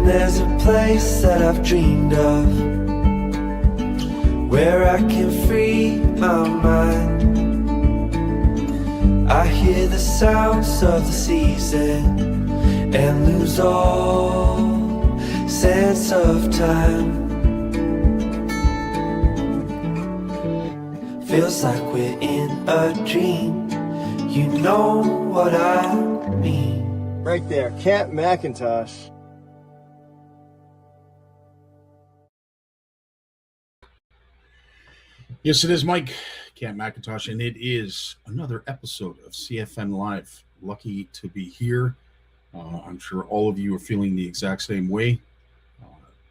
there's a place that I've dreamed of, where I can free my mind. I hear the sounds of the season and lose all sense of time. Feels like we're in a dream, you know what I mean. Right there, Camp McIntosh. Yes, it is Mike, Camp McIntosh, and it is another episode of CFN Live. Lucky to be here. I'm sure all of you are feeling the exact same way.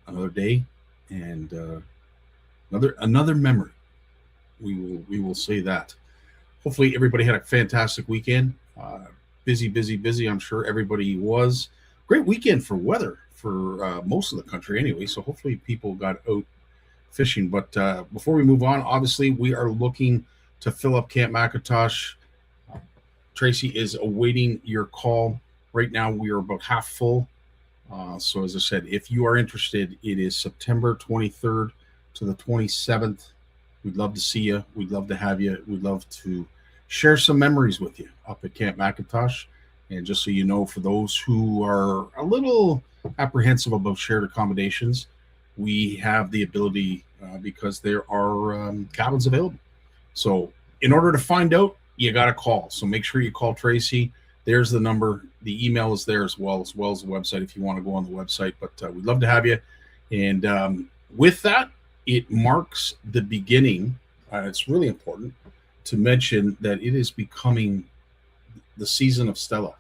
Another day and another memory. We will say that. Hopefully everybody had a fantastic weekend. Busy. I'm sure everybody was. Great weekend for weather for most of the country anyway, so hopefully people got out fishing. But before we move on, obviously we are looking to fill up Camp McIntosh. Tracy is awaiting your call. Right now we are about half full. So as I said, if you are interested, it is September 23rd to the 27th. We'd love to see you. We'd love to have you. We'd love to share some memories with you up at Camp McIntosh. And just so you know, for those who are a little apprehensive about shared accommodations, we have the ability because there are cabins available. So in order to find out, you got to call. So make sure you call Tracy. There's the number. The email is there as well as the website if you want to go on the website. But we'd love to have you. And with that, it marks the beginning. It's really important to mention that it is becoming the season of Stella.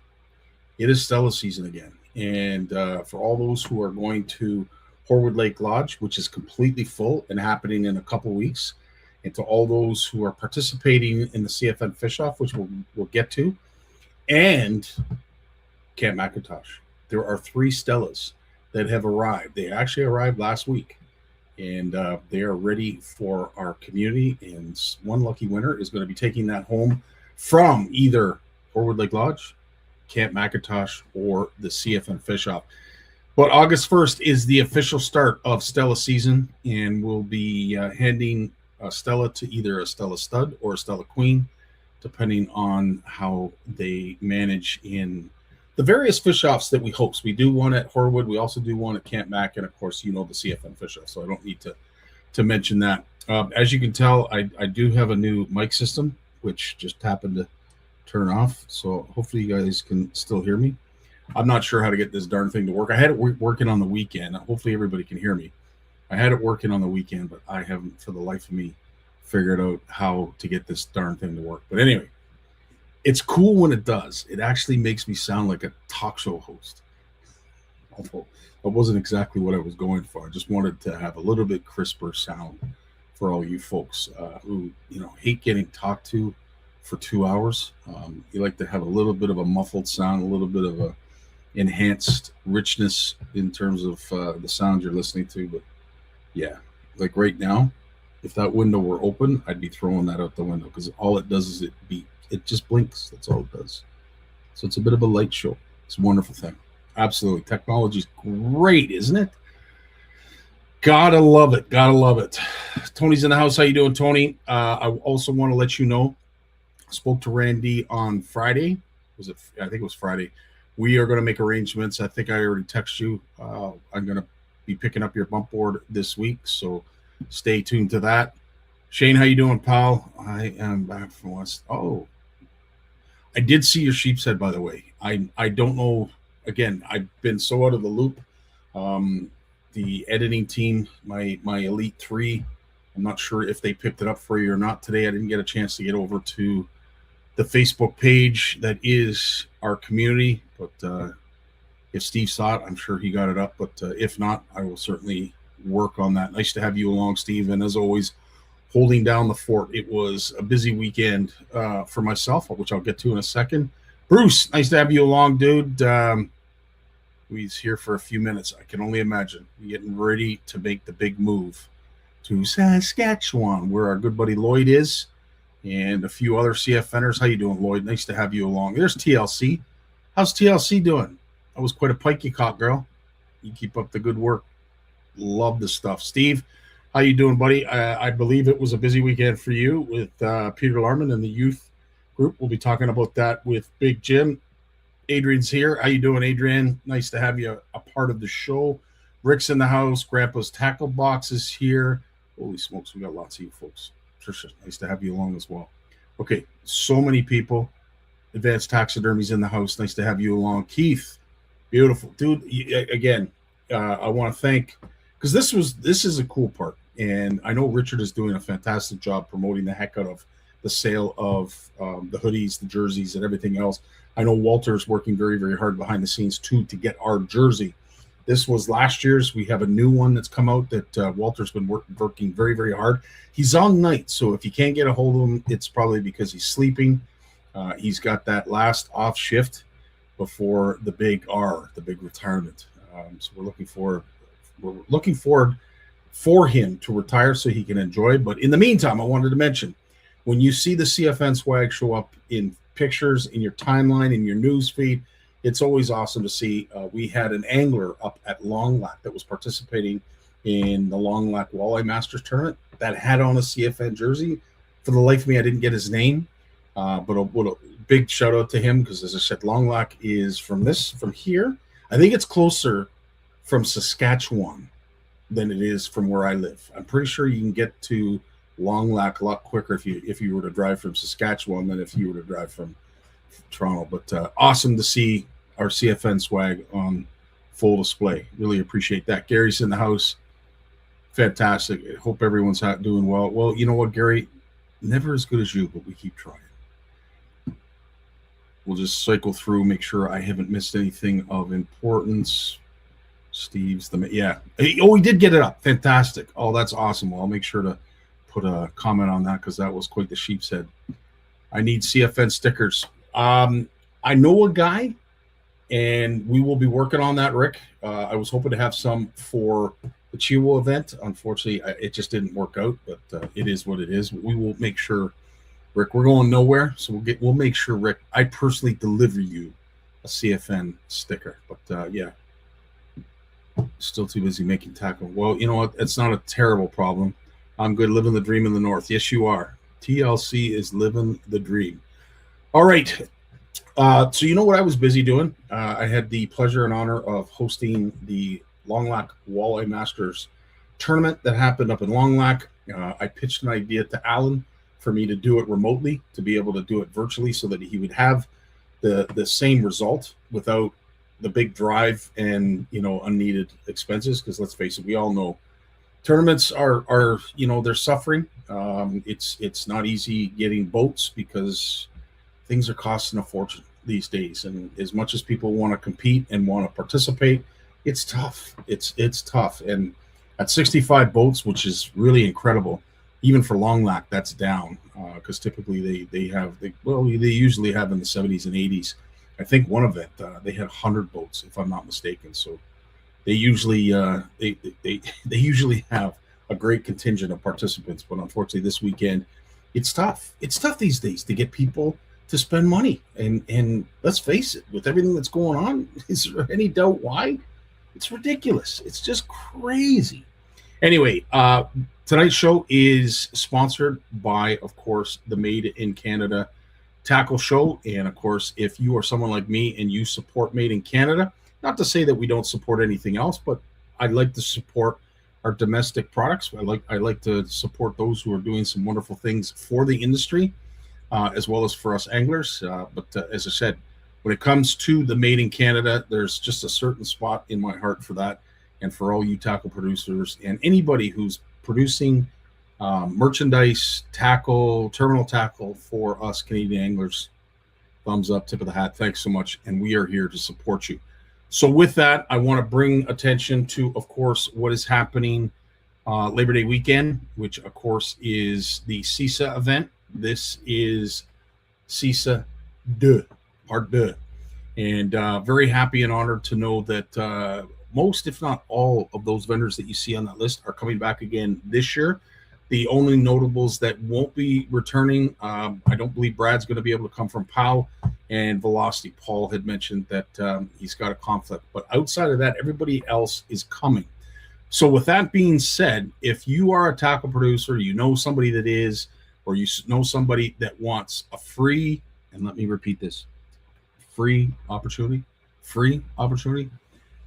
It is Stella season again. And for all those who are going to Horwood Lake Lodge, which is completely full and happening in a couple weeks, and to all those who are participating in the CFN Fish Off, which we'll get to, and Camp McIntosh. There are 3 Stellas that have arrived. They actually arrived last week, and they are ready for our community, and one lucky winner is going to be taking that home from either Horwood Lake Lodge, Camp McIntosh, or the CFN Fish Off. But August 1st is the official start of Stella season, and we'll be handing a Stella to either a Stella Stud or a Stella Queen, depending on how they manage in the various fish offs that we host. We do one at Horwood. We also do one at Camp Mac, and of course, you know, the CFN Fish Off, so I don't need to mention that. As you can tell, I do have a new mic system, which just happened to turn off, so hopefully you guys can still hear me. I'm not sure how to get this darn thing to work. I had it working on the weekend. Hopefully everybody can hear me. I had it working on the weekend, but I haven't, for the life of me, figured out how to get this darn thing to work. But anyway, it's cool when it does. It actually makes me sound like a talk show host. Although that wasn't exactly what I was going for. I just wanted to have a little bit crisper sound for all you folks who, you know, hate getting talked to for 2 hours. You like to have a little bit of a muffled sound, a little bit of a enhanced richness in terms of the sound you're listening to. But yeah, like right now, if that window were open, I'd be throwing that out the window, because all it does is it just blinks. That's all it does. So it's a bit of a light show. It's a wonderful thing. Absolutely. Technology's great, isn't it? Gotta love it. Tony's in the house. How you doing, Tony? I also want to let you know, I spoke to Randy on Friday. I think it was Friday. We are going to make arrangements. I think I already texted you. I'm going to be picking up your bump board this week, so stay tuned to that. Shane, how you doing, pal? I am back from West. Oh, I did see your sheep's head, by the way. I don't know. Again, I've been so out of the loop. The editing team, my Elite 3, I'm not sure if they picked it up for you or not today. I didn't get a chance to get over to the Facebook page that is our community, but if Steve saw it, I'm sure he got it up. But if not, I will certainly work on that. Nice to have you along, Steve, and as always, holding down the fort. It was a busy weekend for myself, which I'll get to in a second. Bruce, nice to have you along, dude. He's here for a few minutes. I can only imagine getting ready to make the big move to Saskatchewan, where our good buddy Lloyd is, and a few other CFNers. How you doing, Lloyd? Nice to have you along. There's TLC. How's TLC doing? That was quite a pike you caught, girl. You keep up the good work. Love the stuff. Steve, how you doing, buddy? I believe it was a busy weekend for you with Peter Larman and the youth group. We'll be talking about that with Big Jim. Adrian's here. How you doing, Adrian? Nice to have you a part of the show. Rick's in the house. Grandpa's Tackle Box is here. Holy smokes, we got lots of you folks. Trisha, nice to have you along as well. Okay, so many people. Advanced Taxidermy's in the house. Nice to have you along. Keith, beautiful. Dude, again, I want to thank, because this is a cool part. And I know Richard is doing a fantastic job promoting the heck out of the sale of the hoodies, the jerseys, and everything else. I know Walter's working very, very hard behind the scenes, too, to get our jersey. This was last year's. We have a new one that's come out that Walter's been working very, very hard. He's on night, so if you can't get a hold of him, it's probably because he's sleeping. He's got that last off shift before the big R, the big retirement. So we're looking forward for him to retire so he can enjoy. But in the meantime, I wanted to mention, when you see the CFN swag show up in pictures, in your timeline, in your news feed, it's always awesome to see. We had an angler up at Long Lac that was participating in the Long Lac Walleye Masters tournament that had on a CFN jersey. For the life of me, I didn't get his name, but a big shout out to him, because as I said, Long Lac is from here. I think it's closer from Saskatchewan than it is from where I live. I'm pretty sure you can get to Long Lac a lot quicker if you were to drive from Saskatchewan than if you were to drive from Toronto. But awesome to see our CFN swag on full display. Really appreciate that. Gary's in the house. Fantastic. I hope everyone's doing well. Well, you know what, Gary? Never as good as you, but we keep trying. We'll just cycle through, make sure I haven't missed anything of importance. Steve's yeah. Oh, he did get it up. Fantastic. Oh, that's awesome. Well, I'll make sure to put a comment on that, because that was quite the sheep's head. I need CFN stickers. I know a guy, and we will be working on that, Rick. I was hoping to have some for the Chihuahua event. Unfortunately, it just didn't work out, but it is what it is. We will make sure, Rick, we're going nowhere, so we'll make sure, Rick, I personally deliver you a CFN sticker. But yeah, still too busy making tackle. Well, you know what? It's not a terrible problem. I'm good living the dream in the north. Yes, you are. TLC is living the dream. All right. So you know what I was busy doing? I had the pleasure and honor of hosting the Long Lac Walleye Masters tournament that happened up in Long Lac. I pitched an idea to Alan for me to do it remotely, to be able to do it virtually, so that he would have the same result without the big drive and, unneeded expenses. Because let's face it, we all know tournaments are they're suffering. It's not easy getting boats, because things are costing a fortune these days. And as much as people want to compete and want to participate, it's tough. It's tough. And at 65 boats, which is really incredible, even for Long Lac, that's down, because typically they usually have in the 70s and 80s. I think one event they had 100 boats, if I'm not mistaken. So they usually they usually have a great contingent of participants. But unfortunately, this weekend, it's tough. It's tough these days to get people to spend money. And let's face it, with everything that's going on, is there any doubt why? It's ridiculous. It's just crazy. Anyway, tonight's show is sponsored by, of course, the Made in Canada Tackle Show. And of course, if you are someone like me and you support Made in Canada, not to say that we don't support anything else, but I'd like to support our domestic products. I like to support those who are doing some wonderful things for the industry, as well as for us anglers. But as I said, when it comes to the Made in Canada, there's just a certain spot in my heart for that. And for all you tackle producers and anybody who's producing merchandise, tackle, terminal tackle for us Canadian anglers, thumbs up, tip of the hat. Thanks so much. And we are here to support you. So with that, I want to bring attention to, of course, what is happening Labor Day weekend, which, of course, is the CISA event. This is CISA 2, part 2. And very happy and honored to know that most, if not all, of those vendors that you see on that list are coming back again this year. The only notables that won't be returning, I don't believe Brad's going to be able to come from POW. and Velocity. Paul had mentioned that he's got a conflict, but outside of that, everybody else is coming. So with that being said, if you are a tackle producer, you know somebody that is, or you know somebody that wants a free, and let me repeat this, free opportunity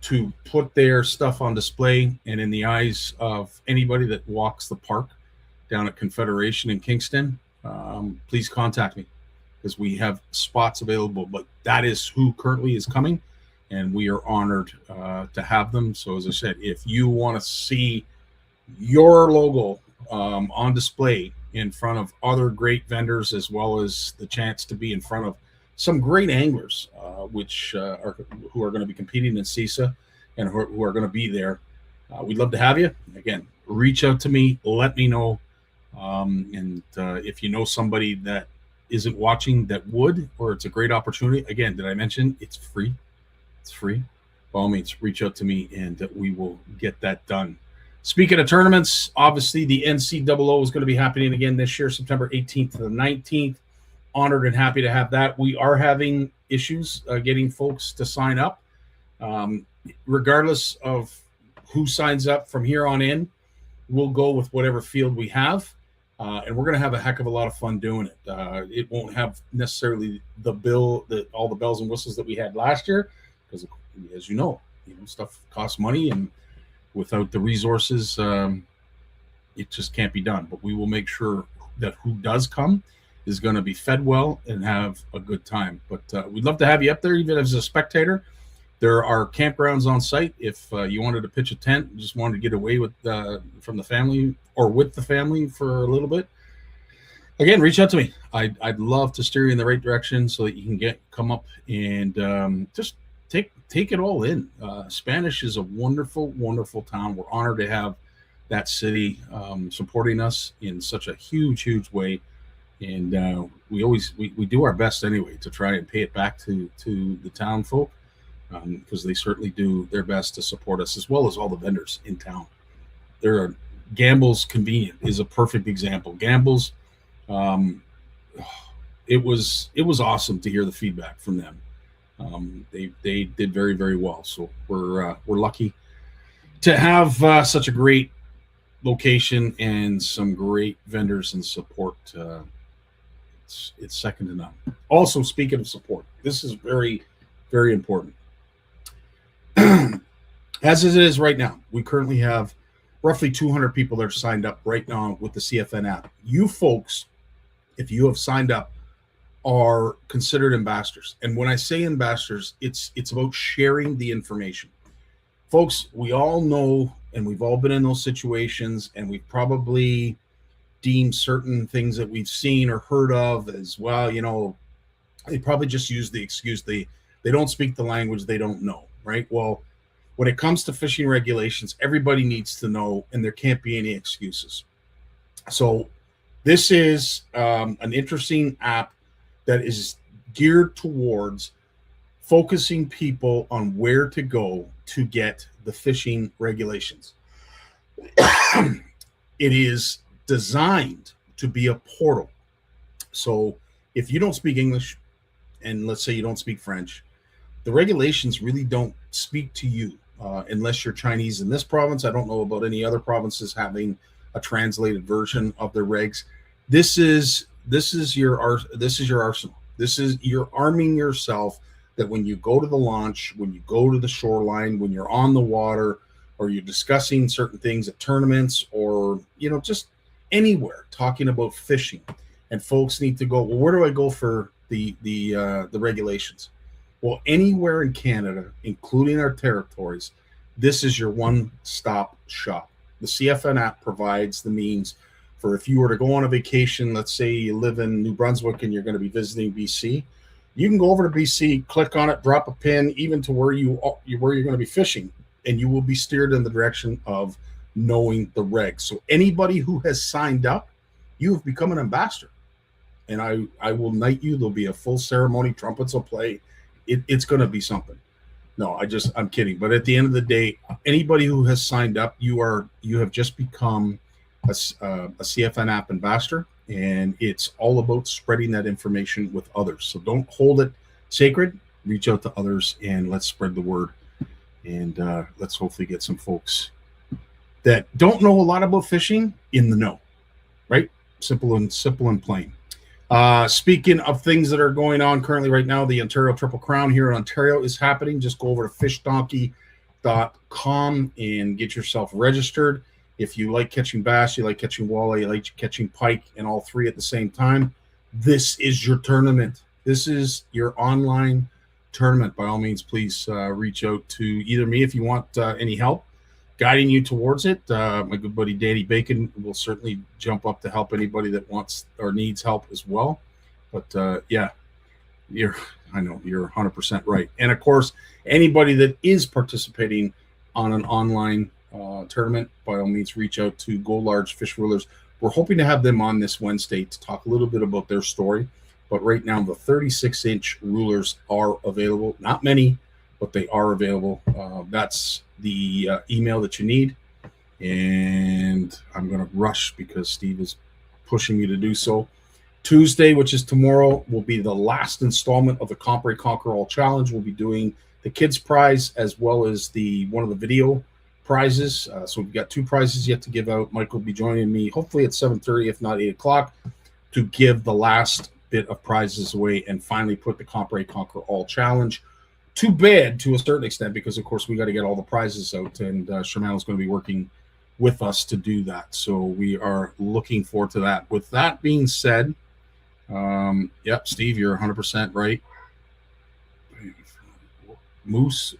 to put their stuff on display and in the eyes of anybody that walks the park down at Confederation in Kingston, please contact me, because we have spots available. But that is who currently is coming, and we are honored to have them. So as I said, if you want to see your logo on display in front of other great vendors, as well as the chance to be in front of some great anglers, who are going to be competing in CISA and who are going to be there, we'd love to have you. Again, reach out to me, let me know. And if you know somebody that isn't watching that would, or it's a great opportunity, again, did I mention it's free? It's free. By all means, reach out to me and we will get that done. Speaking of tournaments, obviously the NCAA is going to be happening again this year, September 18th to the 19th. Honored and happy to have that. We are having issues getting folks to sign up. Regardless of who signs up from here on in, we'll go with whatever field we have. And we're going to have a heck of a lot of fun doing it. It won't have necessarily all the bells and whistles that we had last year, because, as you know, stuff costs money, and without the resources, it just can't be done. But we will make sure that who does come is going to be fed well and have a good time. But we'd love to have you up there, even as a spectator. There are campgrounds on site. If you wanted to pitch a tent, just wanted to get away from the family or with the family for a little bit, again, reach out to me. I'd love to steer you in the right direction so that you can come up and just take it all in. Spanish is a wonderful, wonderful town. We're honored to have that city supporting us in such a huge, huge way. And we do our best anyway to try and pay it back to the town folk, because they certainly do their best to support us, as well as all the vendors in town. There are Gamble's Convenient is a perfect example. Gamble's, it was awesome to hear the feedback from them. They did very, very well. So we're lucky to have such a great location and some great vendors and support. It's second to none. Also, speaking of support, this is very, very important. As it is right now, we currently have roughly 200 people that are signed up right now with the CFN app. You folks, if you have signed up, are considered ambassadors. And when I say ambassadors, it's about sharing the information. Folks, we all know, and we've all been in those situations, and we've probably deemed certain things that we've seen or heard of as, well, they probably just use the excuse they don't speak the language, they don't know, right? Well, when it comes to fishing regulations, everybody needs to know, and there can't be any excuses. So this is an interesting app that is geared towards focusing people on where to go to get the fishing regulations. It is designed to be a portal. So if you don't speak English, and let's say you don't speak French, the regulations really don't speak to you unless you're Chinese in this province. I don't know about any other provinces having a translated version of their regs. This is your arsenal. You're arming yourself that when you go to the launch, when you go to the shoreline, when you're on the water, or you're discussing certain things at tournaments, or just anywhere talking about fishing, and folks need to go, well, where do I go for the regulations? Well, anywhere in Canada, including our territories, this is your one-stop shop. The CFN app provides the means for, if you were to go on a vacation, let's say you live in New Brunswick and you're going to be visiting BC, you can go over to BC, click on it, drop a pin, even to where you're going to be fishing, and you will be steered in the direction of knowing the regs. So anybody who has signed up, you have become an ambassador, and I will knight you. There'll be a full ceremony, trumpets will play. It's going to be something. No, I'm kidding. But at the end of the day, anybody who has signed up, you have just become a CFN app ambassador, and it's all about spreading that information with others. So don't hold it sacred. Reach out to others and let's spread the word. And let's hopefully get some folks that don't know a lot about fishing in the know, right? Simple and plain. Speaking of things that are going on currently right now, the Ontario Triple Crown here in Ontario is happening. Just go over to fishdonkey.com and get yourself registered. If you like catching bass, you like catching walleye, you like catching pike, and all three at the same time, this is your tournament. This is your online tournament. By all means, please reach out to either me if you want any help guiding you towards it. My good buddy Danny Bacon will certainly jump up to help anybody that wants or needs help as well. But yeah, I know you're 100% right. And of course, anybody that is participating on an online tournament, by all means, reach out to Go Large Fish Rulers. We're hoping to have them on this Wednesday to talk a little bit about their story. But right now, the 36-inch rulers are available. Not many, but they are available. That's the email that you need. And I'm going to rush because Steve is pushing me to do so. Tuesday, which is tomorrow, will be the last installment of the Compre Conquer All Challenge. We'll be doing the kids prize as well as one of the video prizes. So we've got 2 prizes yet to give out. Mike will be joining me hopefully at 7:30, if not 8 o'clock, to give the last bit of prizes away and finally put the Compre Conquer All Challenge to bed to a certain extent, because of course we got to get all the prizes out, and Sherman is going to be working with us to do that. So we are looking forward to that. With that being said, yep, Steve, you're 100% right. Moose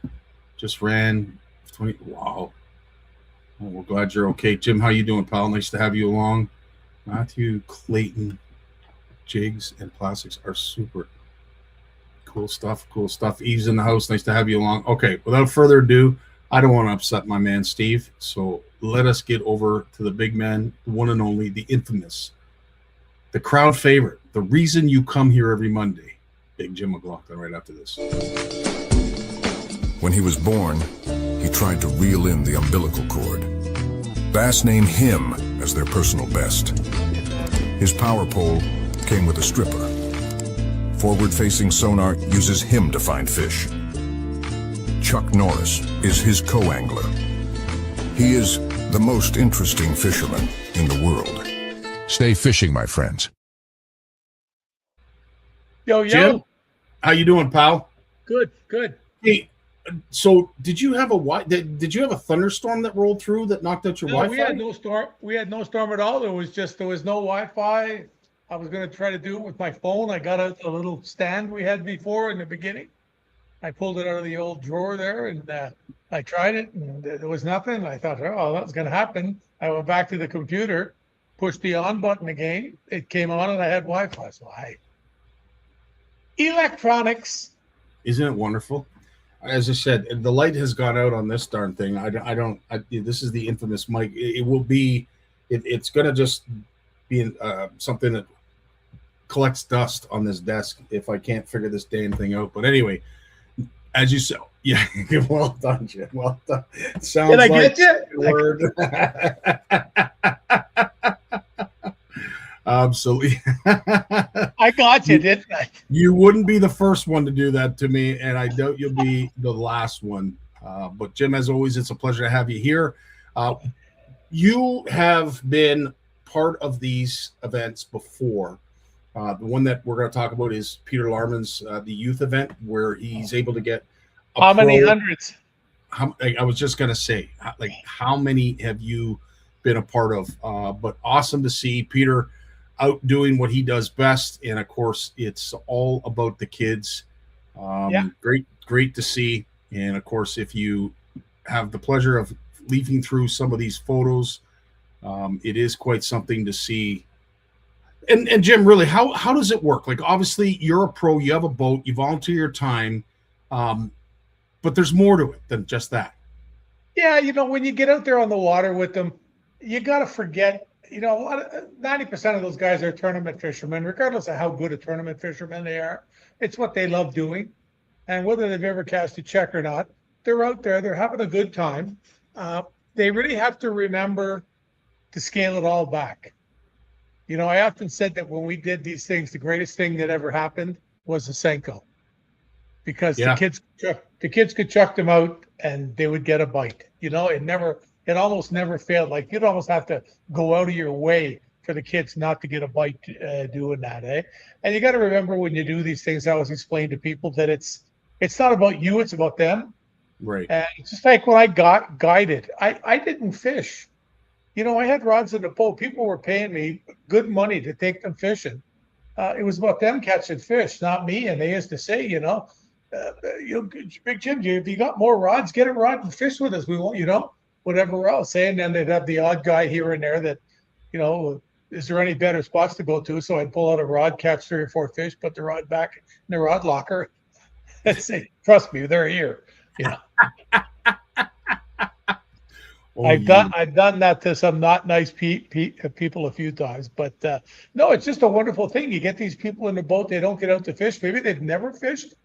just ran 20. Wow. Oh, we're glad you're okay. Jim, how you doing, pal? Nice to have you along. Matthew, Clayton, jigs and plastics are super cool stuff. Eve's in the house. Nice to have you along. Okay, without further ado, I don't want to upset my man Steve, so let us get over to the big man, the one and only, the infamous, the crowd favorite, the reason you come here every Monday, Big Jim McLaughlin, right after this. When he was born, he tried to reel in the umbilical cord. Bass named him as their personal best. His power pole came with a stripper. Forward-facing sonar uses him to find fish. Chuck Norris is his co-angler. He is the most interesting fisherman in the world. Stay fishing, my friends. Yo, Jim, how you doing, pal? Good. Hey, so did you have a thunderstorm that rolled through that knocked out your No, Wi-Fi? we had no storm. We had no storm at all. There was no Wi-Fi. I was going to try to do it with my phone. I got out the little stand we had before in the beginning. I pulled it out of the old drawer there, and I tried it, and there was nothing. I thought, oh, that's going to happen. I went back to the computer, pushed the on button again. It came on, and I had Wi-Fi. So electronics. Isn't it wonderful? As I said, the light has gone out on this darn thing. This is the infamous mic. It will be, it's going to just be something that collects dust on this desk if I can't figure this damn thing out. But anyway, as you said, yeah, well done, Jim. Well done. Sounds Did I like get you? word. Absolutely. I got you, didn't I? You wouldn't be the first one to do that to me, and I doubt you'll be the last one. But Jim, as always, it's a pleasure to have you here. You have been part of these events before. The one that we're going to talk about is Peter Larman's the youth event, where he's able to get How many hundreds? I was just going to say, like, how many have you been a part of? But awesome to see Peter out doing what he does best, and of course, it's all about the kids. Yeah. Great to see. And of course, if you have the pleasure of leafing through some of these photos, it is quite something to see. And Jim, really, how does it work? Like, obviously, you're a pro, you have a boat, you volunteer your time, but there's more to it than just that. Yeah, when you get out there on the water with them, you got to forget, 90% of those guys are tournament fishermen, regardless of how good a tournament fisherman they are. It's what they love doing. And whether they've ever cast a check or not, they're out there, they're having a good time. They really have to remember to scale it all back. I often said that when we did these things, the greatest thing that ever happened was the Senko. because Yeah. the kids could chuck them out and they would get a bite. It almost never failed. Like you'd almost have to go out of your way for the kids not to get a bite doing that, eh? And you got to remember when you do these things, I always explain to people that it's not about you, it's about them. Right. And it's just like when I got guided, I didn't fish. I had rods in the boat. People were paying me good money to take them fishing. It was about them catching fish, not me. And they used to say, Big Jim, if you got more rods, get a rod and fish with us. We won't, whatever else. And then they'd have the odd guy here and there that, is there any better spots to go to? So I'd pull out a rod, catch 3 or 4 fish, put the rod back in the rod locker, and say, "Trust me, they're here." I've done that to some not nice people a few times, but no, it's just a wonderful thing. You get these people in the boat; they don't get out to fish. Maybe they've never fished.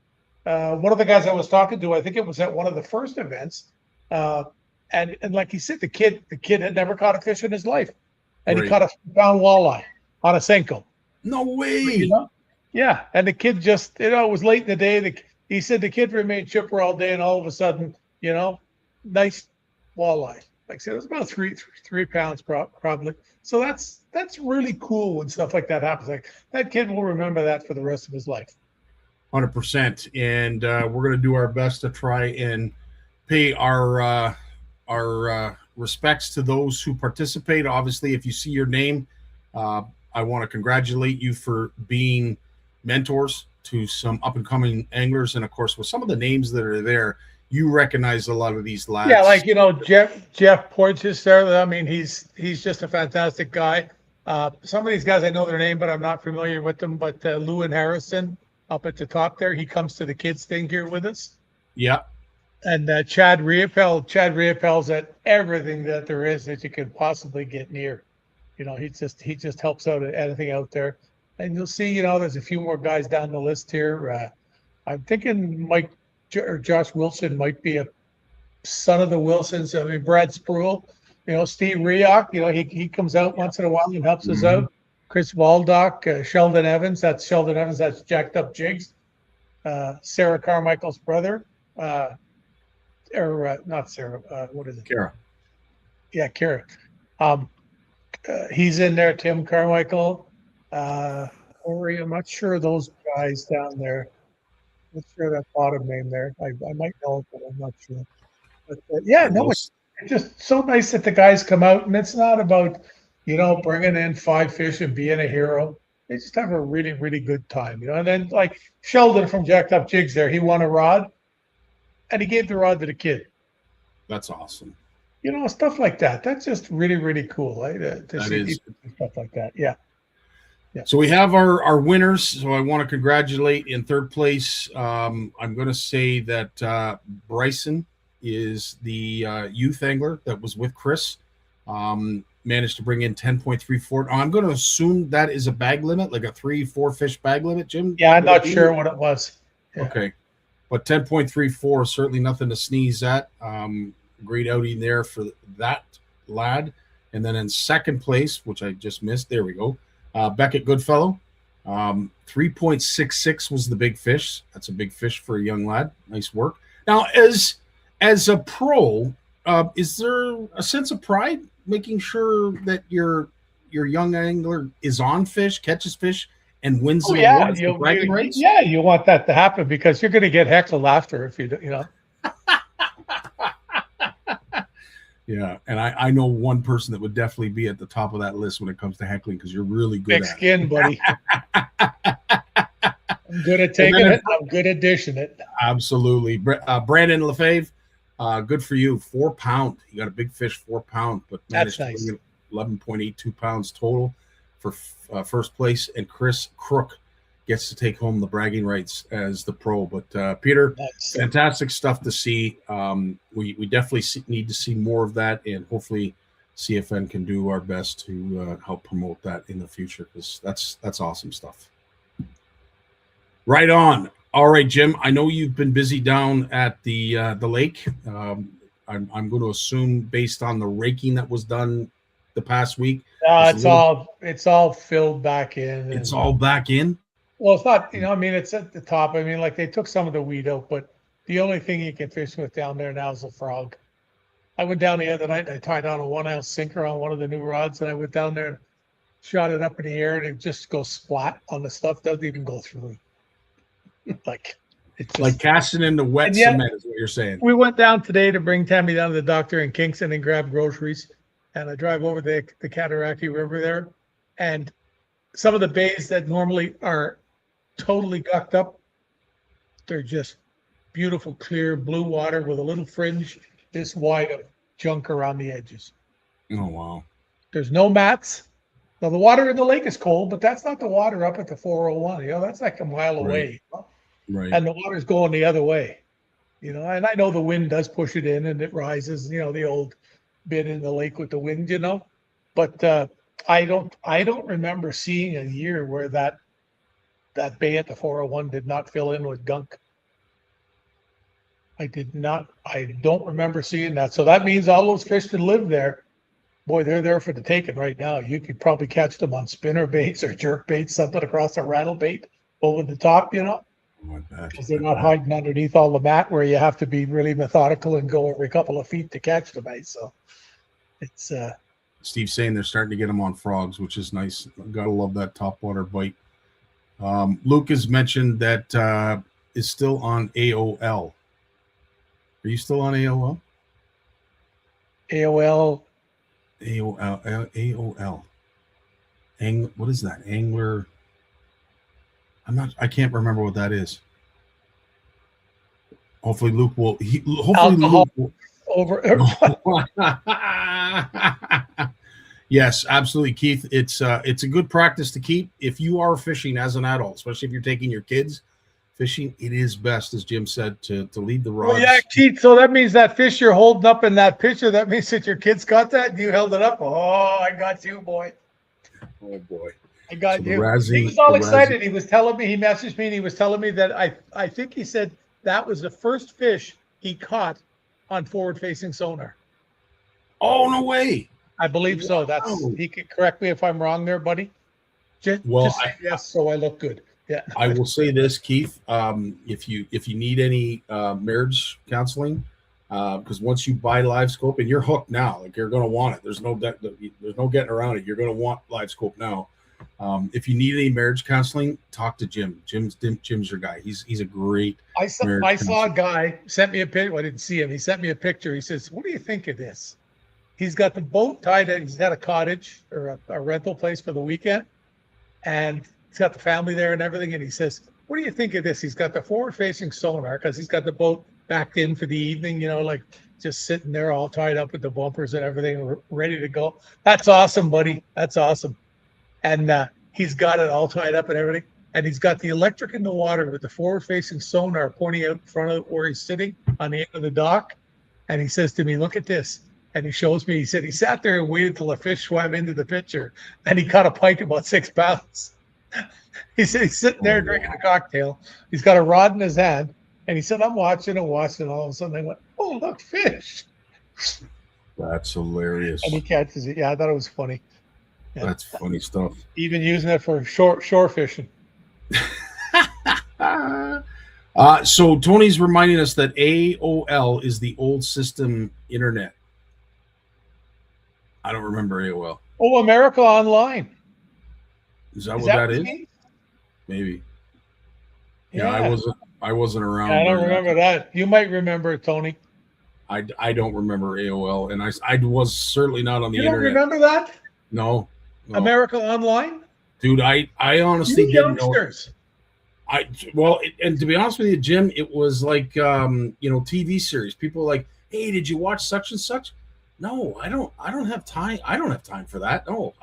One of the guys I was talking to, I think it was at one of the first events, and like he said, the kid had never caught a fish in his life. And he caught a pound walleye on a Senko. No way. Yeah. And the kid just, it was late in the day. He said the kid remained chipper all day, and all of a sudden, nice walleye. Like I said, it was about 3 pounds probably. So that's really cool when stuff like that happens. Like that kid will remember that for the rest of his life. 100%. And we're going to do our best to try and pay our respects to those who participate. Obviously, if you see your name, I want to congratulate you for being mentors to some up-and-coming anglers. And, of course, with some of the names that are there, you recognize a lot of these lads. Yeah, like, Jeff Porges there. I mean, he's just a fantastic guy. Some of these guys, I know their name, but I'm not familiar with them. But Lewin Harrison up at the top there, he comes to the kids thing here with us. Yeah. And Chad Riopel's at everything that there is that you could possibly get near. He just helps out at anything out there. And you'll see, there's a few more guys down the list here. I'm thinking Josh Wilson might be a son of the Wilsons. I mean, Brad Spruill, Steve Rioch, he comes out once in a while and helps us out. Chris Waldock, Sheldon Evans. That's Jacked Up Jigs. Sarah Carmichael's brother. Not Sarah. What is it? Kara. Yeah, Kara. He's in there. Tim Carmichael. Corey. I'm not sure of those guys down there. I'm not sure that bottom name there. I might know it, but I'm not sure. But it's just so nice that the guys come out, and it's not about bringing in 5 fish and being a hero. They just have a really, really good time, And then like Sheldon from Jacked Up Jigs there, he won a rod. And he gave the rod to the kid. That's awesome. Stuff like that. That's just really, really cool. To see stuff like that. Yeah. So we have our winners. So I want to congratulate in third place. I'm going to say that Bryson is the youth angler that was with Chris. Managed to bring in 10.34. I'm going to assume that is a bag limit, like a 3-4 fish bag limit, Jim? Yeah, I'm not sure what it was. Yeah. Okay. But 10.34 certainly nothing to sneeze at. Great outing there for that lad. And then in second place, which I just missed, there we go, Beckett Goodfellow. 3.66 was the big fish. That's a big fish for a young lad. Nice work. Now, as a pro, is there a sense of pride making sure that your young angler is on fish, catches fish, and wins the awards, the bragging rights? Yeah, you want that to happen because you're going to get heckled after if you. Yeah, and I know one person that would definitely be at the top of that list when it comes to heckling because you're really good at it. Thick skin, buddy. I'm good at taking it. I'm good at dishing it. Absolutely. Brandon Lefebvre, good for you. 4 pound. You got a big fish, 4 pound, but that's nice. 11.82 pounds total for first place. And Chris Crook gets to take home the bragging rights as the pro. But Peter, fantastic stuff to see. We definitely need to see more of that, and hopefully CFN can do our best to help promote that in the future because that's awesome stuff. Right on. All right, Jim. I know you've been busy down at the lake. I'm going to assume based on the raking that was done the past week. It's all filled back in. It's all back in. Well, it's not, I mean, it's at the top. I mean, like they took some of the weed out, but the only thing you can fish with down there now is a frog. I went down the other night, I tied on a 1 ounce sinker on one of the new rods, and I went down there and shot it up in the air, and it just goes splat on the stuff, doesn't even go through. Like, it's just, Like casting into wet And yet- cement is what you're saying. we went down today to bring Tammy down to the doctor in Kingston and grab groceries. And I drive over the Cataraqui River there. And some of the bays that normally are totally gucked up, they're just beautiful, clear blue water with a little fringe this wide of junk around the edges. Oh, wow. There's no mats. Now, the water in the lake is cold, but that's not the water up at the 401. That's like a mile away. Right. And the water's going the other way, and I know the wind does push it in and it rises, the old bit in the lake with the wind, but I don't remember seeing a year where that bay at the 401 did not fill in with gunk. I don't remember seeing that. So that means all those fish that live there, boy, they're there for the taking right now. You could probably catch them on spinner baits or jerk baits, something across a rattle bait over the top, because they're not hiding underneath all the mat where you have to be really methodical and go every couple of feet to catch them. So it's Steve's saying they're starting to get them on frogs, which is nice. Gotta love that topwater bite. Luke has mentioned that is still on AOL. Are you still on AOL? AOL. AOL. What is that? Angler. I can't remember what that is. Hopefully Luke will. Alcohol Luke will, over. Yes, absolutely, Keith. It's a good practice to keep if you are fishing as an adult, especially if you're taking your kids fishing. It is best, as Jim said, to leave the rods. Well, yeah, Keith. So that means that fish you're holding up in that picture, that means that your kids got that and you held it up. Oh, I got you, boy. Oh boy. I got So you. Razzie- He was all the excited. He was telling me, he messaged me and he was telling me that I think he said that was the first fish he caught on forward-facing sonar. Oh, no way. I believe so. That's Wow. he could correct me if I'm wrong there, buddy. Just say yes, so I look good. Yeah. I will say this, Keith. If you need any marriage counseling, because once you buy Live Scope and you're hooked now, like you're going to want it. There's no getting around it. You're going to want Live Scope now. If you need any marriage counseling, talk to Jim. Jim's your guy. He's a great. I saw a guy sent me a picture. Well, I didn't see him. He sent me a picture. He says, "What do you think of this?" He's got the boat tied in. He's got a cottage or a rental place for the weekend, and he's got the family there and everything. And he says, "What do you think of this?" He's got the forward-facing sonar because he's got the boat backed in for the evening. Like just sitting there, all tied up with the bumpers and everything, ready to go. That's awesome, buddy. That's awesome. And he's got it all tied up and everything. And he's got the electric in the water with the forward-facing sonar pointing out in front of where he's sitting on the end of the dock. And he says to me, "Look at this." And he shows me, he said he sat there and waited till a fish swam into the picture. And he caught a pike about 6 pounds. He said he's sitting there drinking a cocktail. He's got a rod in his hand. And he said, I'm watching and watching. And all of a sudden they went, "Oh, look, fish." That's hilarious. And he catches it. Yeah, I thought it was funny. Yeah. That's funny stuff. Even using it for shore fishing. So Tony's reminding us that AOL is the old system internet. I don't remember AOL. Oh, America Online. Is that what that is? mean? Maybe. Yeah, I wasn't around. I don't during remember that. You might remember it, Tony. I don't remember AOL, and I was certainly not on the You don't internet. remember that? No. America Online? Dude, I honestly You didn't know. youngsters. And to be honest with you, Jim, it was like TV series. People were like, "Hey, did you watch such and such?" No, I don't have time. I don't have time for that. No.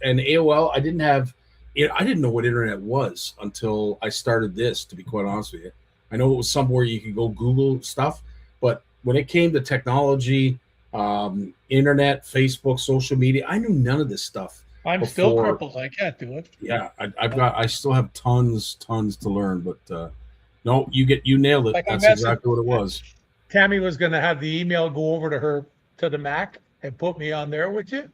And AOL, I didn't know what internet was until I started this, to be quite honest with you. I know it was somewhere you could go Google stuff, but when it came to technology, internet, Facebook, social media, I knew none of this stuff. I'm still crippled. I can't do it. Yeah, I still have tons to learn, but no, you nailed it. Like That's exactly what it was. Tammy was going to have the email go over to her to the Mac and put me on there with you.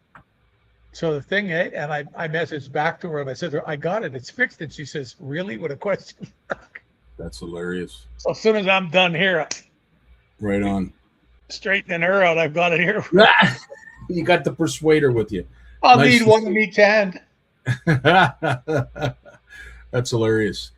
So the thing, and I messaged back to her and I said, I got it. It's fixed. And she says, really? With a question. That's hilarious. So as soon as I'm done here, Right on. straightening her out, I've got it here. You got the persuader with you. I'll Nice need to one see. in each hand. That's hilarious.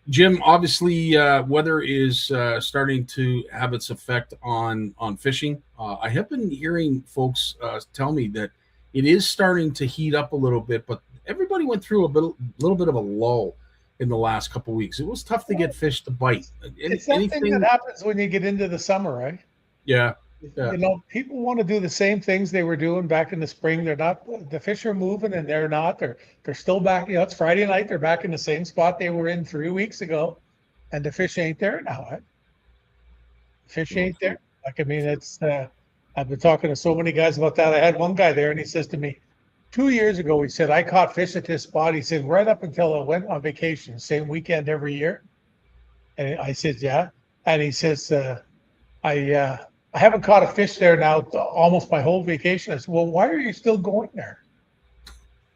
Jim, obviously, weather is starting to have its effect on fishing. I have been hearing folks tell me that it is starting to heat up a little bit, but everybody went through little bit of a lull in the last couple of weeks. It was tough to get fish to bite. It's that thing that happens when you get into the summer, right? Yeah. You know, people want to do the same things they were doing back in the spring. They're not, the fish are moving and they're not. They're still back. You know, it's Friday night. They're back in the same spot they were in 3 weeks ago, and the fish ain't there now. Right? Fish ain't there. Like, I mean, it's. I've been talking to so many guys about that. I had one guy there, and he says to me, 2 years ago, he said, I caught fish at this spot. He said, right up until I went on vacation, same weekend every year. And I said, yeah. And he says, I haven't caught a fish there now almost my whole vacation. I said, well, why are you still going there?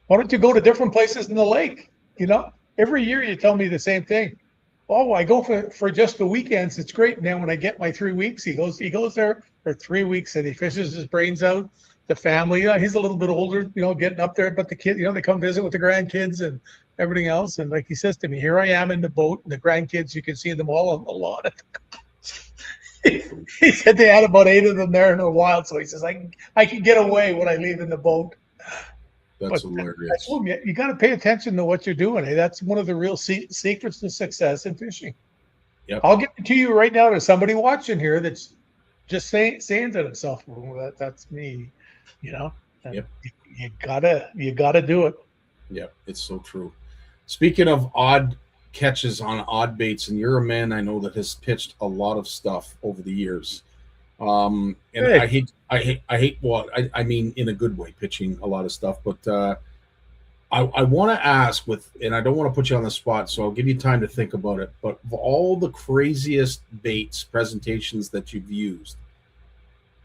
Why don't you go to different places in the lake? You know, every year you tell me the same thing. Oh, I go for just the weekends. It's great. And then when I get my 3 weeks, he goes there for 3 weeks and he fishes his brains out. The family, he's a little bit older, you know, getting up there, but the kid, you know, they come visit with the grandkids and everything else. And like he says to me, here I am in the boat and the grandkids, you can see them all on the lawn. He said they had about 8 of them there in a while, so he says I can get away when I leave in the boat. That's But hilarious. I told him, you got to pay attention to what you're doing. Hey, that's one of the real secrets to success in fishing. Yep. I'll give it to you right now. There's somebody watching here that's just saying to himself, well, that's me. You know, Yep. you gotta do it. Yeah, it's so true. Speaking of odd catches on odd baits, and you're a man I know that has pitched a lot of stuff over the years. And Hey. I hate what I mean in a good way, pitching a lot of stuff. But I want to ask and I don't want to put you on the spot, so I'll give you time to think about it. But of all the craziest baits presentations that you've used,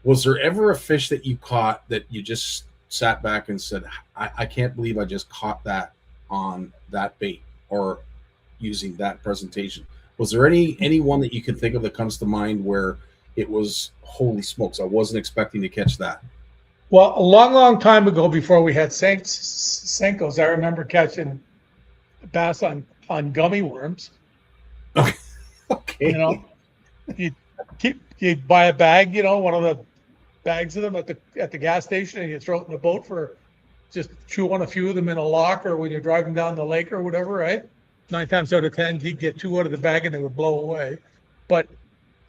was there ever a fish that you caught that you just sat back and said, I can't believe I just caught that on that bait or using that presentation? Was there any one that you can think of that comes to mind where it was, holy smokes, I wasn't expecting to catch that? Well, a long time ago, before we had Senkos, I remember catching bass on gummy worms. Okay. You know, you'd buy a bag, you know, one of the bags of them at the gas station, and you throw it in the boat for just chew on a few of them in a lock, or when you're driving down the lake or whatever, right? 9 times out of 10, you'd get 2 out of the bag and they would blow away. But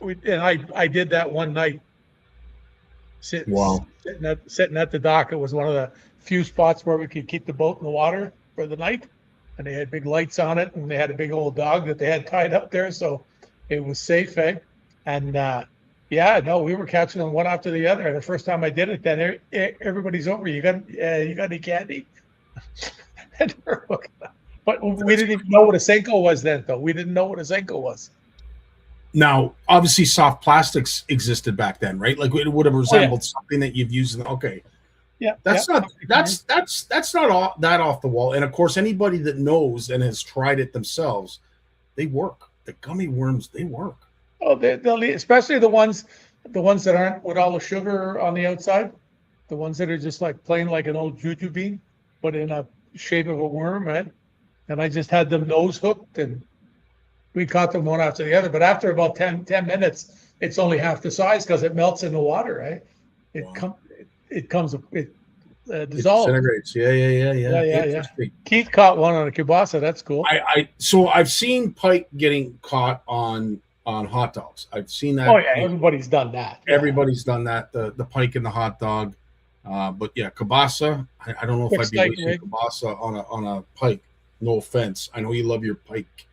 I did that one night. Sitting at the dock. It was one of the few spots where we could keep the boat in the water for the night, and they had big lights on it, and they had a big old dog that they had tied up there, so it was safe, eh? And we were catching them one after the other. The first time I did it, then everybody's over. You got any candy? But we didn't even know what a Senko was then, though. We didn't know what a Senko was. Now, obviously, soft plastics existed back then, right? Like it would have resembled something that you've used. Okay, yeah, that's not that off the wall. And of course, anybody that knows and has tried it themselves, they work. The gummy worms, they work. Oh, they'll eat, especially the ones that aren't with all the sugar on the outside, the ones that are just like plain like an old juju bean, but in a shape of a worm, right? And I just had them nose hooked, and we caught them one after the other. But after about 10 minutes, it's only half the size because it melts in the water, right? It dissolves. It disintegrates. Yeah. Interesting. Keith caught one on a kibasa. That's cool. So I've seen pike getting caught on hot dogs. I've seen that. Oh yeah, everybody's done that. Everybody's done that. The pike and the hot dog. But yeah, kibasa. I don't know if I'd be releasing kibasa on a pike. No offense. I know you love your pike,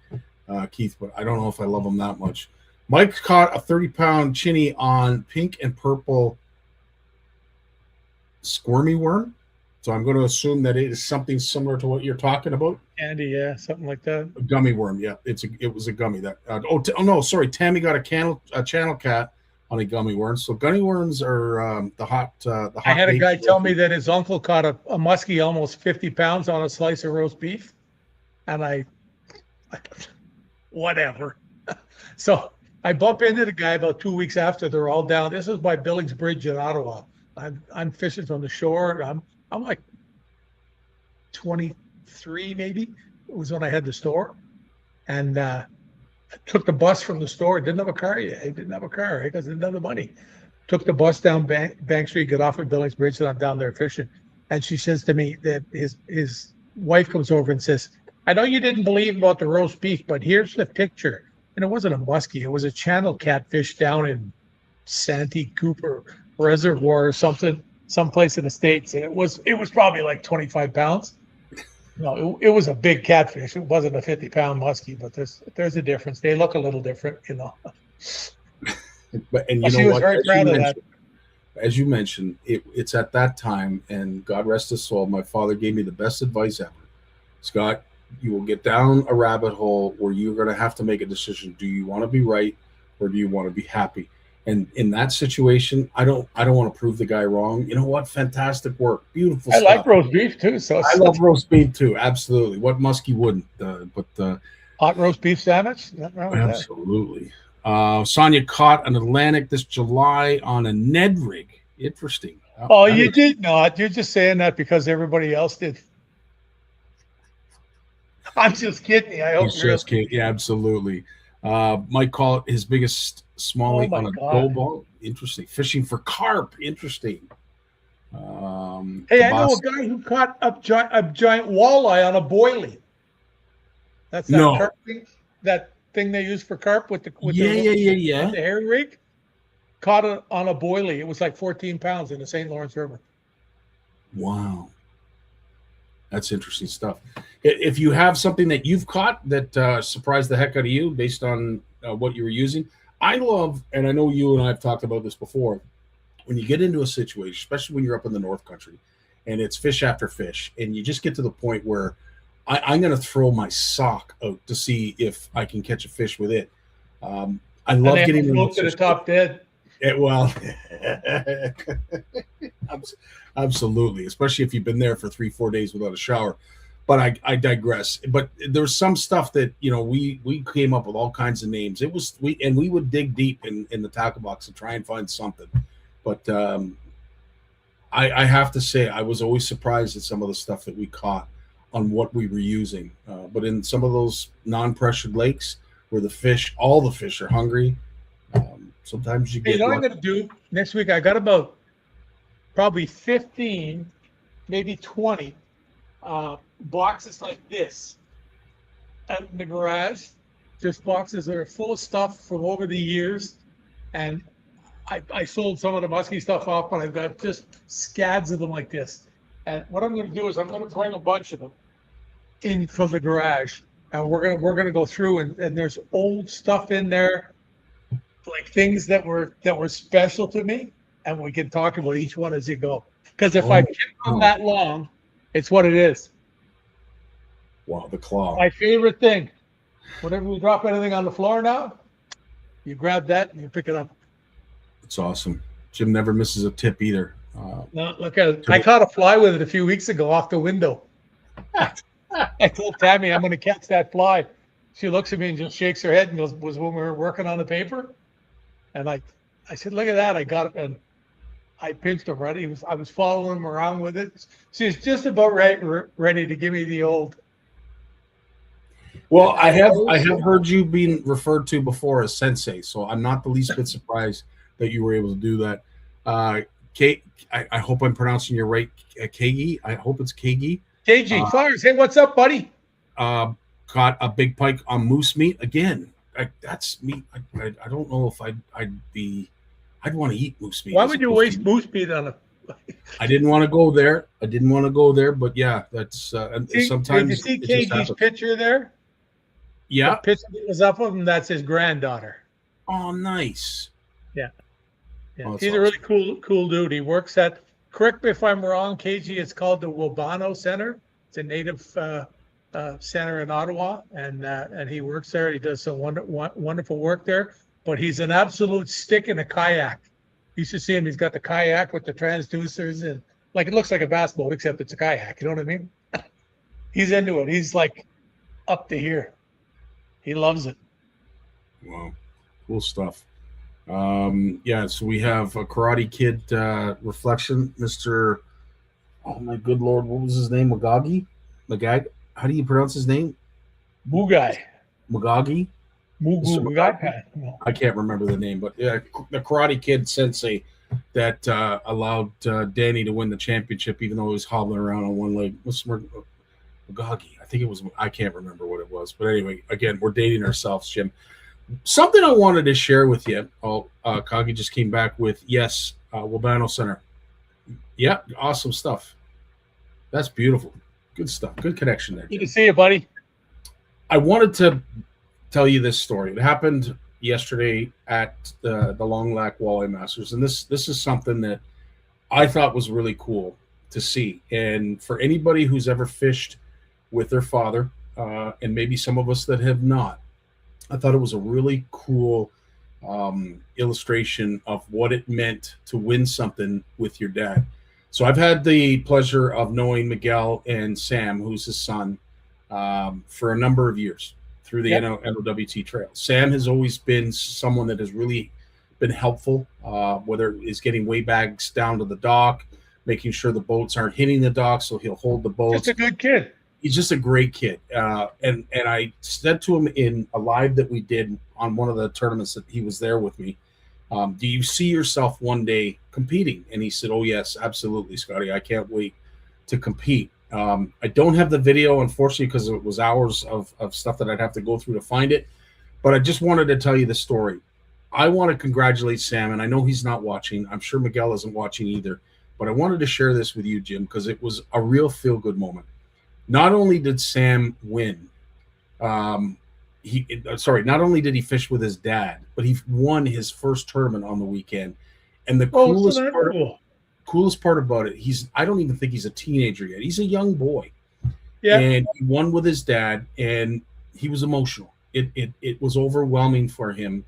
Keith, but I don't know if I love them that much. Mike caught a 30-pound chinny on pink and purple squirmy worm. So I'm going to assume that it is something similar to what you're talking about. Andy, yeah, something like that. A gummy worm, yeah. It was a gummy that. Tammy got a channel cat on a gummy worm. So gummy worms are the hot. I had a bait. guy tell me that his uncle caught a muskie almost 50 pounds on a slice of roast beef. And I whatever. So I bump into the guy about 2 weeks after they're all down. This is by Billings Bridge in Ottawa. I'm fishing from the shore. I'm like 23 maybe. It was when I had the store. And I took the bus from the store. Didn't have a car yet. I didn't have a car because I didn't have the money. Took the bus down Bank Street, got off at Billings Bridge, and I'm down there fishing. And she says to me that his wife comes over and says, I know you didn't believe about the roast beef, but here's the picture. And it wasn't a muskie. It was a channel catfish down in Santee Cooper Reservoir or something, someplace in the States. And it was probably like 25 pounds. No, it was a big catfish. It wasn't a 50-pound muskie, but there's a difference. They look a little different, you know. And you she know was what? very proud of that. As you mentioned, it's at that time, and God rest his soul, my father gave me the best advice ever. Scott, you will get down a rabbit hole where you're going to have to make a decision. Do you want to be right or do you want to be happy? And in that situation, I don't want to prove the guy wrong. You know what? Fantastic work. Beautiful stuff. I like roast beef too. So I love roast beef too. Absolutely. What muskie wouldn't? Hot roast beef sandwich? Nothing wrong with that. Absolutely. Sonia caught an Atlantic this July on a Ned rig. Interesting. Oh, you did not. You're just saying that because everybody else did. I'm just kidding. I hope you're just kidding. Yeah, absolutely. Mike caught his biggest smallie on a gold ball. Interesting. Fishing for carp. Interesting. Hey, I know a guy who caught a giant walleye on a boilie. That's that carp thing, that thing they use for carp with the hair rig. Caught it on a boilie. It was like 14 pounds in the St. Lawrence River. Wow. That's interesting stuff. If you have something that you've caught that surprised the heck out of you based on what you were using, I love, and I know you and I have talked about this before, when you get into a situation, especially when you're up in the North Country, and it's fish after fish, and you just get to the point where I'm going to throw my sock out to see if I can catch a fish with it. I love getting to the top dead. Well, absolutely, especially if you've been there for 3-4 days without a shower. But I digress. But there's some stuff that, you know, we came up with all kinds of names. We would dig deep in the tackle box and try and find something. But I have to say, I was always surprised at some of the stuff that we caught on what we were using. But in some of those non-pressured lakes where all the fish are hungry, sometimes you get. You know what I'm going to do next week? I got about probably 15, maybe 20 boxes like this out in the garage. Just boxes that are full of stuff from over the years. And I sold some of the musky stuff off, but I've got just scads of them like this. And what I'm going to do is I'm going to bring a bunch of them in from the garage, and we're going to go through and there's old stuff in there, like things that were special to me, and we can talk about each one as you go. Because if I keep them that long, it's what it is. Wow, the claw. My favorite thing. Whenever we drop anything on the floor now, you grab that and you pick it up. It's awesome. Jim never misses a tip either. No, look at it. I caught a fly with it a few weeks ago off the window. I told Tammy I'm going to catch that fly. She looks at me and just shakes her head and goes, "Was when we were working on the paper?" And I said, "Look at that! I got it." And I pinched him right. I was following him around with it. She's just about ready to give me the old. Well, I have heard you being referred to before as sensei, so I'm not the least bit surprised that you were able to do that. I hope I'm pronouncing your right, Kagi. I hope it's Kagi. KG Flowers. Hey, what's up, buddy? Caught a big pike on moose meat again. That's meat. I don't know if I'd want to eat moose meat. Why would you waste moose meat on a? I didn't want to go there. But yeah, that's sometimes. Did you see KG's picture there? Yeah. The picture that was up of him, that's his granddaughter. Oh, nice. Yeah. Oh, he's awesome. a really cool dude. He works at, correct me if I'm wrong, KG, it's called the Wabano Center. It's a native center in Ottawa, and he works there. He does some wonderful work there. but he's an absolute stick in a kayak. You should see him. He's got the kayak with the transducers, and like it looks like a bass boat, except it's a kayak. You know what I mean? He's into it. He's like up to here. He loves it. Wow, cool stuff. Yeah, so we have a Karate Kid reflection, Mr. Oh my good lord, what was his name? Magag? How do you pronounce his name? Mugai. Magagi? Mugai. I can't remember the name, but yeah, the Karate Kid sensei that allowed Danny to win the championship, even though he was hobbling around on one leg. What's Magagi? I think it was. I can't remember what it was, but anyway, again, we're dating ourselves, Jim. Something I wanted to share with you. Kagi just came back with yes, Wabano Center. Yeah, awesome stuff. That's beautiful. Good stuff. Good connection there. Good to see you, buddy. I wanted to tell you this story. It happened yesterday at the Long Lac Walleye Masters, and this is something that I thought was really cool to see. And for anybody who's ever fished with their father, and maybe some of us that have not, I thought it was a really cool illustration of what it meant to win something with your dad. So I've had the pleasure of knowing Miguel and Sam, who's his son, for a number of years through the NOWT trail. Sam has always been someone that has really been helpful, whether it's getting weigh bags down to the dock, making sure the boats aren't hitting the dock, so he'll hold the boats. Just a good kid. He's just a great kid. And I said to him in a live that we did on one of the tournaments that he was there with me, do you see yourself one day competing? And he said, oh, yes, absolutely, Scotty. I can't wait to compete. I don't have the video, unfortunately, because it was hours of stuff that I'd have to go through to find it. But I just wanted to tell you the story. I want to congratulate Sam, and I know he's not watching. I'm sure Miguel isn't watching either. But I wanted to share this with you, Jim, because it was a real feel-good moment. Not only did Sam win, not only did he fish with his dad, but he won his first tournament on the weekend. And the coolest part about it, I don't even think he's a teenager yet. He's a young boy. Yeah. And he won with his dad, and he was emotional. It was overwhelming for him.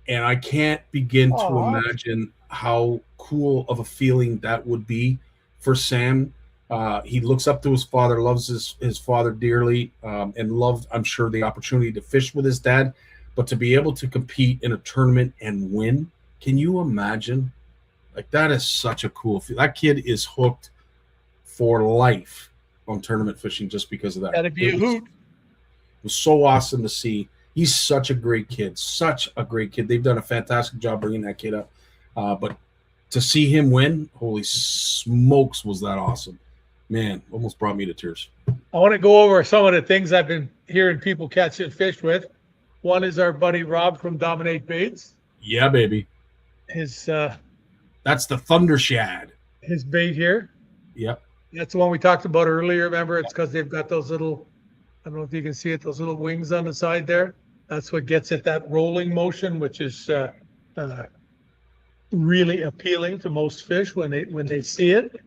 And I can't begin to imagine how cool of a feeling that would be for Sam. He looks up to his father, loves his father dearly, and loved, I'm sure, the opportunity to fish with his dad. But to be able to compete in a tournament and win, can you imagine? Like, that is such a cool feeling. That kid is hooked for life on tournament fishing just because of that. That'd be a hoot. It was so awesome to see. He's such a great kid. Such a great kid. They've done a fantastic job bringing that kid up. But to see him win, holy smokes, was that awesome. Man, almost brought me to tears. I want to go over some of the things I've been hearing people catch and fish with. One is our buddy Rob from Dominate Baits. Yeah, baby. His that's the Thunder Shad. His bait here. Yep. That's the one we talked about earlier. Remember, it's because they've got those little, I don't know if you can see it, those little wings on the side there. That's what gets it, that rolling motion, which is really appealing to most fish when they see it.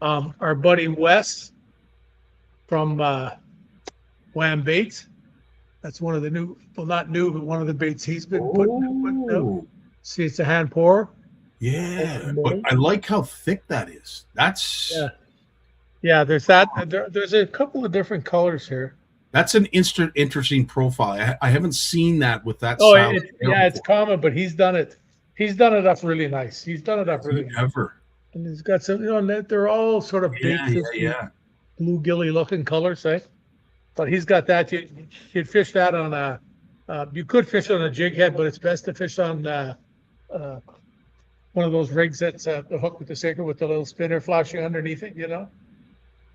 Our buddy Wes from Wham Baits. That's one of the new, well, not new, but one of the baits he's been putting out. See, it's a hand pour. Yeah, but I like how thick that is. That's yeah. There's that. There's a couple of different colors here. That's an interesting profile. I haven't seen that with that. Oh, it's common, but he's done it. He's done it up really nice. He's done it up really nice. And he's got some, they're all sort of big, blue gilly looking colors, right? But he's got that. You'd fish that on you could fish on a jig head, but it's best to fish on one of those rigs that's the hook with the sinker with the little spinner flashing underneath it.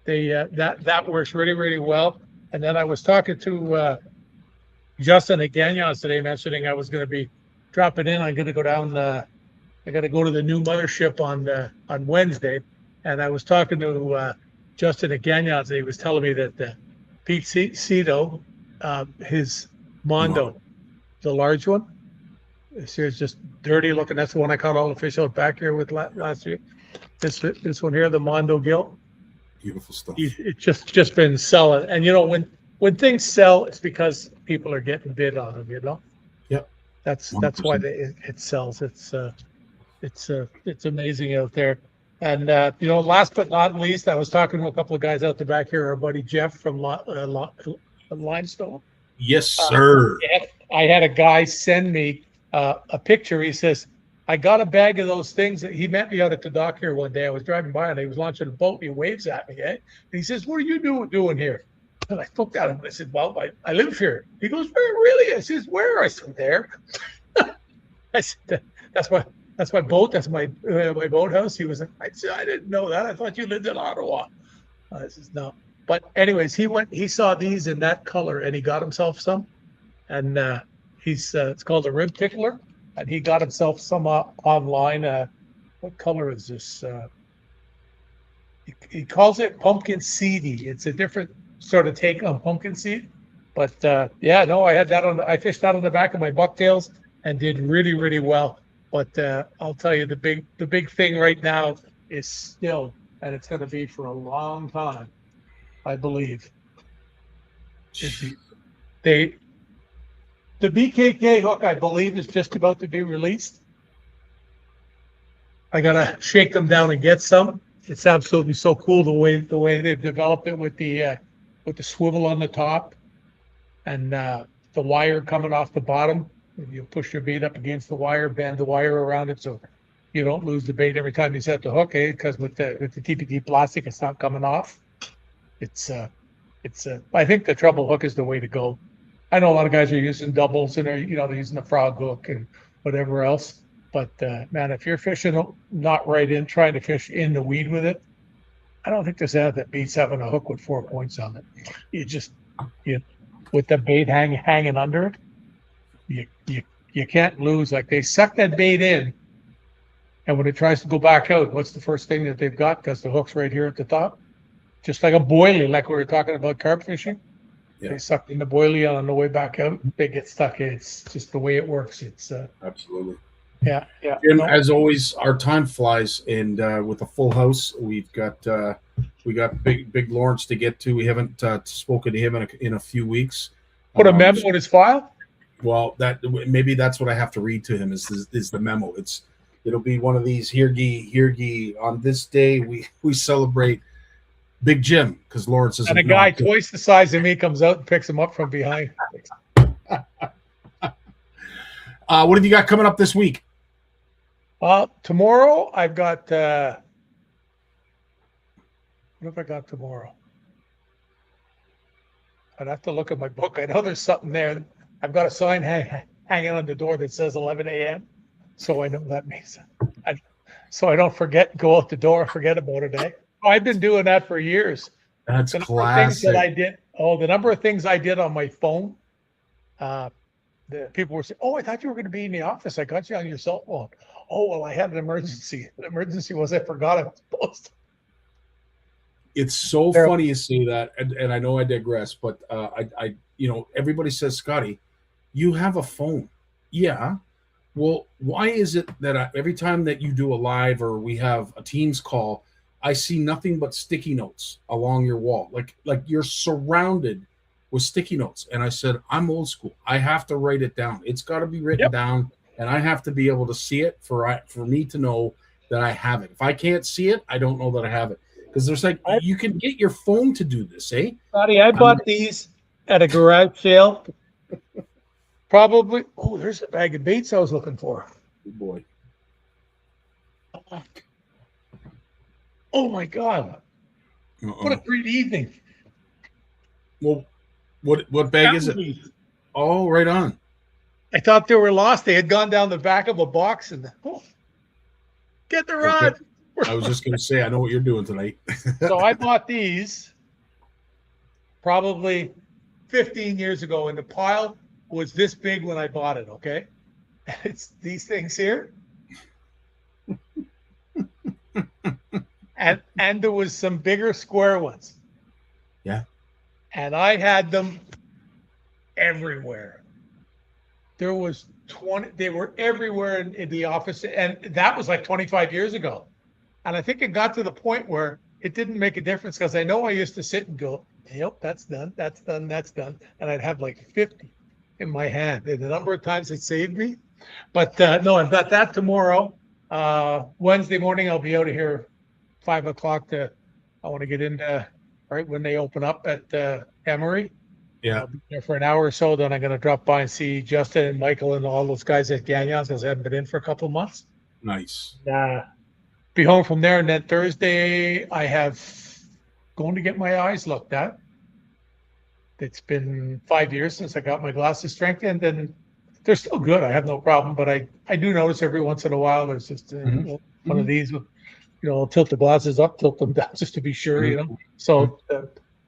That works really, really well. And then I was talking to Justin at Gagnon's today, mentioning I was going to be dropping in. I'm going to go down. I got to go to the new mothership on Wednesday, and I was talking to Justin at Gagnon's, and he was telling me that Pete Cito, his Mondo, the large one, this here's just dirty looking. That's the one I caught all the fish out back here with last year. This one here, the Mondo gill. Beautiful stuff. It's just been selling, and when things sell, it's because people are getting bid on them. Yep. That's 100%. why it sells. It's amazing out there. And last but not least, I was talking to a couple of guys out the back here. Our buddy Jeff from Limestone. Yes, sir. I had a guy send me a picture. He says, I got a bag of those things. He met me out at the dock here one day. I was driving by and he was launching a boat. He waves at me, And he says, what are you doing here? And I looked at him and I said, well, I live here. He goes, where, really? I says, where? I said, there. I said, that's my boat. That's my boathouse. He was like, I said, I didn't know that. I thought you lived in Ottawa. I says, no. But anyways, he saw these in that color and he got himself some. And it's called a rib tickler. And he got himself some online. What color is this? He calls it pumpkin seedy. It's a different sort of take on pumpkin seed. But I had that I fished that on the back of my bucktails and did really, really well. But I'll tell you, the big thing right now is still, and it's going to be for a long time, I believe. The BKK hook, I believe, is just about to be released. I gotta shake them down and get some. It's absolutely so cool the way they've developed it with the swivel on the top and the wire coming off the bottom. You push your bait up against the wire, bend the wire around it so you don't lose the bait every time you set the hook, because with the TPT plastic, it's not coming off. I think the treble hook is the way to go. I know a lot of guys are using doubles and they're using the frog hook and whatever else. But man, if you're fishing not right in, trying to fish in the weed with it, I don't think there's anything that beats having a hook with 4 points on it. With the bait hanging under it, you can't lose. Like, they suck that bait in, and when it tries to go back out, what's the first thing that they've got? Because the hook's right here at the top, just like a boilie, like we were talking about carp fishing. Yeah. They suck in the boilie on the way back out. They get stuck. It's just the way it works. It's absolutely. Yeah. Jim, as always, our time flies, and with a full house, we got big Lawrence to get to. We haven't spoken to him in a few weeks. Put a memo in his file. Well, maybe that's what I have to read to him is the memo. It'll be one of these here on this day we celebrate Big Jim, because Lawrence is. And a guy twice the size of me comes out and picks him up from behind. What have you got coming up this week? Tomorrow I've got. What have I got tomorrow? I'd have to look at my book. I know there's something there. I've got a sign hanging on the door that says 11 a.m. So I know that means. So I don't go out the door, forget about it. I've been doing that for years. That's the classic. The number of things I did on my phone. The people were saying, I thought you were going to be in the office. I got you on your cell phone. Oh, well, I had an emergency. The emergency was I forgot I was supposed to. It's so funny you say that, and I know I digress, but I everybody says, Scotty, you have a phone. Yeah. Well, why is it that every time that you do a live or we have a Teams call, I see nothing but sticky notes along your wall? Like you're surrounded with sticky notes. And I said, I'm old school. I have to write it down. It's got to be written down, and I have to be able to see it for me to know that I have it. If I can't see it, I don't know that I have it. Because there's you can get your phone to do this, eh? Scotty, I bought these at a garage sale. Probably. Oh, there's a bag of baits I was looking for. Good boy. Oh my God! What a great evening. Well, what bag is it? Oh, right on. I thought they were lost. They had gone down the back of a box and get the rod. Okay. I was just going to say, I know what you're doing tonight. So I bought these probably 15 years ago, and the pile was this big when I bought it. Okay, it's these things here, and there was some bigger square ones. Yeah, and I had them everywhere. There was 20. They were everywhere in the office, and that was like 25 years ago. And I think it got to the point where it didn't make a difference, because I know I used to sit and go, yep, that's done, that's done, that's done. And I'd have like 50. in my hand. And the number of times it saved me. But no, I've got that tomorrow. Wednesday morning, I'll be out of here 5 o'clock I want to get into right when they open up at Emery. Yeah. I'll be there for an hour or so. Then I'm going to drop by and see Justin and Michael and all those guys at Gagnon's because I haven't been in for a couple of months. Nice. Be home from there. And then Thursday, I have going to get my eyes looked at. It's been 5 years since I got my glasses strengthened, and they're still good. I have no problem, but I do notice every once in a while there's just one of these with, I'll tilt the glasses up, tilt them down just to be sure, So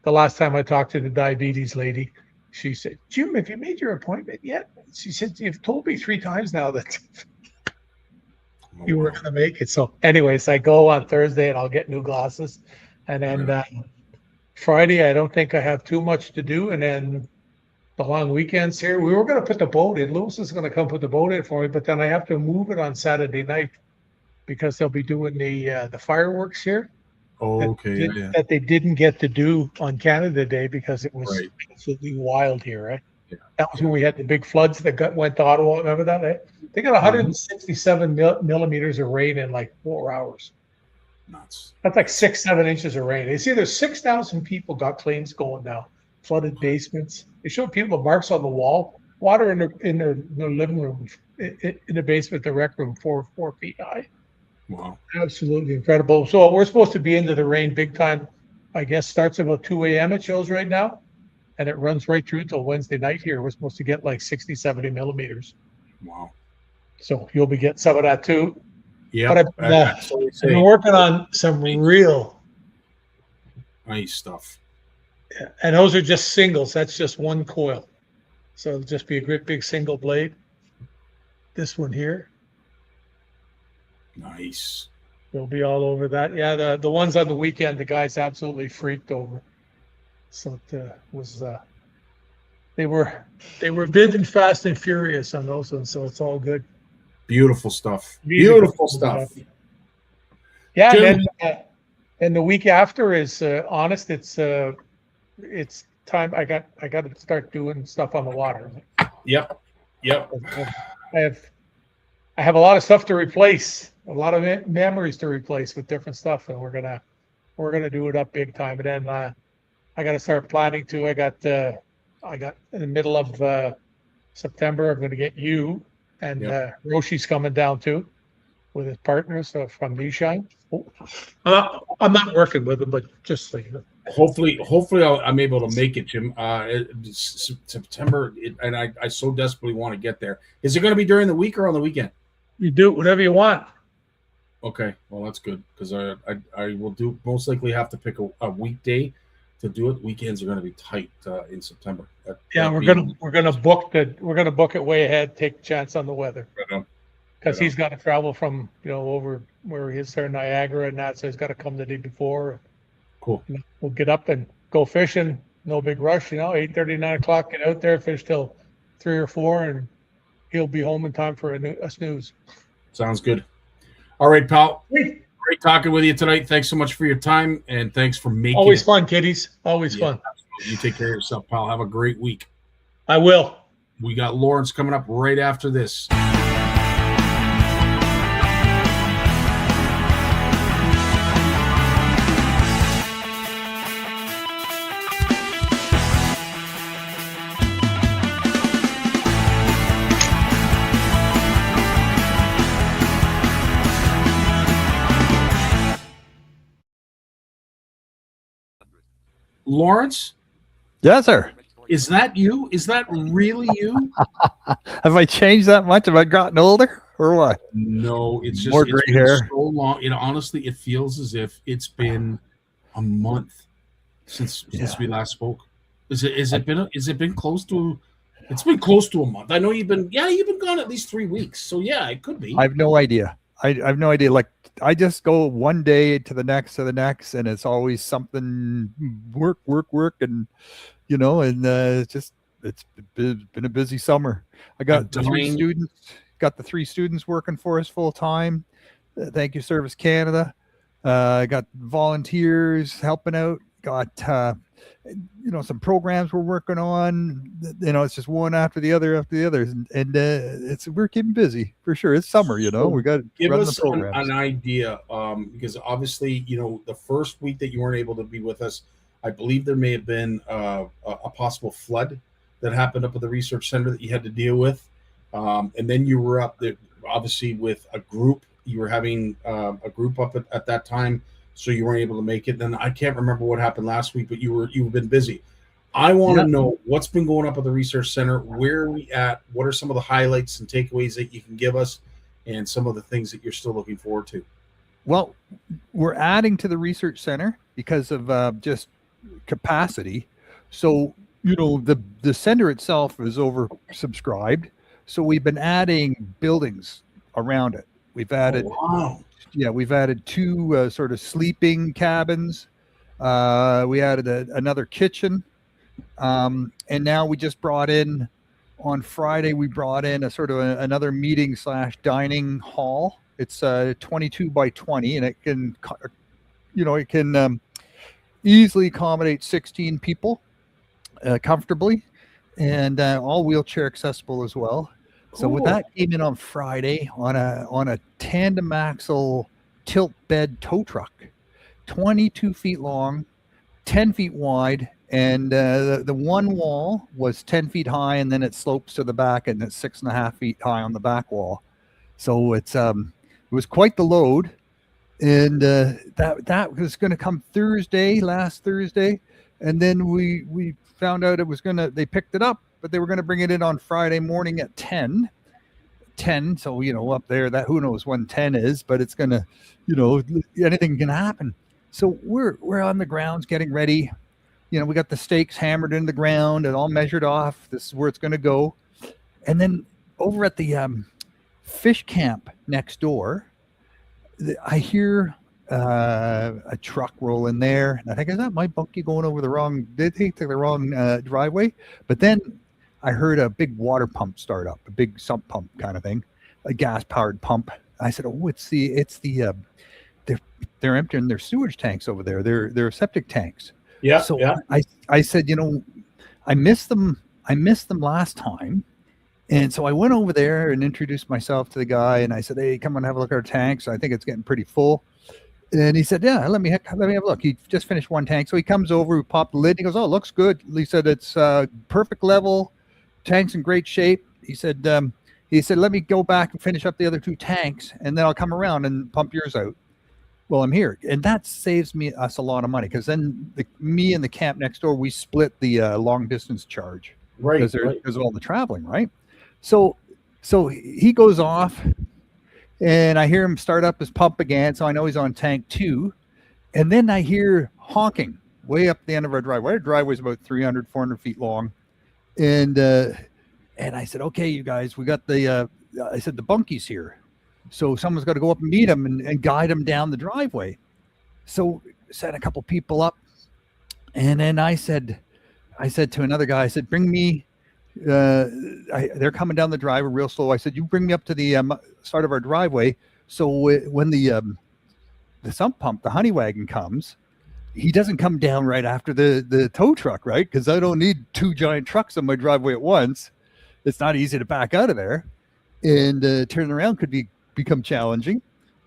the last time I talked to the diabetes lady, she said, "Jim, have you made your appointment yet?" She said, "You've told me 3 times now that you were going to make it." So anyways, I go on Thursday and I'll get new glasses. And then Friday, I don't think I have too much to do. And then the long weekends here, we were going to put the boat in. Lewis is going to come put the boat in for me, but then I have to move it on Saturday night because they'll be doing the fireworks here. Okay. That they didn't get to do on Canada Day because it was absolutely wild here, right? Yeah. That was when we had the big floods that went to Ottawa. Remember that? They got 167 millimeters of rain in like 4 hours. Nuts. That's like 6-7 inches of rain. They see there's 6,000 people got claims going now. Flooded basements. They showed people the marks on the wall. Water in their living room, in the basement, the rec room, 4 feet high. Wow. Absolutely incredible. So we're supposed to be into the rain big time. I guess starts about 2 a.m. it shows right now. And it runs right through until Wednesday night here. We're supposed to get like 60, 70 millimeters. Wow. So you'll be getting some of that too. Yeah. But I've been working on some real nice stuff. And those are just singles. That's just one coil. So it'll just be a great big single blade. This one here. Nice. They'll be all over that. Yeah, the ones on the weekend, the guys absolutely freaked over. So it was they were big and fast and furious on those ones. So it's all good. Beautiful stuff. Beautiful stuff. Yeah, Jim. And the week after is honest. It's time. I got to start doing stuff on the water. Yep. I have a lot of stuff to replace, a lot of memories to replace with different stuff, and we're gonna do it up big time. And then I got to start planning too. I got in the middle of September. I'm going to get you and Roshi's coming down too with his partners from Nishine. I'm not working with them, but just so you know. Hopefully I'm able to make it, Jim. September, and I so desperately want to get there. Is it going to be during the week or on the weekend? You do whatever you want. Okay, well that's good because I will most likely have to pick a weekday to do it. Weekends are going to be tight in September. We're gonna book it way ahead. Take a chance on the weather because he's got to travel from over where he is there, Niagara and that, so he's got to come the day before. Cool. We'll get up and go fishing. No big rush, 8:30, 9 o'clock. Get out there, fish till 3 or 4, and he'll be home in time for a snooze. Sounds good. All right, pal. Great talking with you tonight. Thanks so much for your time, and thanks for making Always fun, kiddies. Always fun. Absolutely. You take care of yourself, pal. Have a great week. I will. We got Lawrence coming up right after this. Lawrence? Yes, sir. Is that you? Is that really you? Have I changed that much? Have I gotten older or what? No, it's just more gray hair. So long. Honestly, it feels as if it's been a month since we last spoke. Is it been close to? It's been close to a month. I know you've been gone at least 3 weeks. So yeah, it could be. I have no idea. I have no idea. Like I just go one day to the next, and it's always something work, and it's been a busy summer. I got the 3 students. Got the 3 students working for us full time. Thank you, Service Canada. I got volunteers helping out. got some programs we're working on. It's just one after the other, and we're keeping busy for sure. It's summer, we got to give run us the programs. an idea, because obviously, the first week that you weren't able to be with us, I believe there may have been a possible flood that happened up at the research center that you had to deal with, and then you were up there obviously with a group. You were having a group up at that time, so you weren't able to make it. Then I can't remember what happened last week, but you've been busy. I want to know what's been going up at the research center. Where are we at? What are some of the highlights and takeaways that you can give us, and some of the things that you're still looking forward to? Well, we're adding to the research center because of just capacity. So, the center itself is oversubscribed. So we've been adding buildings around it. We've added, we've added 2 sort of sleeping cabins. We added another kitchen. And now we just brought in, on Friday, we brought in a sort of another meeting / dining hall. It's 22 by 20, and it can, easily accommodate 16 people comfortably, and all wheelchair accessible as well. So with that came in on Friday on a tandem axle tilt bed tow truck, 22 feet long, 10 feet wide, and the one wall was 10 feet high, and then it slopes to the back, and it's 6.5 feet high on the back wall. So it was quite the load, and that was going to come last Thursday, and then we found out they picked it up, but they were going to bring it in on Friday morning at 10. So, up there, that who knows when 10 is, but it's going to, anything can happen. So we're on the grounds getting ready. We got the stakes hammered into the ground and all measured off. This is where it's going to go. And then over at the fish camp next door, I hear a truck roll in there. And I think, is that my bunkie going over they take the wrong driveway? But then I heard a big water pump start up, a big sump pump kind of thing, a gas powered pump. I said, oh, it's the they're emptying their sewage tanks over there. They're septic tanks. Yeah. So yeah. I said, I missed them last time. And so I went over there and introduced myself to the guy, and I said, hey, come on, have a look at our tanks. I think it's getting pretty full. And he said, yeah, let me have a look. He just finished one tank. So he comes over, we popped the lid. He goes, oh, it looks good. He said, it's perfect level. Tank's in great shape. He said, let me go back and finish up the other 2 tanks, and then I'll come around and pump yours out. Well, I'm here. And that saves us a lot of money, because then me and the camp next door, we split the long distance charge. Right. Because of all the traveling, right? So he goes off, and I hear him start up his pump again. So I know he's on tank 2. And then I hear honking way up the end of our driveway. Our driveway's about 300, 400 feet long. And I said, okay, you guys, we got the bunkie's here. So someone's got to go up and meet him and guide him down the driveway. So sent a couple people up. And then I said to another guy, I said, bring me, they're coming down the driveway real slow. I said, you bring me up to the start of our driveway. So when the sump pump, the honey wagon comes, he doesn't come down right after the tow truck, right? Because I don't need 2 giant trucks on my driveway at once. It's not easy to back out of there, and turning around could become challenging.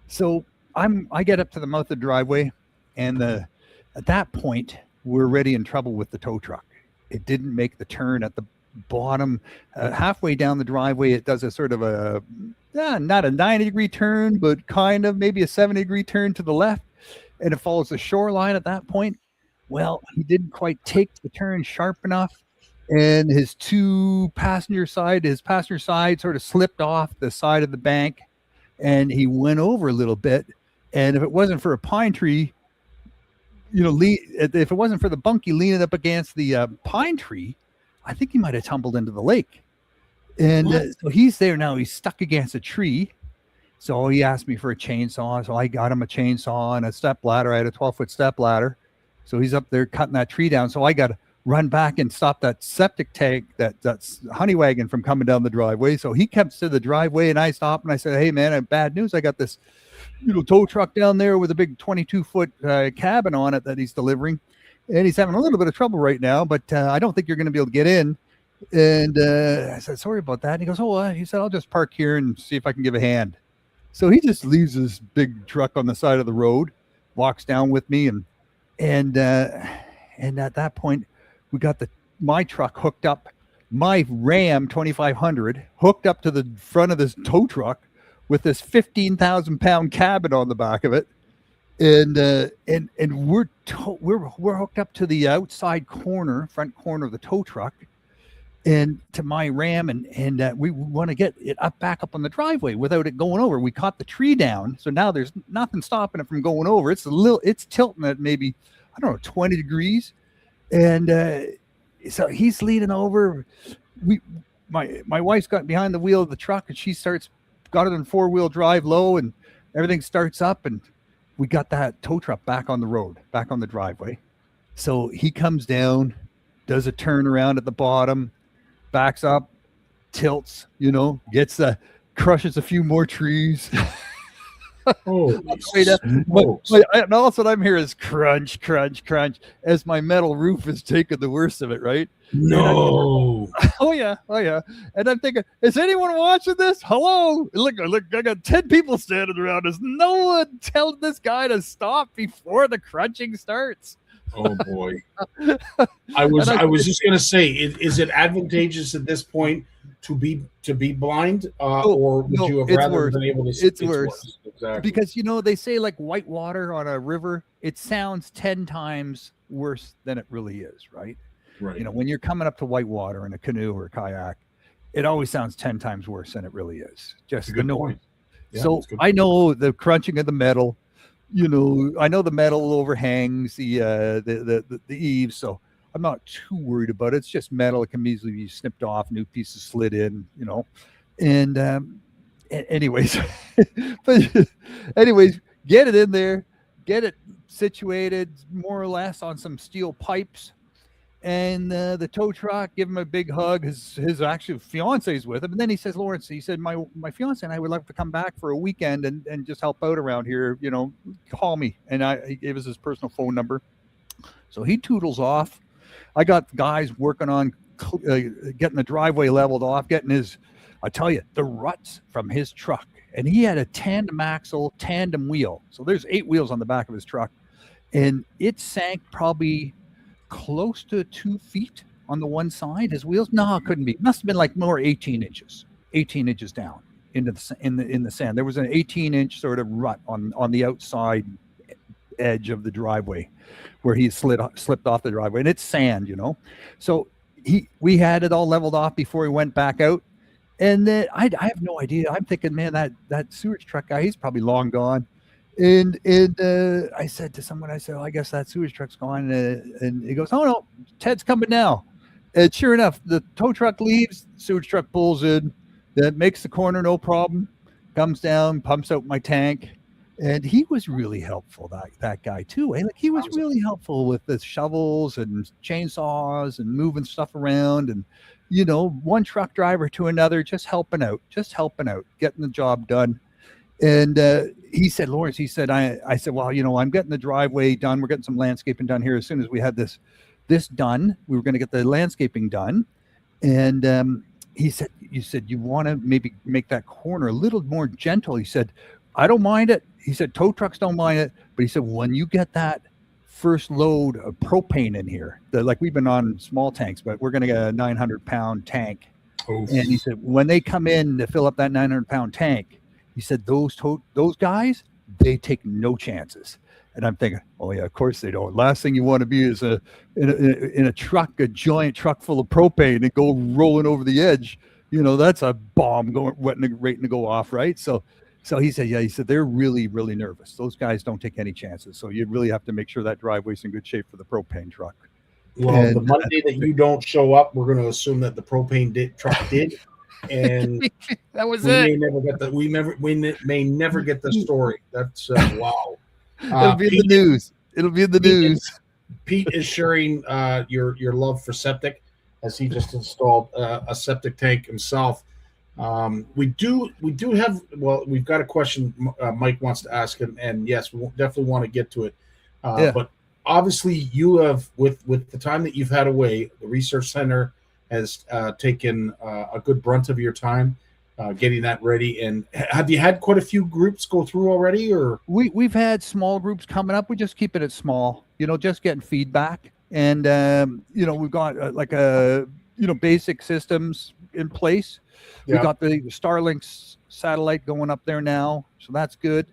So I get up to the mouth of the driveway, and at that point we're already in trouble with the tow truck. It didn't make the turn at the bottom. Halfway down the driveway, it does a sort of not a 90-degree turn, but kind of maybe a 70-degree turn to the left, and it follows the shoreline at that point. Well, he didn't quite take the turn sharp enough, and his passenger side sort of slipped off the side of the bank, and he went over a little bit. And if it wasn't for a pine tree, if it wasn't for the bunkie leaning up against the pine tree, I think he might have tumbled into the lake. And so he's there now. He's stuck against a tree. So he asked me for a chainsaw. So I got him a chainsaw and a step ladder. I had a 12-foot step ladder. So he's up there cutting that tree down. So I got to run back and stop that septic tank, that's honey wagon from coming down the driveway. So he comes to the driveway, and I stop and I said, hey man, I have bad news. I got this tow truck down there with a big 22-foot cabin on it that he's delivering. and he's having a little bit of trouble right now, but I don't think you're going to be able to get in. And I said, sorry about that. And he goes, he said, I'll just park here and see if I can give a hand. So he just leaves his big truck on the side of the road, walks down with me, and at that point, we got my truck hooked up, my Ram 2500 hooked up to the front of this tow truck with this 15,000-pound cabin on the back of it, and we're hooked up to the outside front corner of the tow truck, and to my Ram, and we want to get it back up on the driveway without it going over. We caught the tree down, so now there's nothing stopping it from going over. It's tilting at maybe, I don't know, 20 degrees, and so he's leaning over. My wife's got behind the wheel of the truck, and she got it in 4-wheel drive low, and everything starts up, and we got that tow truck back on the road, back on the driveway. So he comes down, does a turnaround at the bottom, backs up, tilts, crushes a few more trees. Oh, and all that I'm hearing is crunch, crunch, crunch as my metal roof is taking the worst of it, right? No. Oh yeah. And I'm thinking, is anyone watching this? Hello? Look, I got 10 people standing around. Is no one telling this guy to stop before the crunching starts? Oh boy. I was just gonna say, is it advantageous at this point to be blind, or would you have rather been able to see? It's worse. Exactly. Because they say like white water on a river, it sounds 10 times worse than it really is, right? Right. When you're coming up to white water in a canoe or a kayak, it always sounds 10 times worse than it really is. Just the noise. Yeah, so I know the crunching of the metal. I know the metal overhangs the eaves, so I'm not too worried about it. It's just metal; it can easily be snipped off, new pieces slid in, And anyways, get it in there, get it situated more or less on some steel pipes, and the tow truck. Give him a big hug. His actual fiance's with him, and then he says, Lawrence, he said, my fiance and I would love to come back for a weekend and just help out around here. Call me. And he gave us his personal phone number. So he toodles off. I got guys working on getting the driveway leveled off, I tell you, the ruts from his truck. And he had a tandem axle, tandem wheel. So there's 8 wheels on the back of his truck. And it sank probably close to 2 feet on the one side. His wheels, no, it couldn't be. Must have been like more 18 inches down into the sand. There was an 18-inch sort of rut on the outside edge of the driveway where he slipped off the driveway, and it's sand, So we had it all leveled off before he went back out, and then I have no idea. I'm thinking, man, that sewage truck guy, he's probably long gone. And I said to someone, I guess that sewage truck's gone. And he goes, oh no, Ted's coming now. And sure enough, the tow truck leaves, sewage truck pulls in, that makes the corner, no problem, comes down, pumps out my tank. And he was really helpful, that guy too. Like he was really helpful with the shovels and chainsaws and moving stuff around, and one truck driver to another, just helping out, getting the job done. And he said, Lawrence, I said, well, I'm getting the driveway done. We're getting some landscaping done here. As soon as we had this done, we were going to get the landscaping done. And he said, you want to maybe make that corner a little more gentle. He said, I don't mind it. He said, tow trucks don't mind it. But he said, when you get that first load of propane in here, like we've been on small tanks, but we're going to get a 900-pound tank. Oof. And he said, when they come in to fill up that 900-pound tank, he said, those guys, they take no chances. And I'm thinking, oh yeah, of course they don't. Last thing you want to be is in a truck, a giant truck full of propane and go rolling over the edge. That's a bomb waiting to go off, right? So he said, they're really, really nervous. Those guys don't take any chances. So you really have to make sure that driveway's in good shape for the propane truck. Well, the Monday that you don't show up, we're going to assume that the propane truck did. And that was we it. We may never get the story. That's wow. It'll be in the news. It'll be in the news. Pete is sharing your love for septic, as he just installed a septic tank himself. We do have, we've got a question Mike wants to ask, and yes, we definitely want to get to it. But obviously you have, with the time that you've had away, the research center has taken a good brunt of your time getting that ready. And have you had quite a few groups go through already, or? We've had small groups coming up. We're just keeping it small, just getting feedback. And, we've got like basic systems in place. We got the Starlink satellite going up there now. So that's good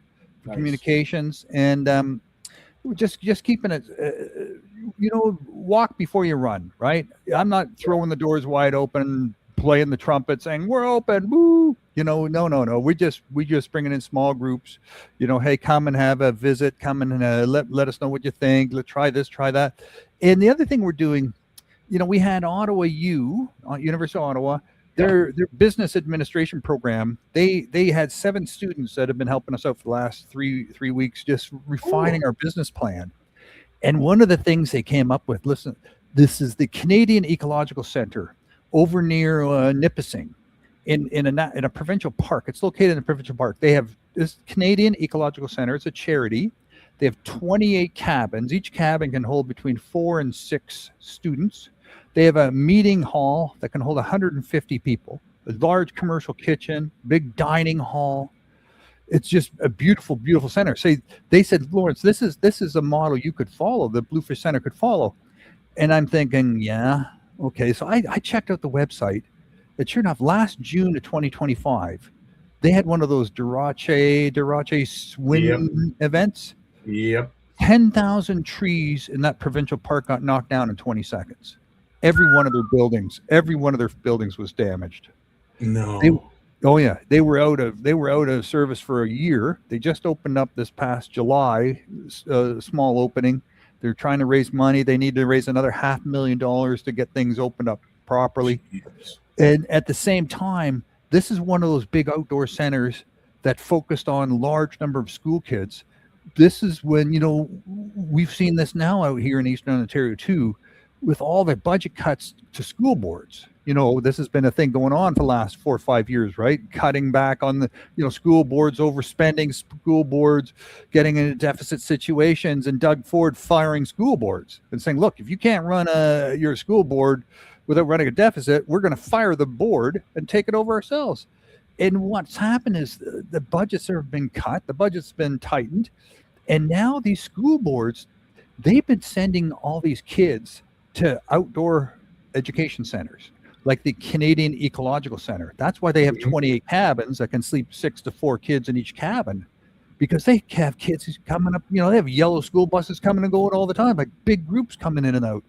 for communications. And we're just keeping it, walk before you run, right? I'm not throwing the doors wide open, playing the trumpet, saying we're open, woo. No. We just bring it in small groups. Hey, come and have a visit. Come and let us know what you think. Let's try this, try that. And the other thing we're doing, we had Ottawa University of Ottawa, their business administration program. They had 7 students that have been helping us out for the last three weeks, just refining our business plan. And one of the things they came up with, listen, this is the Canadian Ecological Center over near Nipissing in a provincial park. It's located in a provincial park. They have this Canadian Ecological Center. It's a charity. They have 28 cabins. Each cabin can hold between 4 and 6 students. They have a meeting hall that can hold 150 people, a large commercial kitchen, big dining hall. It's just a beautiful, beautiful center. They said, Lawrence, this is a model you could follow, the Bluefish Center could follow. And I'm thinking, yeah, okay. So I checked out the website. And sure enough, last June of 2025, they had one of those Derache swim events. Yep. 10,000 trees in that provincial park got knocked down in 20 seconds. Every one of their buildings was damaged. No. They were out of service for a year. They just opened up this past July, small opening. They're trying to raise money. They need to raise another $500,000 to get things opened up properly. Jesus. And at the same time, this is one of those big outdoor centers that focused on large number of school kids. This is when, we've seen this now out here in Eastern Ontario too, with all the budget cuts to school boards. This has been a thing going on for the last 4 or 5 years, right? Cutting back on the, school boards, overspending school boards, getting into deficit situations, and Doug Ford firing school boards and saying, look, if you can't run your school board without running a deficit, we're going to fire the board and take it over ourselves. And what's happened is the budgets have been cut, the budget's been tightened, and now these school boards, they've been sending all these kids to outdoor education centers, like the Canadian Ecological Center. That's why they have 28 cabins that can sleep 6 to 4 kids in each cabin, because they have kids coming up. They have yellow school buses coming and going all the time, like big groups coming in and out.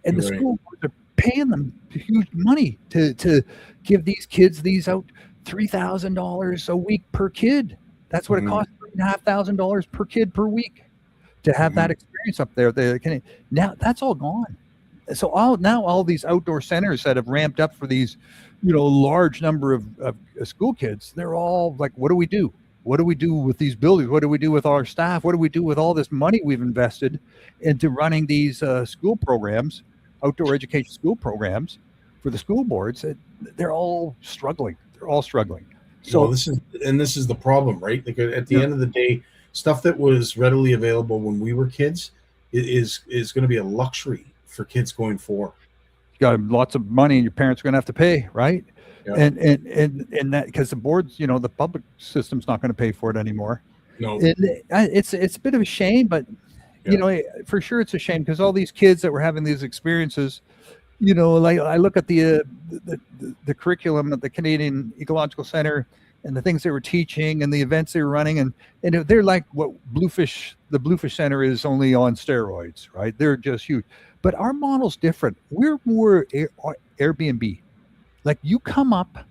And the school boards are paying them huge money to give these kids out $3,000 a week per kid. That's what it costs, $3,500 per kid per week to have that experience up there. Now that's all gone. So all these outdoor centers that have ramped up for these, large number of school kids, they're all like, what do we do? What do we do with these buildings? What do we do with our staff? What do we do with all this money we've invested into running these school programs, outdoor education school programs for the school boards? They're all struggling. So this is the problem, right? Like at the end of the day, stuff that was readily available when we were kids is going to be a luxury for kids going forward. You got lots of money and your parents are going to have to pay, right? Yeah. And that, because the boards, the public system's not going to pay for it anymore. No, it's a bit of a shame, but for sure it's a shame, because all these kids that were having these experiences, like I look at the curriculum at the Canadian Ecological Center and the things they were teaching and the events they were running, and they're like what the Bluefish Center is, only on steroids, right? They're just huge. But our model's different. We're more Airbnb. Like, you come up,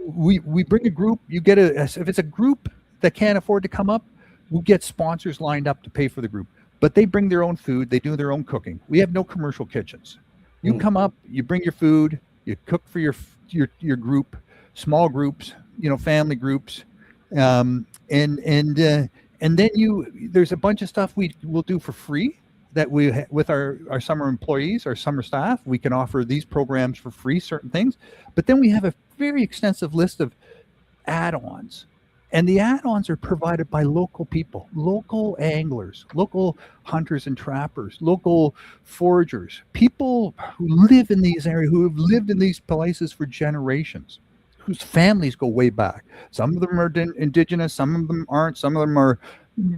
we bring a group, you get if it's a group that can't afford to come up, we get sponsors lined up to pay for the group. But they bring their own food, they do their own cooking. We have no commercial kitchens. You come up, you bring your food, you cook for your group, small groups, family groups, and then there's a bunch of stuff we will do for free that with our summer employees, our summer staff. We can offer these programs for free, certain things, but then we have a very extensive list of add-ons. And the add-ons are provided by local people, local anglers, local hunters and trappers, local foragers, people who live in these areas, who have lived in these places for generations, whose families go way back. Some of them are indigenous, some of them aren't, some of them are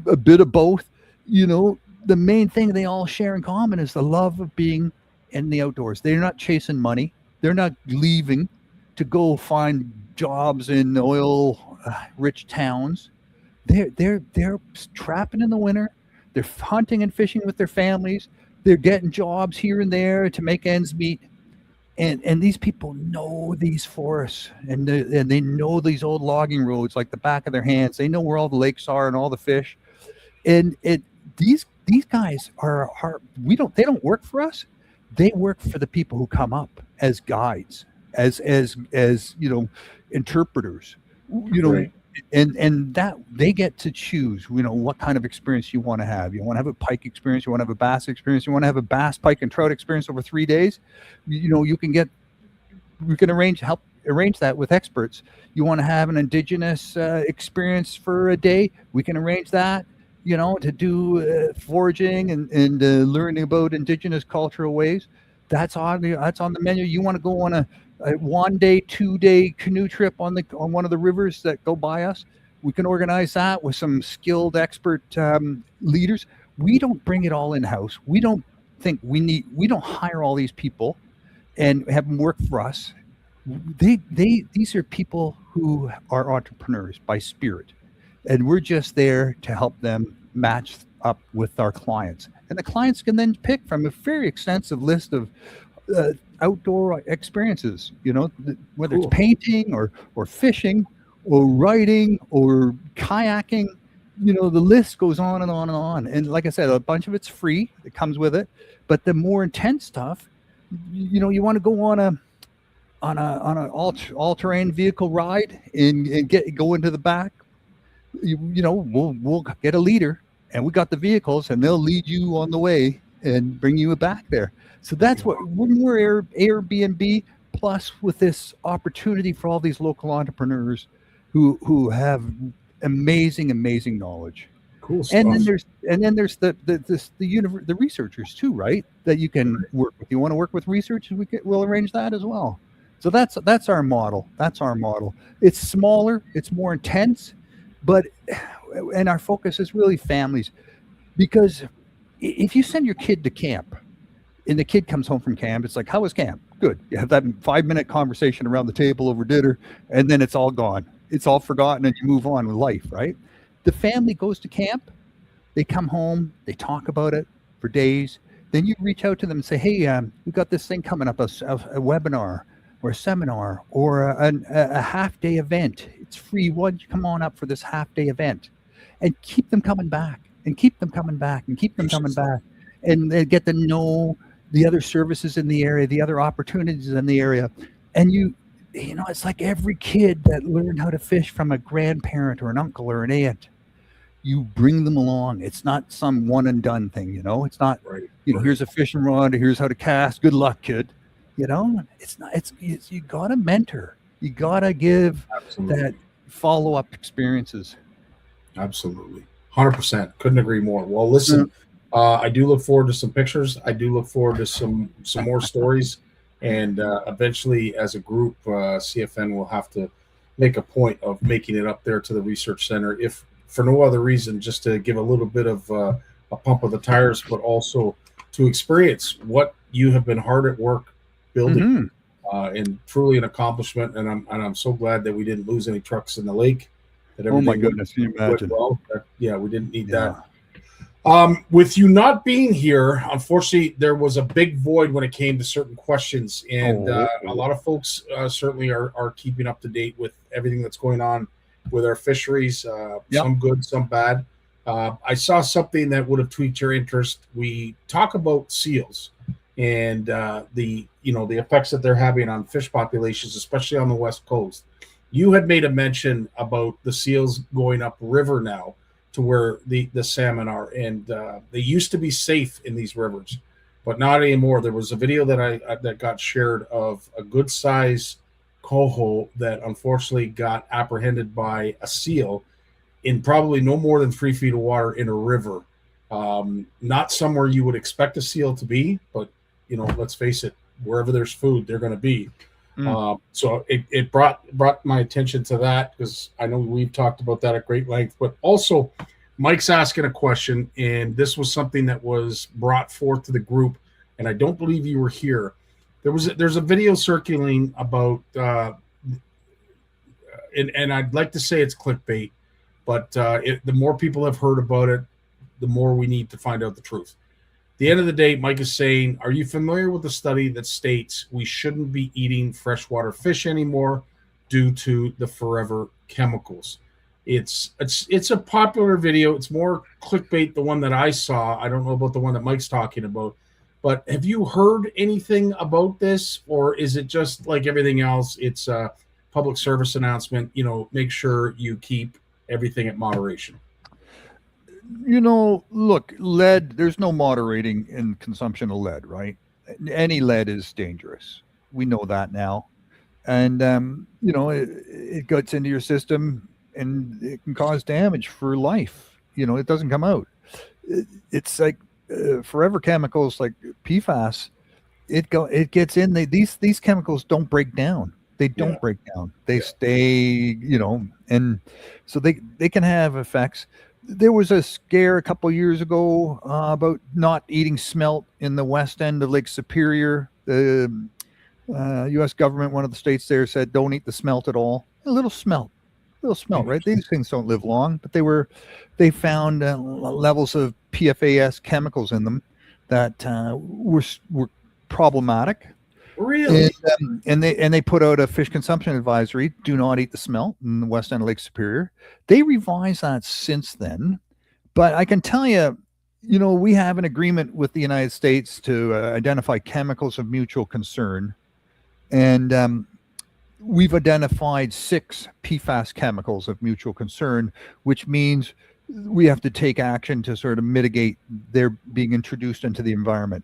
a bit of both. You know, the main thing they all share in common is the love of being in the outdoors. They're not chasing money. They're not leaving to go find jobs in oil rich towns. They're trapping in the winter. They're hunting and fishing with their families. They're getting jobs here and there to make ends meet. And these people know these forests, and they know these old logging roads like the back of their hands. They know where all the lakes are and all the fish. And these guys they don't work for us. They work for the people who come up as guides, as you know, interpreters, you know. Right. And that they get to choose, you know, what kind of experience you want to have. You want to have a pike experience, you want to have a bass experience, you want to have a bass, pike, and trout experience over 3 days. You know, we can help arrange that with experts. You want to have an indigenous experience for a day, we can arrange that, you know, to do foraging and learning about indigenous cultural ways. That's on the menu. You want to go on a 1 day, 2 day canoe trip on one of the rivers that go by us, we can organize that with some skilled expert leaders. We don't bring it all in-house. We don't hire all these people and have them work for us. These are people who are entrepreneurs by spirit, and we're just there to help them match up with our clients. And the clients can then pick from a very extensive list of outdoor experiences, you know, whether It's painting or fishing or writing or kayaking, you know, the list goes on and on and on. And like I said, a bunch of it's free, it comes with it, but the more intense stuff, you know, you want to go on an all-terrain vehicle ride and go into the back, you know, we'll get a leader, and we got the vehicles, and they'll lead you on the way and bring you back there. So that's what we're Airbnb, plus with this opportunity for all these local entrepreneurs who have amazing knowledge. Cool stuff. And then there's the researchers too, right? That you can work with. You want to work with researchers, we'll arrange that as well. So that's our model. That's our model. It's smaller, it's more intense, and our focus is really families, because if you send your kid to camp and the kid comes home from camp, it's like, how was camp? Good. You have that 5-minute conversation around the table over dinner, and then it's all gone. It's all forgotten, and you move on with life, right? The family goes to camp, they come home, they talk about it for days. Then you reach out to them and say, hey, we got this thing coming up, a webinar or a seminar or a half-day event. It's free. Why don't you come on up for this half-day event? And keep them coming back, and keep them coming back, and keep them coming back. And they get to know the other services in the area, the other opportunities in the area. And you know, it's like every kid that learned how to fish from a grandparent or an uncle or an aunt. You bring them along. It's not some one and done thing, you know. It's not, you know, here's a fishing rod, here's how to cast. Good luck, kid. You know, it's not. It's you gotta mentor. You gotta give that follow-up experiences. Absolutely, 100%. Couldn't agree more. Well, listen, I do look forward to some pictures. I do look forward to some more stories, and eventually, as a group, CFN will have to make a point of making it up there to the research center, if for no other reason, just to give a little bit of a pump of the tires, but also to experience what you have been hard at work building, and truly an accomplishment. And I'm so glad that we didn't lose any trucks in the lake. That oh my goodness, can you imagine? Well, we didn't need that. With you not being here, unfortunately, there was a big void when it came to certain questions, and a lot of folks certainly are keeping up to date with everything that's going on with our fisheries. Some good, some bad. I saw something that would have tweaked your interest. We talk about seals and the effects that they're having on fish populations, especially on the West Coast. You had made a mention about the seals going upriver now to where the salmon are, and they used to be safe in these rivers, but not anymore. There was a video that got shared of a good size coho that unfortunately got apprehended by a seal in probably no more than 3 feet of water in a river. Not somewhere you would expect a seal to be, but let's face it, wherever there's food, they're going to be. So it brought my attention to that, because I know we've talked about that at great length, but also Mike's asking a question, and this was something that was brought forth to the group, and I don't believe you were here. There's a video circulating about, and I'd like to say it's clickbait, but the more people have heard about it, the more we need to find out the truth. At the end of the day, Mike is saying, are you familiar with the study that states we shouldn't be eating freshwater fish anymore due to the forever chemicals? It's a popular video. It's more clickbait, the one that I saw. I don't know about the one that Mike's talking about. But have you heard anything about this, or is it just like everything else? It's a public service announcement, make sure you keep everything at moderation. Look, lead, there's no moderating in consumption of lead, right? Any lead is dangerous. We know that now. And, it gets into your system and it can cause damage for life. It doesn't come out. It's like forever chemicals like PFAS. It gets in. These chemicals don't break down. They don't break down. They stay, and so they can have effects. There was a scare a couple of years ago about not eating smelt in the west end of Lake Superior. The U.S. government, one of the states there, said don't eat the smelt at all. A little smelt, right? These things don't live long, but they found levels of PFAS chemicals in them that were problematic. Really? And they put out a fish consumption advisory: do not eat the smelt in the west end of Lake Superior. They revised that since then, but I can tell you, we have an agreement with the United States to identify chemicals of mutual concern, and we've identified 6 PFAS chemicals of mutual concern, which means we have to take action to sort of mitigate their being introduced into the environment.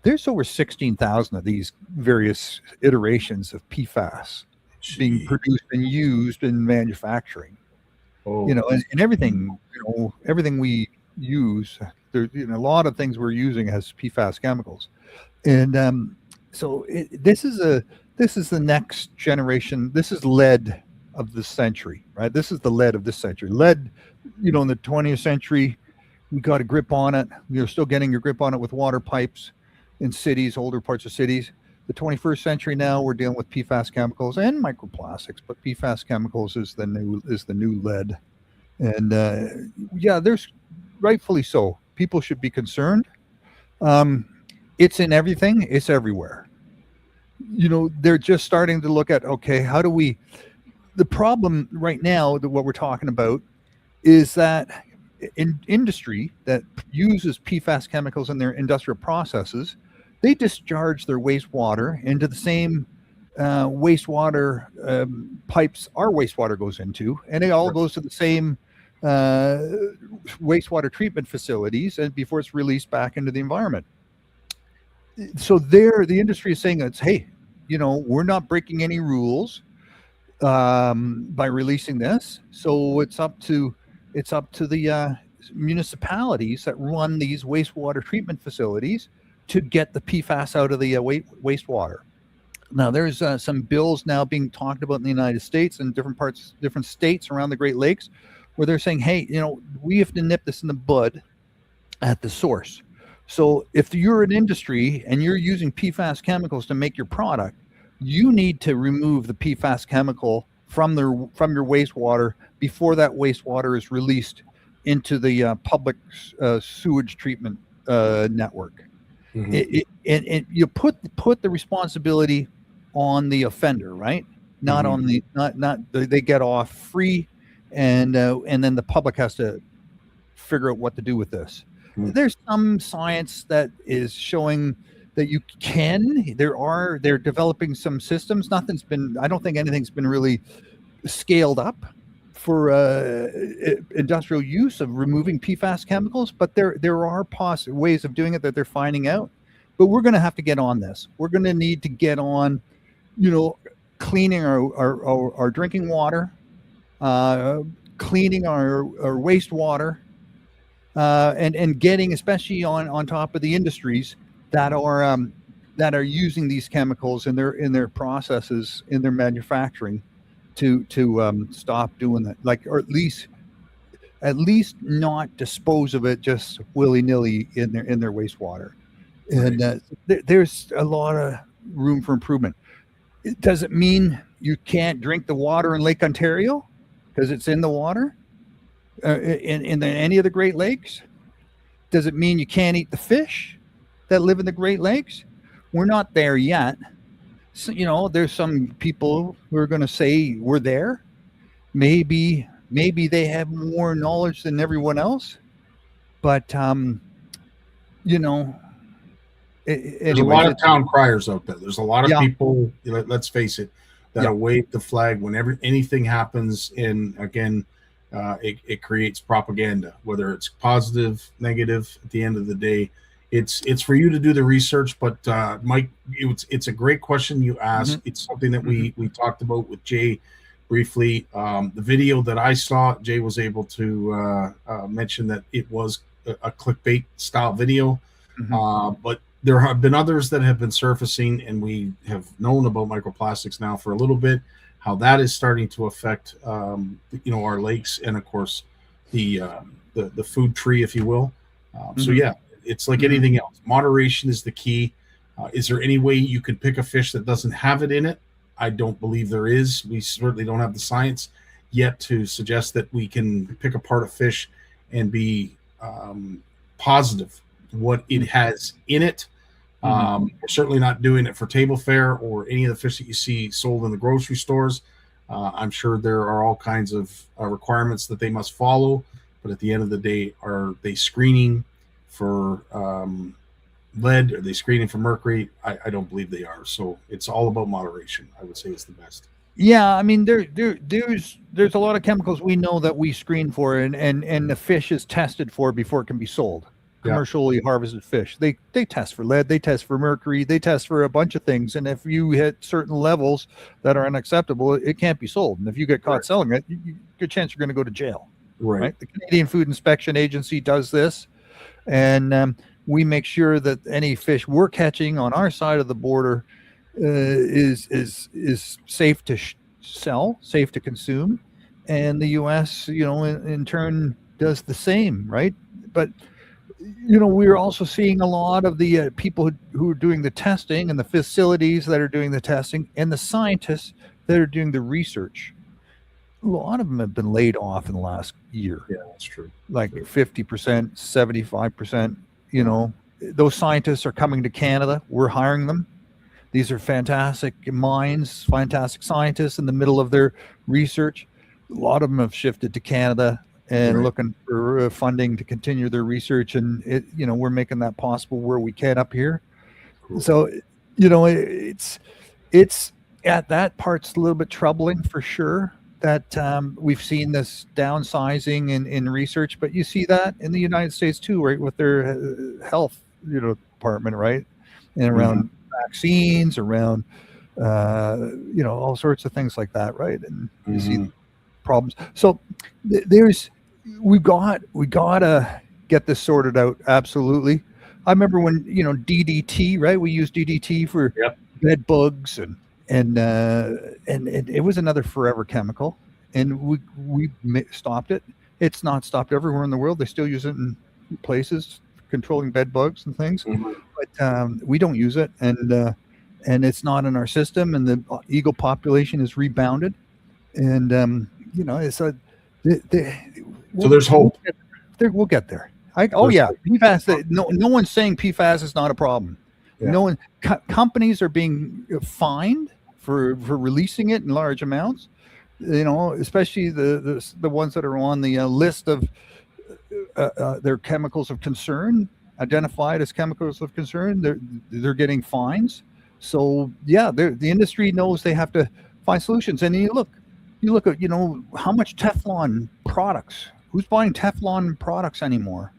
There's over 16,000 of these various iterations of PFAS being produced and used in manufacturing. And everything, everything we use, there, a lot of things we're using has PFAS chemicals, and so this is the next generation. This is lead of the century, right? This is the lead of this century. Lead, in the 20th century, we got a grip on it. You're still getting your grip on it with water pipes in cities, older parts of cities. The 21st century now, we're dealing with PFAS chemicals and microplastics, but PFAS chemicals is the new lead. And there's rightfully so. People should be concerned. It's in everything. It's everywhere. They're just starting to look at, okay, how do we, the problem right now that what we're talking about is that in industry that uses PFAS chemicals in their industrial processes, they discharge their wastewater into the same wastewater pipes our wastewater goes into, and it all goes to the same wastewater treatment facilities, and before it's released back into the environment. So the industry is saying, hey, we're not breaking any rules by releasing this. So it's up to the municipalities that run these wastewater treatment facilities to get the PFAS out of the wastewater. Now, there's some bills now being talked about in the United States and different states around the Great Lakes, where they're saying, hey, we have to nip this in the bud at the source. So if you're an industry and you're using PFAS chemicals to make your product, you need to remove the PFAS chemical from your wastewater before that wastewater is released into the public sewage treatment network. Mm-hmm. And you put the responsibility on the offender, right? Not on the not they get off free, and then the public has to figure out what to do with this. Mm-hmm. There's some science that is showing that you can. They're developing some systems. I don't think anything's been really scaled up for industrial use of removing PFAS chemicals, but there are ways of doing it that they're finding out. But we're going to have to get on this. We're going to need to get on, cleaning our drinking water, cleaning our wastewater, and getting, especially on top of the industries that are using these chemicals in their processes, in their manufacturing, to stop doing that, like, or at least not dispose of it just willy-nilly in their wastewater. And there's a lot of room for improvement. It doesn't mean you can't drink the water in Lake Ontario because it's in the water, in any of the Great Lakes. Does it mean you can't eat the fish that live in the Great Lakes? We're not there yet. So, there's some people who are going to say we're there. Maybe they have more knowledge than everyone else, but There's a lot of town criers out there. There's a lot of people, let's face it, that wave the flag whenever anything happens. And again, it creates propaganda, whether it's positive, negative. At the end of the day, it's for you to do the research. But Mike, it's a great question you asked. It's something that we talked about with Jay briefly. The video that I saw, Jay was able to mention that it was a clickbait style video, but there have been others that have been surfacing, and we have known about microplastics now for a little bit, how that is starting to affect, our lakes, and of course the food tree, if you will. So yeah, it's like anything else. Moderation is the key. Is there any way you can pick a fish that doesn't have it in it? I don't believe there is. We certainly don't have the science yet to suggest that we can pick apart a fish and be positive what it has in it. We're certainly not doing it for table fare or any of the fish that you see sold in the grocery stores. I'm sure there are all kinds of requirements that they must follow, but at the end of the day, are they screening for lead? Are they screening for mercury? I don't believe they are. So it's all about moderation, I would say, is the best. Yeah, I mean, there's a lot of chemicals we know that we screen for, and the fish is tested for before it can be sold. Commercially harvested fish, they test for lead, they test for mercury, they test for a bunch of things, and if you hit certain levels that are unacceptable, it can't be sold. And if you get caught selling it, good chance you're going to go to jail. Right? The Canadian Food Inspection Agency does this, and we make sure that any fish we're catching on our side of the border is safe to sell, safe to consume, and the U.S. in turn does the same, right? But we're also seeing a lot of the people who are doing the testing, and the facilities that are doing the testing, and the scientists that are doing the research. A lot of them have been laid off in the last year. Yeah, that's true. Like 50%, 75%. Those scientists are coming to Canada. We're hiring them. These are fantastic minds, fantastic scientists in the middle of their research. A lot of them have shifted to Canada and looking for funding to continue their research, and we're making that possible where we can up here. Cool. So it's at that part's a little bit troubling for sure, that we've seen this downsizing in research, but you see that in the United States too, right, with their health department, right, and around vaccines, around all sorts of things like that, right, and you see problems. So we gotta get this sorted out. Absolutely. I remember when DDT, right? We used DDT for bed bugs, and it was another forever chemical, and we stopped it. It's not stopped everywhere in the world. They still use it in places controlling bed bugs and things, but we don't use it, and it's not in our system, and the eagle population is rebounded, and so there's hope. We'll get there. PFAS. No one's saying PFAS is not a problem. Yeah. No one. Companies are being fined for releasing it in large amounts. Especially the ones that are on the list of their chemicals of concern, identified as chemicals of concern. They're getting fines. So the industry knows they have to find solutions. And you look at how much Teflon products. Who's buying Teflon products anymore?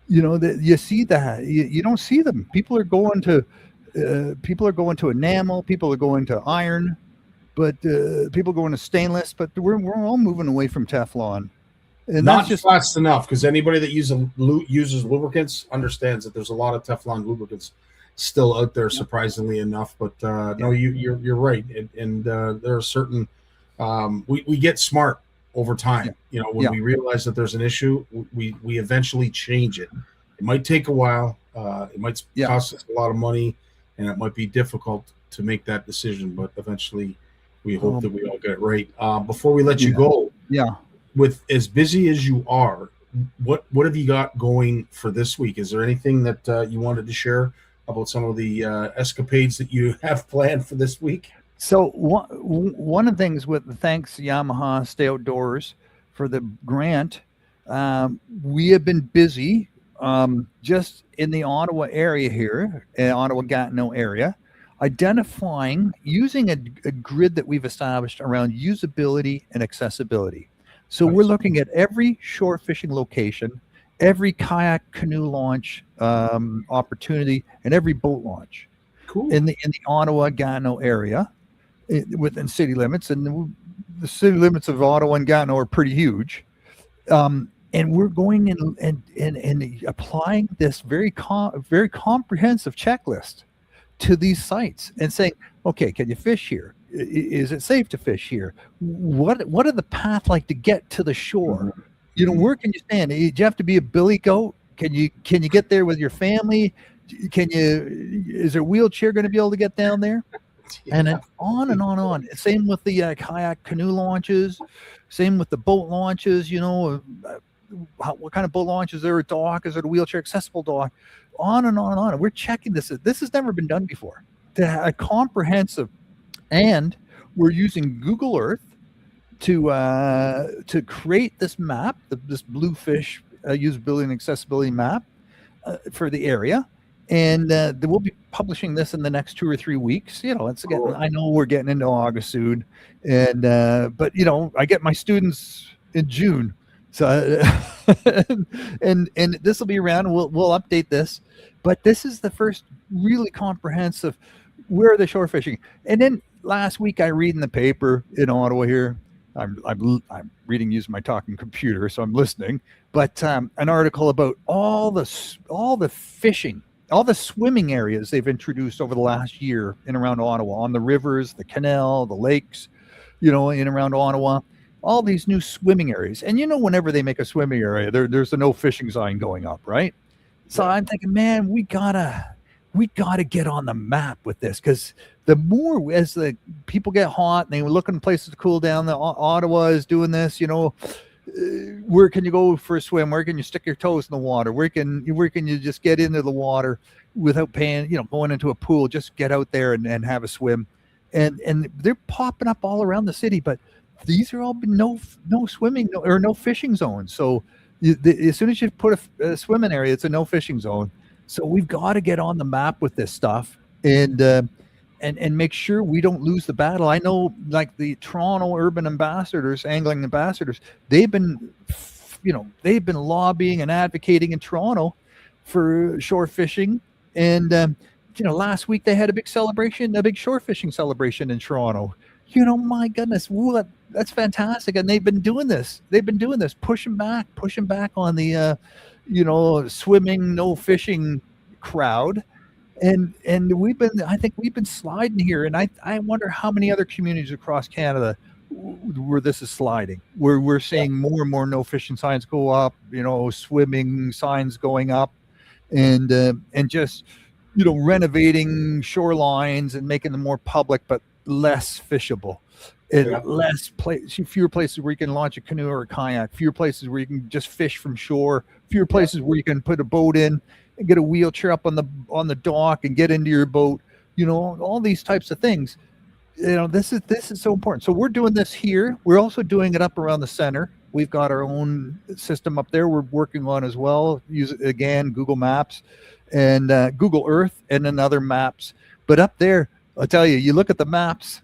You see that. You don't see them. People are going to enamel. People are going to iron. but people going to stainless. But we're all moving away from Teflon, and Not that's just fast enough, because anybody that uses lubricants understands that there's a lot of Teflon lubricants still out there, surprisingly enough. But no, you're right, and there are certain we get smart over time. When we realize that there's an issue, we eventually change it. It might take a while. It might cost us a lot of money, and it might be difficult to make that decision. But eventually, we hope that we all get it right. Before we let you go, with as busy as you are, what have you got going for this week? Is there anything that you wanted to share about some of the escapades that you have planned for this week? So one of the things with thanks Yamaha Stay Outdoors for the grant, we have been busy just in the Ottawa area here, Ottawa-Gatineau area, identifying, using a grid that we've established around usability and accessibility. So we're looking at every shore fishing location, every kayak canoe launch opportunity, and every boat launch in the Ottawa-Gatineau area within city limits. And the city limits of Ottawa and Gatineau are pretty huge. And we're going in and applying this very comprehensive checklist to these sites and saying, okay, can you fish here? Is it safe to fish here? What are the path like to get to the shore? Where can you stand? Do you have to be a billy goat? Can you get there with your family? Is there a wheelchair going to be able to get down there? And then on and on and on. Same with the kayak canoe launches. Same with the boat launches. What kind of boat launch? Is there a dock? Is it a wheelchair accessible dock? On and on and on. And we're checking this. This has never been done before. A comprehensive, and we're using Google Earth to create this map, this Bluefish usability and accessibility map for the area. And we'll be publishing this in the next 2 or 3 weeks. I know we're getting into August soon, and but I get my students in June, so and this will be around. We'll update this, but this is the first really comprehensive. Where are the shore fishing? And then last week I read in the paper in Ottawa here. I'm reading using my talking computer, so I'm listening. But an article about all the fishing, all the swimming areas they've introduced over the last year in around Ottawa, on the rivers, the canal, the lakes, in around Ottawa, all these new swimming areas. And whenever they make a swimming area, there's a no fishing sign going up, right? So I'm thinking, man, we gotta get on the map with this, because the more as the people get hot and they were looking places to cool down, Ottawa is doing this. Where can you go for a swim? Where can you stick your toes in the water? Where can you just get into the water without paying? Going into a pool, just get out there and have a swim. And they're popping up all around the city, but these are all been no swimming or no fishing zones. So as soon as you put a swimming area, it's a no fishing zone. So we've got to get on the map with this stuff and make sure we don't lose the battle. I know, like the Toronto urban ambassadors, angling ambassadors, they've been lobbying and advocating in Toronto for shore fishing. And last week they had a big shore fishing celebration in Toronto. My goodness, that's fantastic. And they've been doing this, pushing back on the swimming, no fishing crowd. And I think we've been sliding here. And I wonder how many other communities across Canada where this is sliding, where we're seeing more and more no fishing signs go up, swimming signs going up, and just, renovating shorelines and making them more public, but less fishable. Fewer places where you can launch a canoe or a kayak, fewer places where you can just fish from shore, fewer places where you can put a boat in and get a wheelchair up on the dock and get into your boat, all these types of things. This is so important. So we're doing this here. We're also doing it up around the center. We've got our own system up there we're working on as well. Use, again, Google Maps and Google Earth and then other maps. But up there, I'll tell you, you look at the maps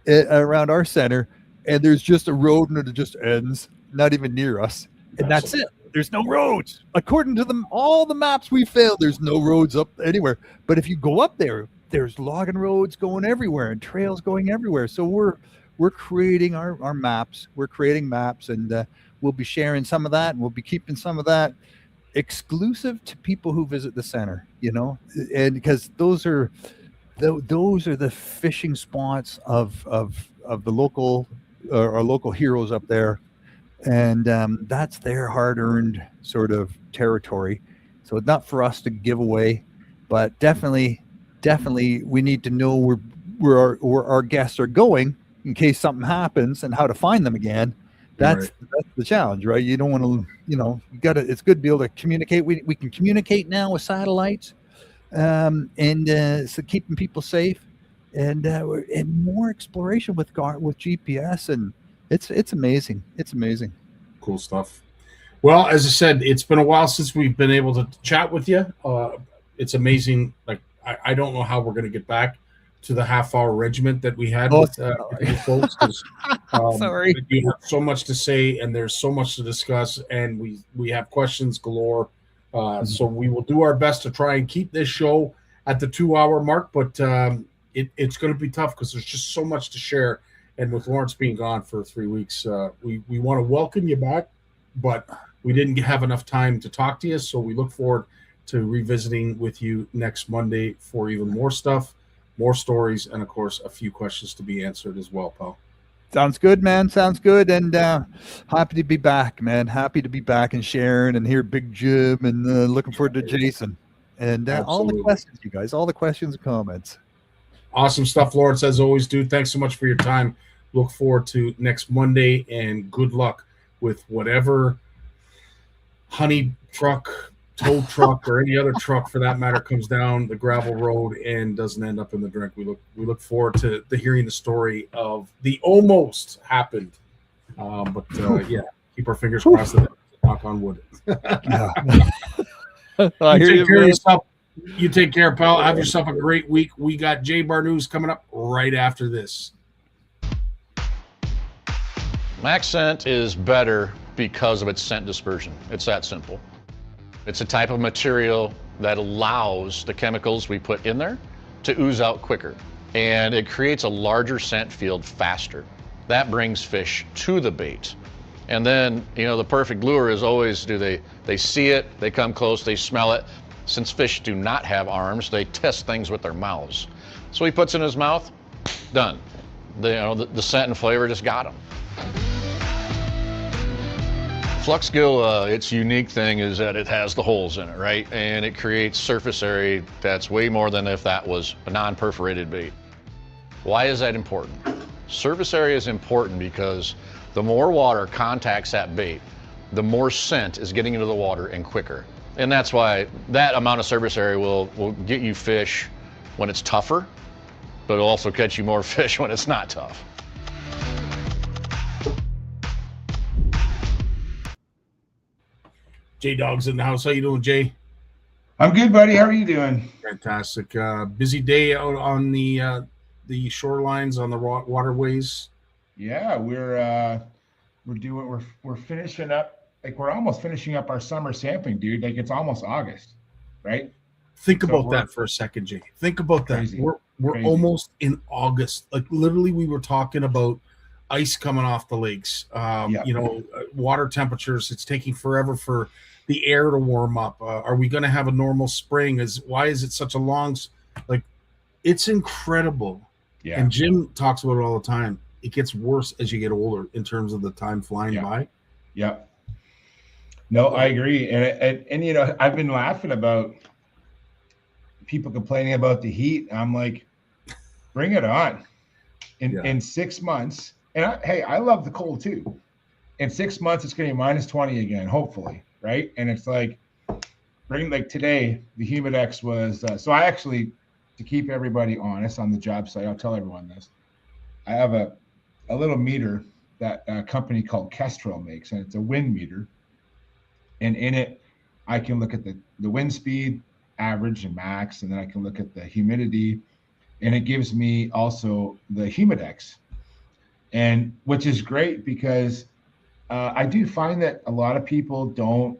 around our center, and there's just a road and it just ends, not even near us. And that's it. There's no roads. According to all the maps we found, there's no roads up anywhere. But if you go up there, there's logging roads going everywhere and trails going everywhere. So we're creating our maps. We're creating maps, and we'll be sharing some of that, and we'll be keeping some of that exclusive to people who visit the center, and because those are the fishing spots of the local our local heroes up there, and that's their hard-earned sort of territory. So it's not for us to give away, but definitely we need to know where our guests are going in case something happens, and how to find them again. That's the challenge, right? You don't want to, it's good to be able to communicate. We can communicate now with satellites, and so keeping people safe, and more exploration with GPS, and it's amazing. It's amazing. Cool stuff. Well, as I said, it's been a while since we've been able to chat with you. It's amazing. Like, I don't know how we're going to get back to the half-hour regiment that we had with you folks. Sorry. You have so much to say, and there's so much to discuss, and we have questions galore. So we will do our best to try and keep this show at the 2-hour mark, but it's going to be tough because there's just so much to share. And with Lawrence being gone for 3 weeks, we want to welcome you back, but we didn't have enough time to talk to you. So we look forward to revisiting with you next Monday for even more stuff, more stories, and of course a few questions to be answered as well, pal. Sounds good, man. Sounds good. And happy to be back, man. Happy to be back and sharing and hear Big Jim, and looking forward to Jason and all the questions, you guys, all the questions and comments. Awesome stuff, Lawrence, as always, dude. Thanks so much for your time. Look forward to next Monday, and good luck with whatever honey truck, tow truck, or any other truck for that matter comes down the gravel road and doesn't end up in the drink. We look forward to hearing the story of the almost happened. But yeah, keep our fingers crossed that knock on wood. You take care, pal. Have yourself a great week. We got Jay Barnucz coming up right after this. Max Scent is better because of its scent dispersion. It's that simple. It's a type of material that allows the chemicals we put in there to ooze out quicker, and it creates a larger scent field faster. That brings fish to the bait. And then, the perfect lure is always, they see it, they come close, they smell it. Since fish do not have arms, they test things with their mouths. So he puts it in his mouth, done. The scent and flavor just got him. FluxGill, its unique thing is that it has the holes in it, right? And it creates surface area that's way more than if that was a non-perforated bait. Why is that important? Surface area is important because the more water contacts that bait, the more scent is getting into the water and quicker. And that's why that amount of surface area will get you fish when it's tougher, but it'll also catch you more fish when it's not tough. Jay Dog's in the house. How you doing, Jay? I'm good, buddy. How are you doing? Fantastic. Busy day out on the shorelines, on the waterways. Yeah, we're finishing up. Like, we're almost finishing up our summer sampling, dude. Like, it's almost August, right? Think about that for a second, Jay. Think about that. Crazy. We're Crazy. almost in August. Like, literally, we were talking about ice coming off the lakes. Water temperatures. It's taking forever for the air to warm up. Are we going to have a normal spring? Why is it such a long? Like, it's incredible. Yeah. And Jim talks about it all the time. It gets worse as you get older in terms of the time flying by. Yep. No, I agree. And I've been laughing about people complaining about the heat. I'm like, bring it on. In 6 months, and I love the cold too. In 6 months, it's going to be minus 20 again, hopefully, right? And it's like, today, the Humidex was, so I actually, to keep everybody honest on the job site, I'll tell everyone this. I have a little meter that a company called Kestrel makes, and it's a wind meter. And in it, I can look at the wind speed, average and max, and then I can look at the humidity, and it gives me also the Humidex, and which is great because I do find that a lot of people don't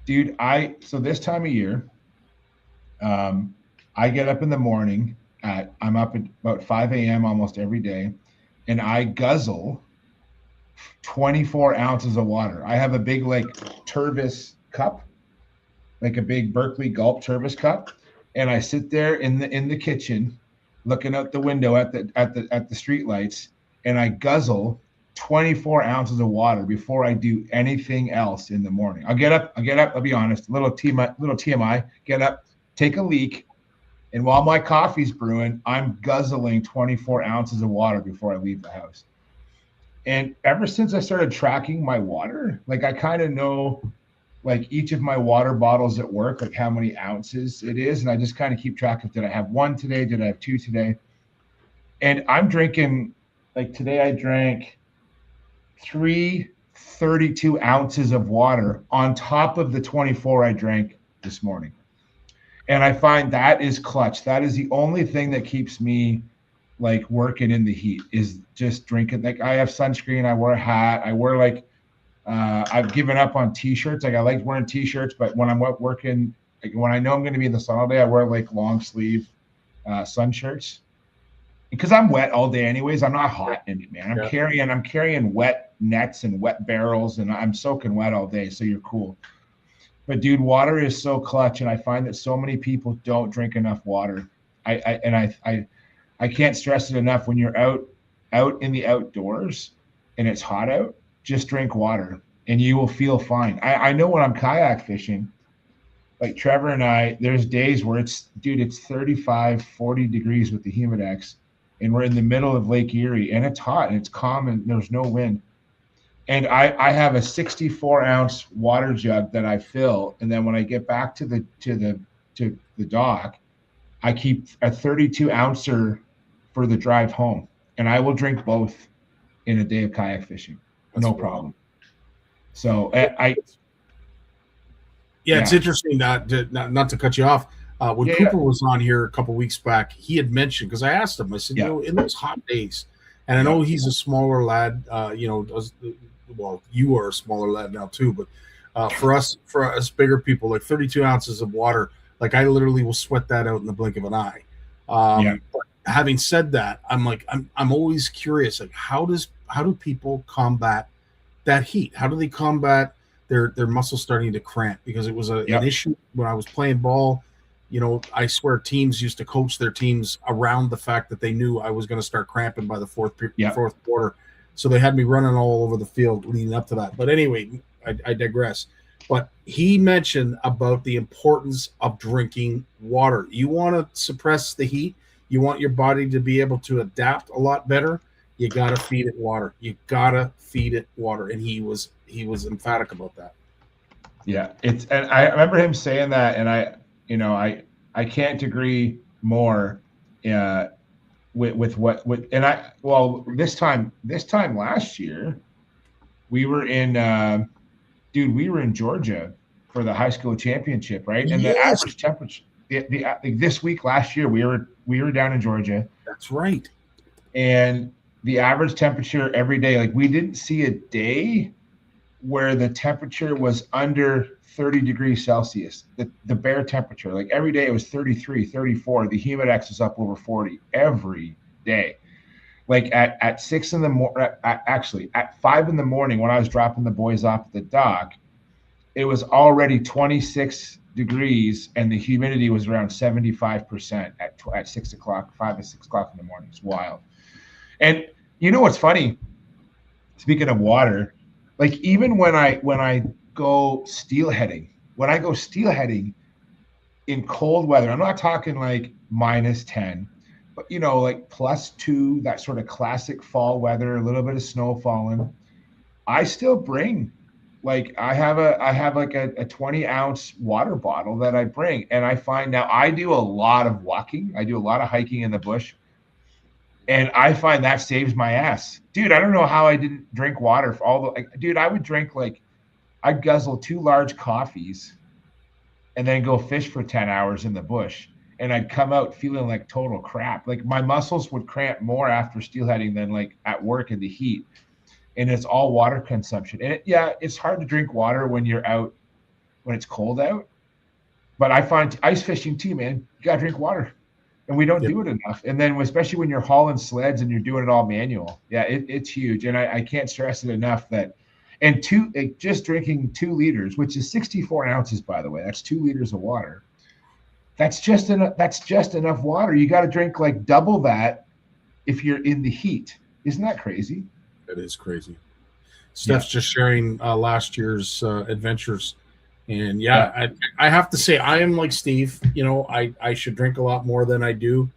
dude, so this time of year, I get up in the morning I'm up at about 5 a.m. almost every day, and I guzzle 24 ounces of water. I have a big like Tervis cup, like a big Berkeley Gulp Tervis cup, and I sit there in the kitchen, looking out the window at the street lights, and I guzzle 24 ounces of water before I do anything else in the morning. I'll get up. I'll be honest. Little TMI. Get up, take a leak, and while my coffee's brewing, I'm guzzling 24 ounces of water before I leave the house. And ever since I started tracking my water, like I kind of know like each of my water bottles at work, like how many ounces it is. And I just kind of keep track of, did I have one today? Did I have two today? And I'm drinking, like today I drank 32 ounces of water on top of the 24 I drank this morning. And I find that is clutch. That is the only thing that keeps me like working in the heat, is just drinking. Like I have sunscreen, I wear a hat, I wear like, I've given up on t-shirts. Like I like wearing t-shirts, but when I'm out working, like when I know I'm going to be in the sun all day, I wear like long sleeve sun shirts because I'm wet all day anyways. I'm not hot in it, man. I'm carrying wet nets and wet barrels, and I'm soaking wet all day. So you're cool. But dude, water is so clutch, and I find that so many people don't drink enough water. I can't stress it enough. When you're out in the outdoors and it's hot out, just drink water and you will feel fine. I know when I'm kayak fishing, like Trevor and I, there's days where it's 35, 40 degrees with the Humidex, and we're in the middle of Lake Erie and it's hot and it's calm and there's no wind. And I have a 64-ounce water jug that I fill, and then when I get back to the dock, I keep a 32-ouncer for the drive home, and I will drink both in a day of kayak fishing, no problem. So it's interesting not to cut you off. When Cooper was on here a couple weeks back, he had mentioned, because I asked him, I said, in those hot days, and I know he's a smaller lad, well, you are a smaller lad now too, but for us bigger people, like 32 ounces of water, like I literally will sweat that out in the blink of an eye. But having said that, I'm always curious, like how do people combat that heat? How do they combat their muscles starting to cramp? Because it was an issue when I was playing ball. I swear teams used to coach their teams around the fact that they knew I was going to start cramping by the fourth quarter. So they had me running all over the field leading up to that. But anyway, I digress. But he mentioned about the importance of drinking water. You want to suppress the heat. You want your body to be able to adapt a lot better. You got to feed it water. And he was emphatic about that. Yeah, and I remember him saying that, and I can't agree more. This time last year, we were in Georgia for the high school championship, right? And the average temperature, this week last year, we were down in Georgia. That's right. And the average temperature every day, like we didn't see a day where the temperature was under 30 degrees Celsius, the bare temperature. Like every day it was 33, 34. The Humidex was up over 40 every day. Like at 6 in the morning, actually at 5 in the morning when I was dropping the boys off at the dock, it was already 26 degrees and the humidity was around 75% at 6 o'clock, 5 to 6 o'clock in the morning. It's wild. And you know what's funny? Speaking of water, like even when I go steelheading in cold weather, I'm not talking like -10, but like +2, that sort of classic fall weather, a little bit of snow falling. I still bring, like I have like a 20-ounce water bottle that I bring, and I find now I do a lot of walking, I do a lot of hiking in the bush, and I find that saves my ass, dude. I don't know how I didn't drink water for all the dude. I would drink I'd guzzle 2 large coffees and then go fish for 10 hours in the bush. And I'd come out feeling like total crap. Like my muscles would cramp more after steelheading than like at work in the heat. And it's all water consumption. And it's hard to drink water when you're out when it's cold out. But I find ice fishing too, man. You gotta drink water, and we don't do it enough. And then especially when you're hauling sleds and you're doing it all manual, it's huge. And I can't stress it enough that. And just drinking 2 liters, which is 64 ounces, by the way, that's 2 liters of water. That's just enough. That's just enough water. You got to drink like double that if you're in the heat. Isn't that crazy? That is crazy. Steph's just sharing last year's adventures. And I have to say, I am like Steve. You know, I should drink a lot more than I do.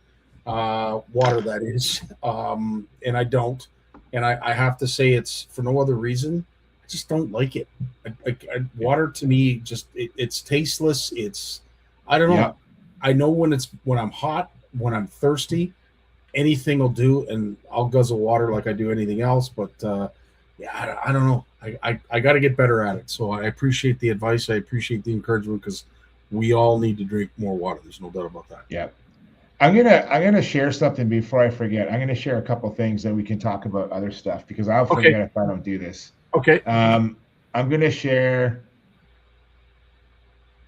Water, that is. And I don't. And I have to say, it's for no other reason. I just don't like it. Water to me, just it's tasteless. I don't know. Yeah. I know when I'm hot, when I'm thirsty, anything will do, and I'll guzzle water like I do anything else. But I don't know. I got to get better at it. So I appreciate the advice. I appreciate the encouragement, because we all need to drink more water. There's no doubt about that. Yeah. I'm gonna share something before I forget. I'm gonna share a couple things that we can talk about other stuff, because I'll forget if I don't do this. Okay. I'm gonna share.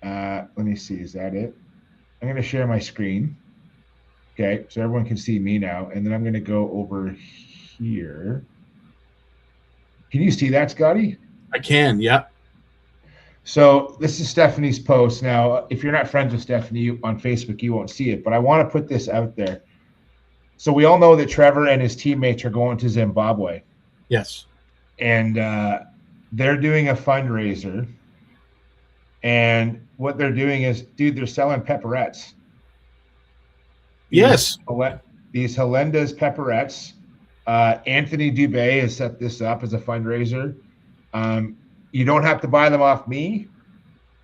Let me see. Is that it? I'm gonna share my screen. Okay, so everyone can see me now, and then I'm gonna go over here. Can you see that, Scotty? I can. Yeah. So this is Stephanie's post. Now, if you're not friends with Stephanie on Facebook, you won't see it, but I want to put this out there. So we all know that Trevor and his teammates are going to Zimbabwe. Yes. And they're doing a fundraiser. And what they're doing is, dude, they're selling pepperettes. Yes. These Helenda's pepperettes. Anthony Dubé has set this up as a fundraiser. You don't have to buy them off me,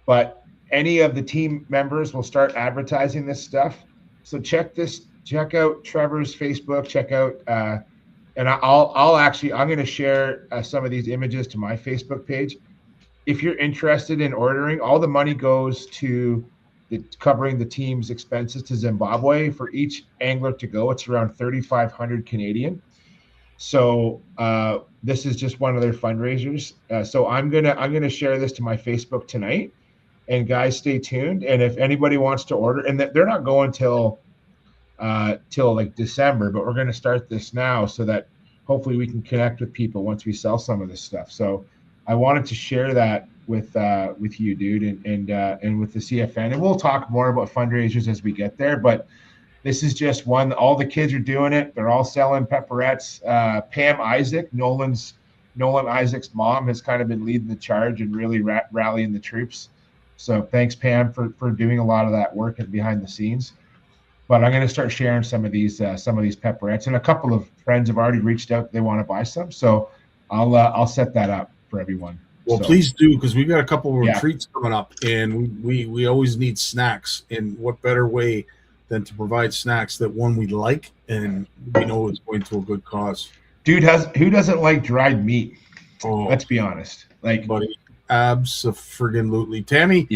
but any of the team members will start advertising this stuff. So check out Trevor's Facebook, check out, and I'm going to share some of these images to my Facebook page. If you're interested in ordering, all the money goes to covering the team's expenses to Zimbabwe. For each angler to go, it's around 3,500 Canadian. So this is just one of their fundraisers. So I'm gonna share this to my Facebook tonight, and guys, stay tuned. And if anybody wants to order, and they're not going till like December, but we're gonna start this now so that hopefully we can connect with people once we sell some of this stuff. So I wanted to share that with you, dude, and with the CFN, and we'll talk more about fundraisers as we get there, but. This is just one. All the kids are doing it. They're all selling pepperettes. Pam Isaac, Nolan Isaac's mom, has kind of been leading the charge and really rallying the troops. So thanks, Pam, for doing a lot of that work behind the scenes. But I'm going to start sharing some of these pepperettes, and a couple of friends have already reached out. They want to buy some, so I'll set that up for everyone. Well, please do, because we've got a couple of retreats coming up, and we always need snacks. And what better way than to provide snacks that one we like and we know is going to a good cause. Dude, who doesn't like dried meat? Oh, let's be honest. Like, buddy, abso-friggin-lutely. Tammy,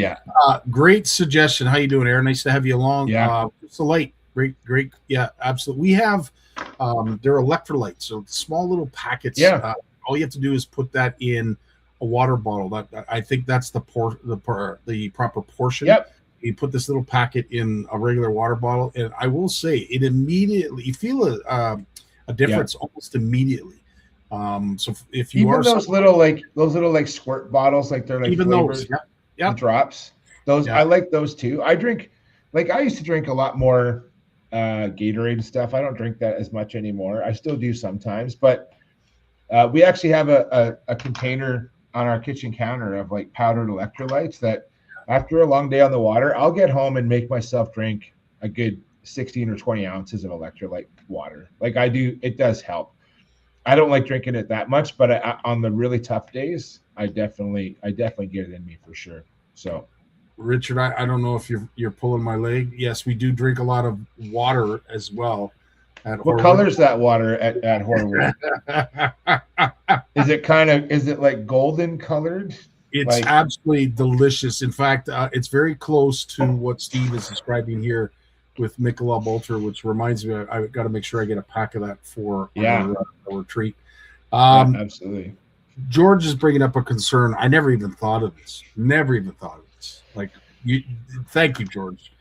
great suggestion. How you doing, Aaron? Nice to have you along. Yeah. It's a light. Great. Yeah, absolutely. We have they're electrolytes, so small little packets. Yeah. All you have to do is put that in a water bottle. That I think that's the proper portion. Yep. You put this little packet in a regular water bottle, and I will say it immediately. You feel a difference almost immediately. So if you even those little squirt bottles, like they're like even flavors, those, drops. Those I like those too. I drink I used to drink a lot more Gatorade and stuff. I don't drink that as much anymore. I still do sometimes, but we actually have a container on our kitchen counter of like powdered electrolytes that. After a long day on the water, I'll get home and make myself drink a good 16 or 20 ounces of electrolyte water. Like I do, it does help. I don't like drinking it that much, but on the really tough days, I definitely get it in me for sure. So, Richard, I don't know if you're pulling my leg. Yes, we do drink a lot of water as well. What color is that water at Horwood? Is it like golden colored? It's absolutely delicious. In fact, it's very close to what Steve is describing here with Michelob Ultra, which reminds me, I've got to make sure I get a pack of that for our retreat. Absolutely. George is bringing up a concern. I never even thought of this. nuts. Like thank you, George,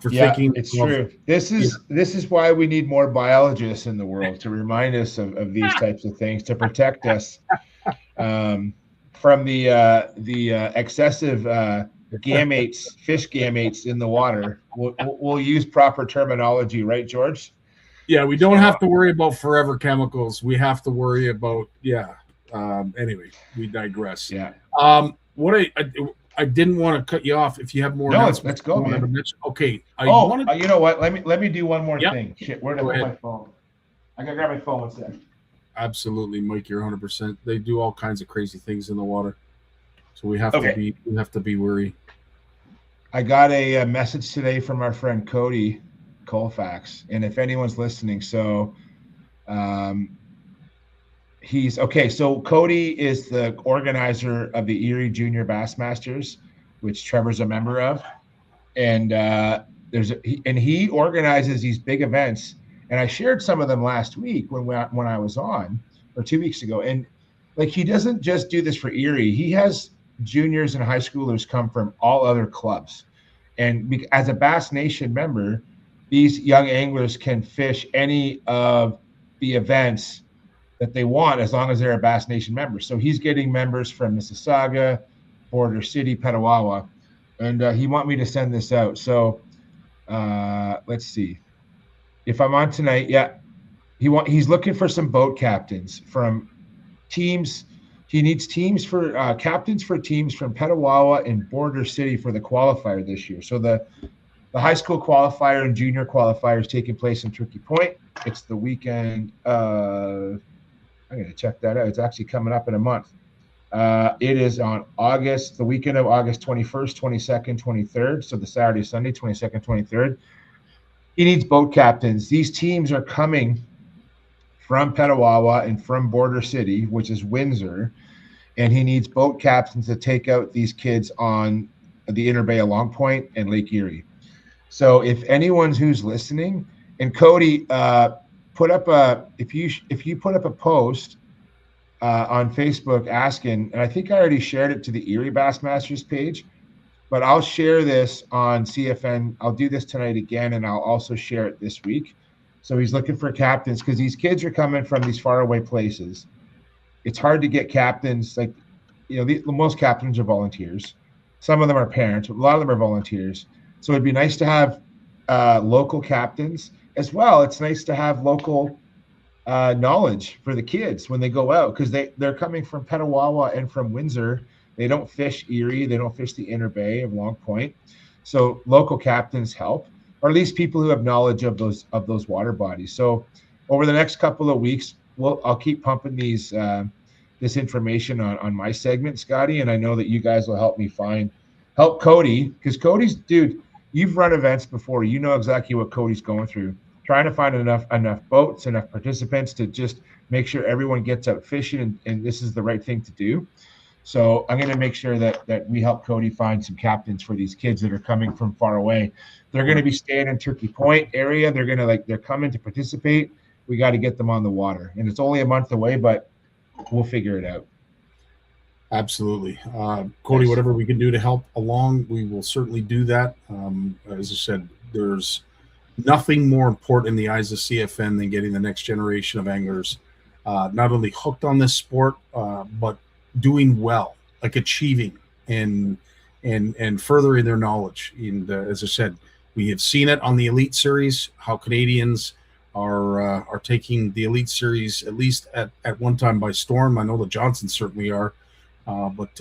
for Yeah, thinking. it's true. This is why we need more biologists in the world to remind us of these types of things, to protect us from the excessive gametes, fish gametes in the water. We'll use proper terminology, right, George? Yeah, we don't have to worry about forever chemicals. We have to worry about anyway, we digress. Yeah. What I didn't want to cut you off. If you have more, let's go, man. Okay. You know what? Let me do one more Yep. thing. Shit, where did I put my phone? I gotta grab my phone. One sec. Absolutely, Mike. You're 100%. They do all kinds of crazy things in the water, so we have to be wary. I got a message today from our friend Cody Colfax, and if anyone's listening, so he's okay. So Cody is the organizer of the Erie Junior Bassmasters, which Trevor's a member of, and he organizes these big events. And I shared some of them last week when I was on, or 2 weeks ago. And like, he doesn't just do this for Erie. He has juniors and high schoolers come from all other clubs. And as a Bass Nation member, these young anglers can fish any of the events that they want as long as they're a Bass Nation member. So he's getting members from Mississauga, Border City, Petawawa, and he want me to send this out. So let's see. If I'm on tonight, he's looking for some boat captains from teams. He needs teams for captains for teams from Petawawa and Border City for the qualifier this year. So the high school qualifier and junior qualifier is taking place in Turkey Point. It's the weekend. I'm going to check that out. It's actually coming up in a month. It is on the weekend of August 21st, 22nd, 23rd. So the Saturday, Sunday, 22nd, 23rd. He needs boat captains. These teams are coming from Petawawa and from Border City, which is Windsor, and he needs boat captains to take out these kids on the Inner Bay of Long Point and Lake Erie. So if anyone's who's listening, and Cody, put up if you put up a post on Facebook asking, and I think I already shared it to the Erie Bassmasters page, but I'll share this on CFN. I'll do this tonight again, and I'll also share it this week. So he's looking for captains because these kids are coming from these faraway places. It's hard to get captains. Like, the most captains are volunteers. Some of them are parents. A lot of them are volunteers. So it'd be nice to have local captains as well. It's nice to have local knowledge for the kids when they go out, because they're coming from Petawawa and from Windsor. They don't fish Erie. They don't fish the Inner Bay of Long Point. So local captains help, or at least people who have knowledge of those water bodies. So over the next couple of weeks, I'll keep pumping this information on my segment, Scotty, and I know that you guys will help Cody, because Cody's, dude, you've run events before. You know exactly what Cody's going through, trying to find enough boats, enough participants to just make sure everyone gets out fishing, and this is the right thing to do. So I'm going to make sure that we help Cody find some captains for these kids that are coming from far away. They're going to be staying in Turkey Point area. They're coming to participate. We got to get them on the water, and it's only a month away, but we'll figure it out. Absolutely. Cody, whatever we can do to help along, we will certainly do that. As I said, there's nothing more important in the eyes of CFN than getting the next generation of anglers not only hooked on this sport, but doing well, like achieving and furthering their knowledge. And as I said, we have seen it on the Elite Series, how Canadians are taking the Elite Series at least at one time by storm. I know the Johnsons certainly are. But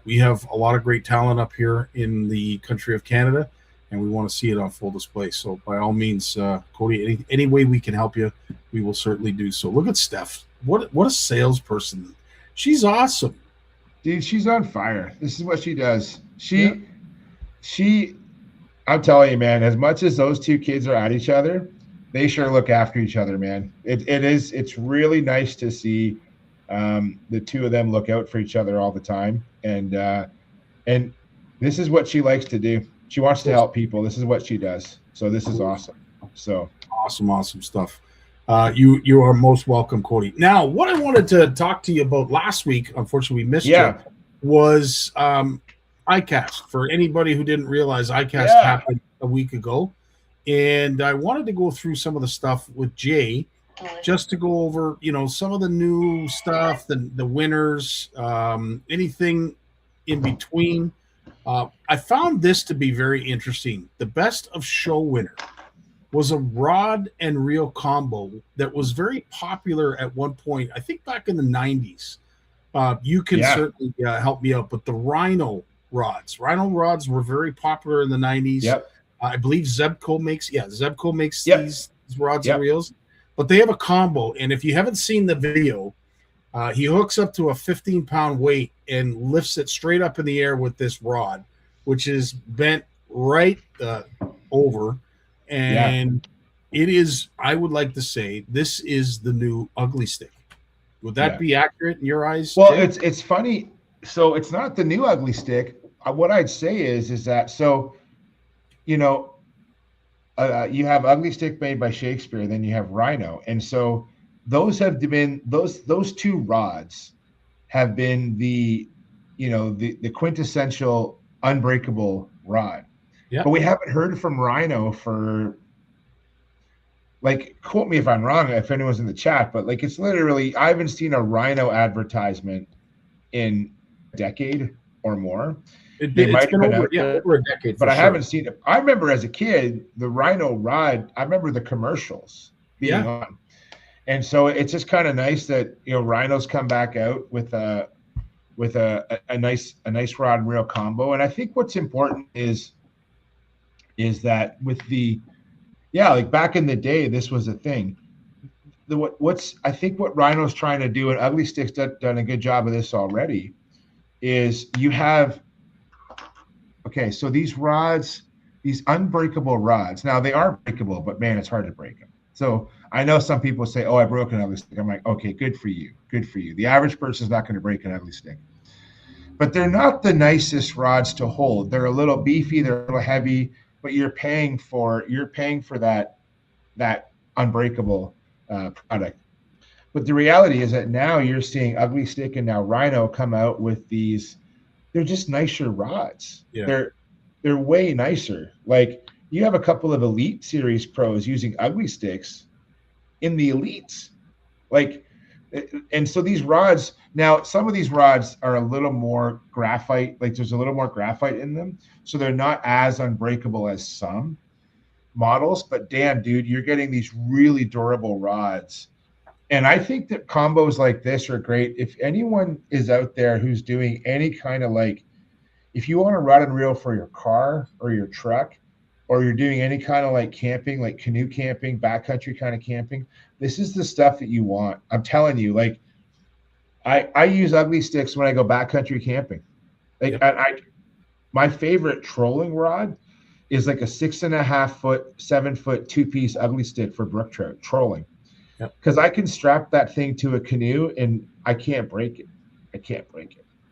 we have a lot of great talent up here in the country of Canada, and we want to see it on full display. So by all means, Cody, any way we can help you, we will certainly do so. Look at Steph. What a salesperson. She's awesome. Dude, she's on fire. This is what she does. I'm telling you, man, as much as those two kids are at each other, they sure look after each other, man. It's really nice to see the two of them look out for each other all the time. And this is what she likes to do. She wants to help people. This is what she does. So this is awesome. So awesome stuff. You are most welcome, Cody. Now, what I wanted to talk to you about last week, unfortunately we missed you, was I iCast. For anybody who didn't realize, iCast happened a week ago. And I wanted to go through some of the stuff with Jay, just to go over, some of the new stuff, the winners, anything in between. I found this to be very interesting. The best of show winner was a rod and reel combo that was very popular at one point, I think back in the 90s. You can certainly help me out, but the Rhino rods were very popular in the 90s. Yep. I believe Zebco makes these rods and reels, but they have a combo. And if you haven't seen the video, he hooks up to a 15-pound weight and lifts it straight up in the air with this rod, which is bent right over. And it is, I would like to say, this is the new ugly stick. Would that be accurate in your eyes? Well, Jay? it's funny. So it's not the new ugly stick. What I'd say is that, so, you have ugly stick made by Shakespeare, then you have Rhino. And so those have been, those two rods have been the quintessential unbreakable rod. Yeah. But we haven't heard from Rhino for, like, quote me if I'm wrong, if anyone's in the chat, but like, it's literally, I haven't seen a Rhino advertisement in a decade or more. It's been over a decade. But I haven't seen it. I remember as a kid, the Rhino rod, I remember the commercials being on. And so it's just kind of nice that, Rhino's come back out with a nice rod and reel combo. And I think what's important is that with like back in the day, this was a thing. I think what Rhino's trying to do, and Ugly Stick's done a good job of this already, is you have, so these rods, these unbreakable rods, now they are breakable, but man, it's hard to break them. So I know some people say, oh, I broke an Ugly Stick. I'm like, okay, good for you. Good for you. The average person's not going to break an Ugly Stick. But they're not the nicest rods to hold. They're a little beefy, they're a little heavy, but you're paying for that unbreakable product. But the reality is that now you're seeing Ugly Stick and now Rhino come out with these, they're just nicer rods. Yeah. They're way nicer. Like, you have a couple of Elite Series pros using Ugly Sticks in the Elites. Like, and so these rods, now some of these rods are a little more graphite, like there's a little more graphite in them. So they're not as unbreakable as some models, but damn, dude, you're getting these really durable rods. And I think that combos like this are great. If anyone is out there who's doing any kind of, like, if you want a rod and reel for your car or your truck, or you're doing any kind of like camping, like canoe camping, backcountry kind of camping, this is the stuff that you want. I'm telling you, like, I use Ugly Sticks when I go backcountry camping. Like, my favorite trolling rod is like a 6.5 foot, 7 foot, 2-piece Ugly Stick for brook trout trolling. Because I can strap that thing to a canoe and I can't break it.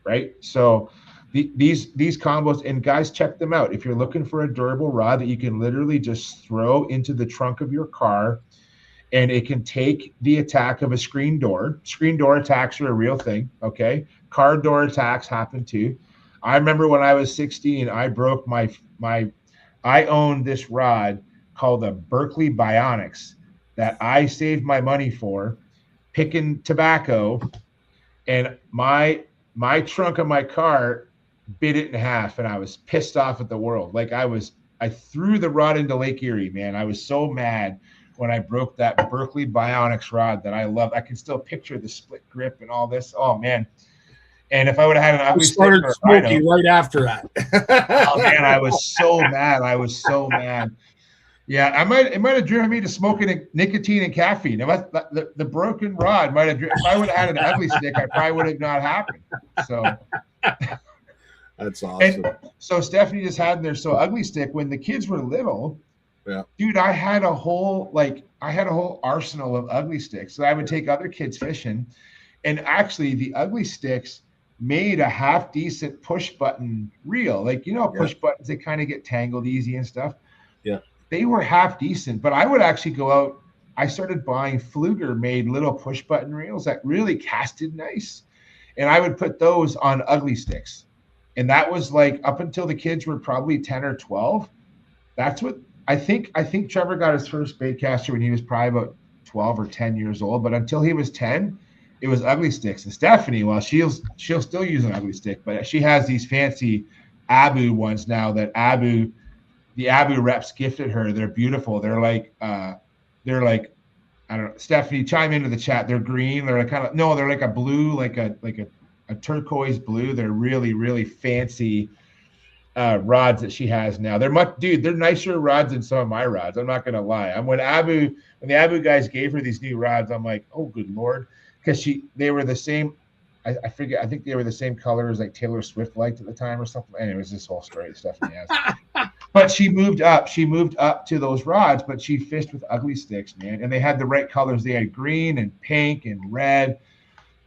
Right? So these combos, and guys, check them out. If you're looking for a durable rod that you can literally just throw into the trunk of your car, and it can take the attack of a screen door. Screen door attacks are a real thing, okay? Car door attacks happen too. I remember when I was 16, I broke I owned this rod called a Berkeley Bionics that I saved my money for, picking tobacco, and my trunk of my car bit it in half, and I was pissed off at the world. Like, I threw the rod into Lake Erie, man. I was so mad when I broke that Berkeley Bionics rod that I love. I can still picture the split grip and all this. Oh man. And if I would have had an Ugly Stick, started smoking right after that. Oh man, I was so mad. Yeah, it might have driven me to smoking nicotine and caffeine. The broken rod might have driven. If I would have had an Ugly Stick, I probably would have not happened. So that's awesome. And so Stephanie just had in there. So Ugly Stick, when the kids were little, dude, I had a whole arsenal of Ugly Sticks. So I would take other kids fishing, and actually the Ugly Sticks made a half decent push button reel. Like, push buttons, they kind of get tangled easy and stuff. Yeah. They were half decent, but I would actually go out. I started buying Pfluger made little push button reels that really casted nice. And I would put those on Ugly Sticks. And that was like up until the kids were probably 10 or 12. That's what I think Trevor got his first baitcaster when he was probably about 12 or 10 years old. But until he was 10, it was ugly sticks. And Stephanie, well, she'll still use an ugly stick, but she has these fancy Abu ones now that the Abu reps gifted her. They're beautiful. They're like I don't know. Stephanie, chime into the chat. They're green. They're like they're like a blue, like a turquoise blue. They're really, really fancy rods that she has now. They're nicer rods than some of my rods. I'm not gonna lie. When the Abu guys gave her these new rods, I'm like, oh good Lord, because they were the same. I think they were the same color as like Taylor Swift liked at the time or something. And it was this whole story Stephanie has. But she moved up to those rods, but she fished with ugly sticks, man. And they had the right colors. They had green and pink and red.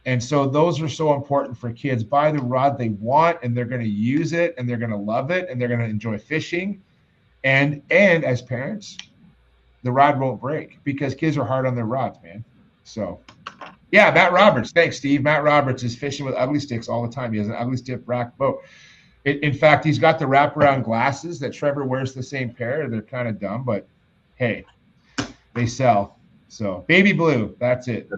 And so those are so important for kids. Buy the rod they want, and they're going to use it, and they're going to love it, and they're going to enjoy fishing. And as parents, the rod won't break because kids are hard on their rods, man. So, yeah, Matt Roberts. Thanks, Steve. Matt Roberts is fishing with ugly sticks all the time. He has an ugly stick rack boat. In fact, he's got the wraparound glasses that Trevor wears the same pair. They're kind of dumb, but hey, they sell. So baby blue, that's it.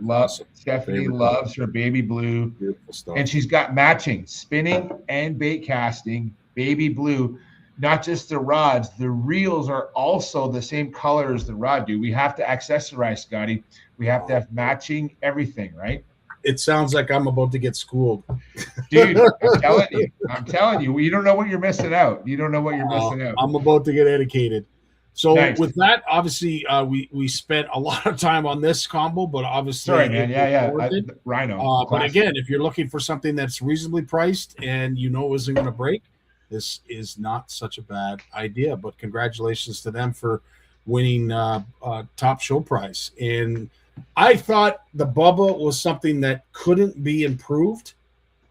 Stephanie loves her baby blue. Beautiful stuff. And she's got matching spinning and bait casting, baby blue. Not just the rods, the reels are also the same color as the rod, dude. We have to accessorize, Scotty. We have to have matching everything, right? It sounds like I'm about to get schooled. Dude, I'm telling you, you don't know what you're missing out. You don't know what you're missing out. I'm about to get educated. So Nice. with that, obviously, we spent a lot of time on this combo, but obviously, Sorry, man. Yeah. Rhino. But again, if you're looking for something that's reasonably priced and you know isn't going to break, this is not such a bad idea. But congratulations to them for winning top show prize. And I thought the Bubba was something that couldn't be improved.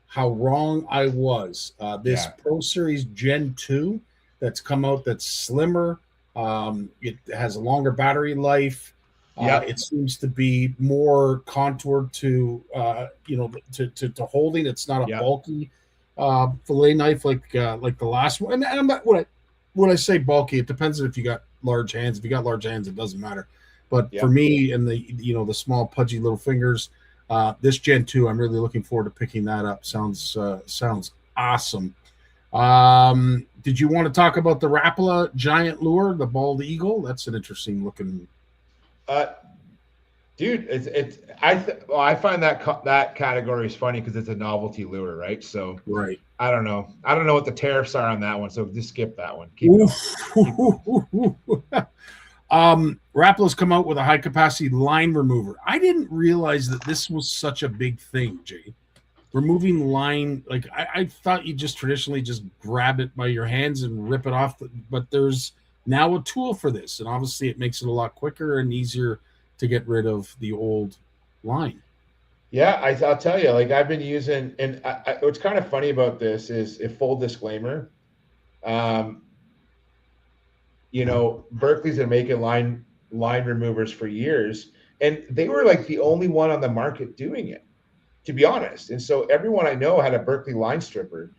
How wrong I was. This Pro Series Gen 2 that's come out that's slimmer. It has a longer battery life. It seems to be more contoured to to holding. It's not a bulky fillet knife like the last one. And I'm not when I say bulky, it depends on if you got large hands. If you got large hands, it doesn't matter. But for me and the small pudgy little fingers, this Gen 2, I'm really looking forward to picking that up. Sounds awesome. Did you want to talk about the Rapala giant lure, the bald eagle? That's an interesting looking. Dude, I find that category is funny because it's a novelty lure, right? So right. I don't know what the tariffs are on that one, so just skip that one. Rapala's come out with a high capacity line remover. I didn't realize that this was such a big thing, Jay. Removing line, like I thought you just traditionally just grab it by your hands and rip it off, but there's now a tool for this, and obviously it makes it a lot quicker and easier to get rid of the old line. Yeah, I'll tell you, like I've been using, and what's kind of funny about this is, if full disclaimer, Berkeley's been making line removers for years, and they were like the only one on the market doing it, to be honest. And so everyone I know had a Berkeley line stripper,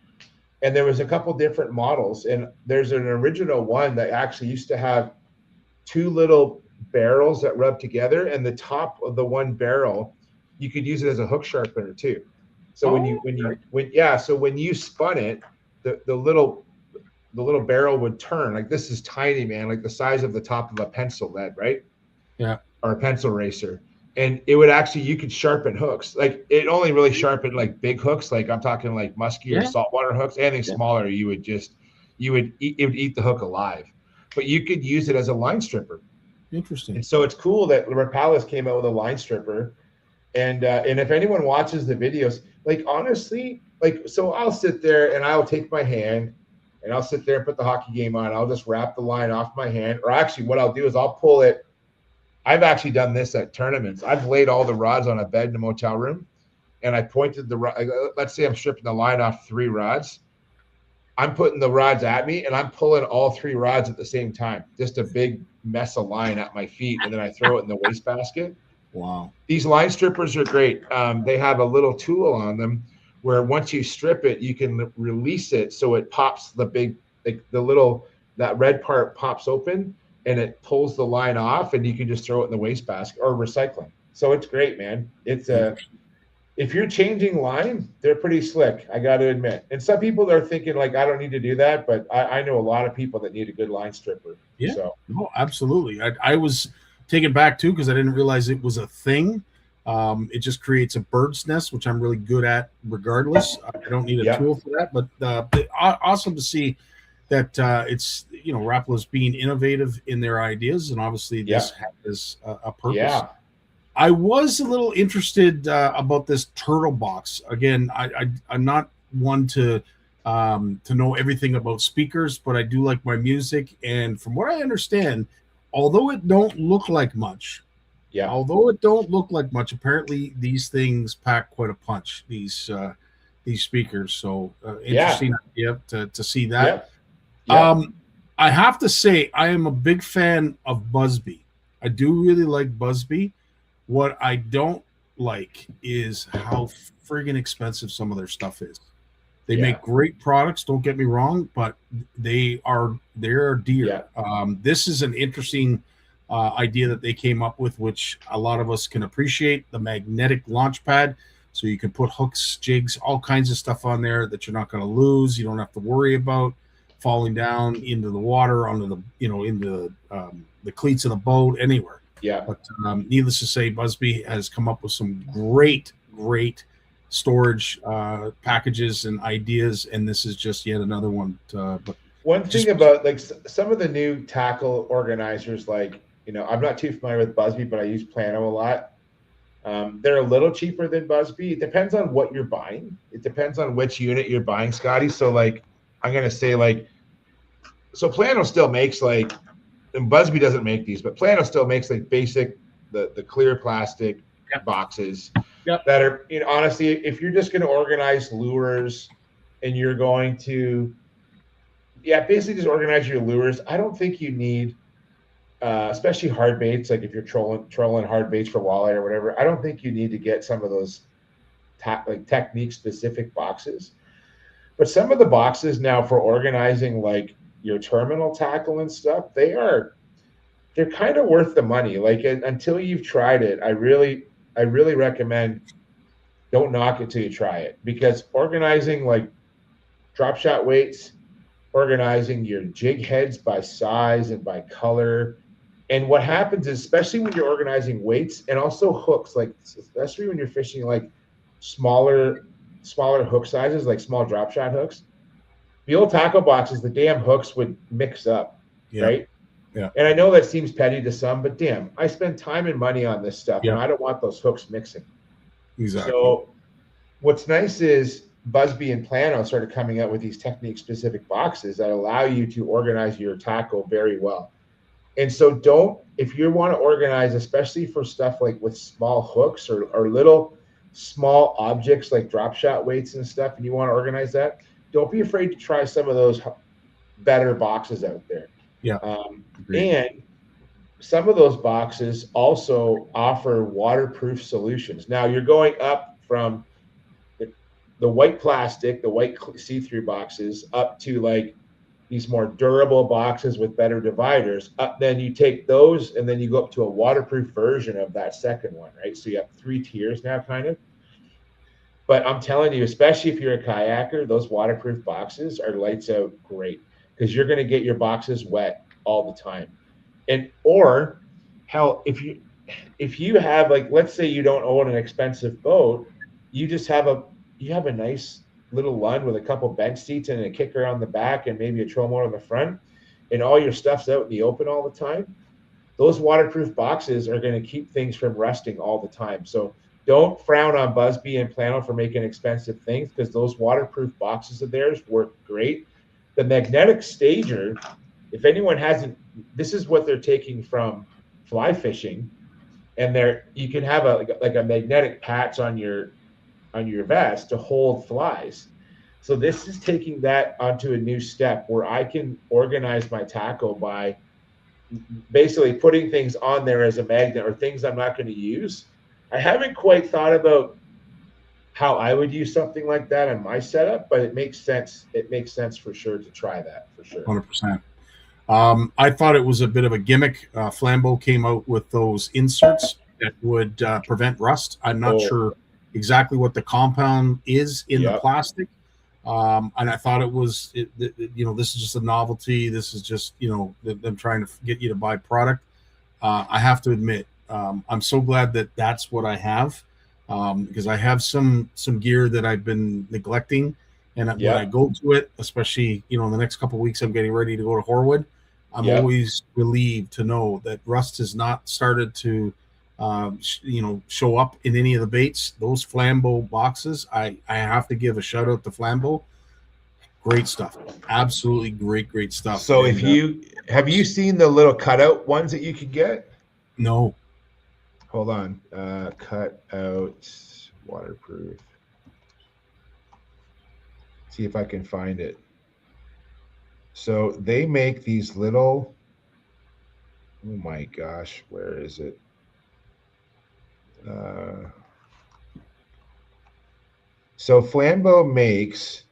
and there was a couple different models, and there's an original one that actually used to have two little barrels that rub together, and the top of the one barrel, you could use it as a hook sharpener too. So when you spun it, the little barrel would turn. Like, this is tiny, man, like the size of the top of a pencil lead, right? Yeah. Or a pencil eraser. And it would actually, you could sharpen hooks. Like, it only really sharpened like big hooks. Like, I'm talking like musky or saltwater hooks. Anything smaller, it would eat the hook alive. But you could use it as a line stripper. Interesting. And so it's cool that Rapala came out with a line stripper. And if anyone watches the videos, like, honestly, like, so I'll sit there and I'll take my hand and I'll sit there and put the hockey game on. I'll just wrap the line off my hand. Or actually what I'll do is I'll pull it. I've actually done this at tournaments. I've laid all the rods on a bed in a motel room, and I pointed let's say I'm stripping the line off 3 rods. I'm putting the rods at me, and I'm pulling all 3 rods at the same time. Just a big mess of line at my feet, and then I throw it in the wastebasket. Wow. These line strippers are great. They have a little tool on them where once you strip it, you can release it so it pops the big, like the little, that red part pops open and it pulls the line off, and you can just throw it in the wastebasket or recycling. So it's great, man. It's if you're changing line, they're pretty slick, I got to admit. And some people are thinking like, I don't need to do that, but I know a lot of people that need a good line stripper. Yeah, so. No, absolutely. I was taken back too because I didn't realize it was a thing. It just creates a bird's nest, which I'm really good at regardless. I don't need a tool for that, but awesome to see that it's, Rapala's being innovative in their ideas, and obviously this has a purpose. Yeah. I was a little interested about this turtle box. Again, I'm not one to know everything about speakers, but I do like my music. And from what I understand, although it don't look like much, apparently these things pack quite a punch. These speakers. So interesting idea to see that. I have to say, I am a big fan of Busby. I do really like Busby. What I don't like is how friggin' expensive some of their stuff is. They make great products, don't get me wrong, but they're dear. This is an interesting idea that they came up with, which a lot of us can appreciate, the magnetic launch pad. So you can put hooks, jigs, all kinds of stuff on there that you're not going to lose. You don't have to worry about falling down into the water, onto the, into the cleats of the boat, anywhere. But needless to say, Busby has come up with some great storage packages and ideas, and this is just yet another one. But one thing about like some of the new tackle organizers, like, I'm not too familiar with Busby, but I use Plano a lot. They're a little cheaper than Busby. It depends on what you're buying. It depends on which unit you're buying, Scotty. So like, I'm gonna say like, so Plano still makes like, and Busby doesn't make these, but Plano still makes like basic, the clear plastic boxes that are, honestly, if you're just going to organize lures and you're going to, basically just organize your lures. I don't think you need, especially hard baits, like if you're trolling hard baits for walleye or whatever, I don't think you need to get some of those technique specific boxes. But some of the boxes now for organizing like your terminal tackle and stuff, they're kind of worth the money. Like until you've tried it, I really recommend don't knock it till you try it, because organizing like drop shot weights, organizing your jig heads by size and by color, and what happens is, especially when you're organizing weights and also hooks, like especially when you're fishing like smaller hook sizes, like small drop shot hooks, the old tackle boxes, the damn hooks would mix up, right? Yeah. And I know that seems petty to some, but damn, I spend time and money on this stuff, and I don't want those hooks mixing. Exactly. So what's nice is Busby and Plano started coming out with these technique-specific boxes that allow you to organize your tackle very well. And so if you want to organize, especially for stuff like with small hooks or little small objects like drop shot weights and stuff, and you want to organize that, don't be afraid to try some of those better boxes out there. And some of those boxes also offer waterproof solutions. Now you're going up from the white plastic, the white see-through boxes, up to like these more durable boxes with better dividers. Then you take those and then you go up to a waterproof version of that second one, right? So you have 3 tiers now, kind of. But I'm telling you, especially if you're a kayaker, those waterproof boxes are lights out great, because you're going to get your boxes wet all the time. And or hell, if you have, like, let's say you don't own an expensive boat, you just have a nice little Lund with a couple bench seats and a kicker on the back and maybe a troll motor on the front, and all your stuff's out in the open all the time. Those waterproof boxes are going to keep things from rusting all the time. So don't frown on Busby and Plano for making expensive things, because those waterproof boxes of theirs work great. The magnetic stager, if anyone hasn't, this is what they're taking from fly fishing, and you can have a magnetic patch on your vest to hold flies. So this is taking that onto a new step where I can organize my tackle by basically putting things on there as a magnet or things I'm not going to use. I haven't quite thought about how I would use something like that in my setup, but it makes sense. It makes sense for sure to try that for sure. 100%. I thought it was a bit of a gimmick. Flambeau came out with those inserts that would prevent rust. I'm not sure exactly what the compound is in the plastic. And I thought it was, this is just a novelty. This is just, them trying to get you to buy product. I have to admit, I'm so glad that that's what I have, because I have some gear that I've been neglecting. And when I go to it, especially, in the next couple of weeks, I'm getting ready to go to Horwood. I'm always relieved to know that rust has not started to, show up in any of the baits. Those Flambeau boxes, I have to give a shout out to Flambeau. Great stuff. Absolutely great stuff. So have you seen the little cutout ones that you could get? No. Hold on. Cut out waterproof. See if I can find it. So they make these little, oh my gosh, where is it? So Flambeau makes,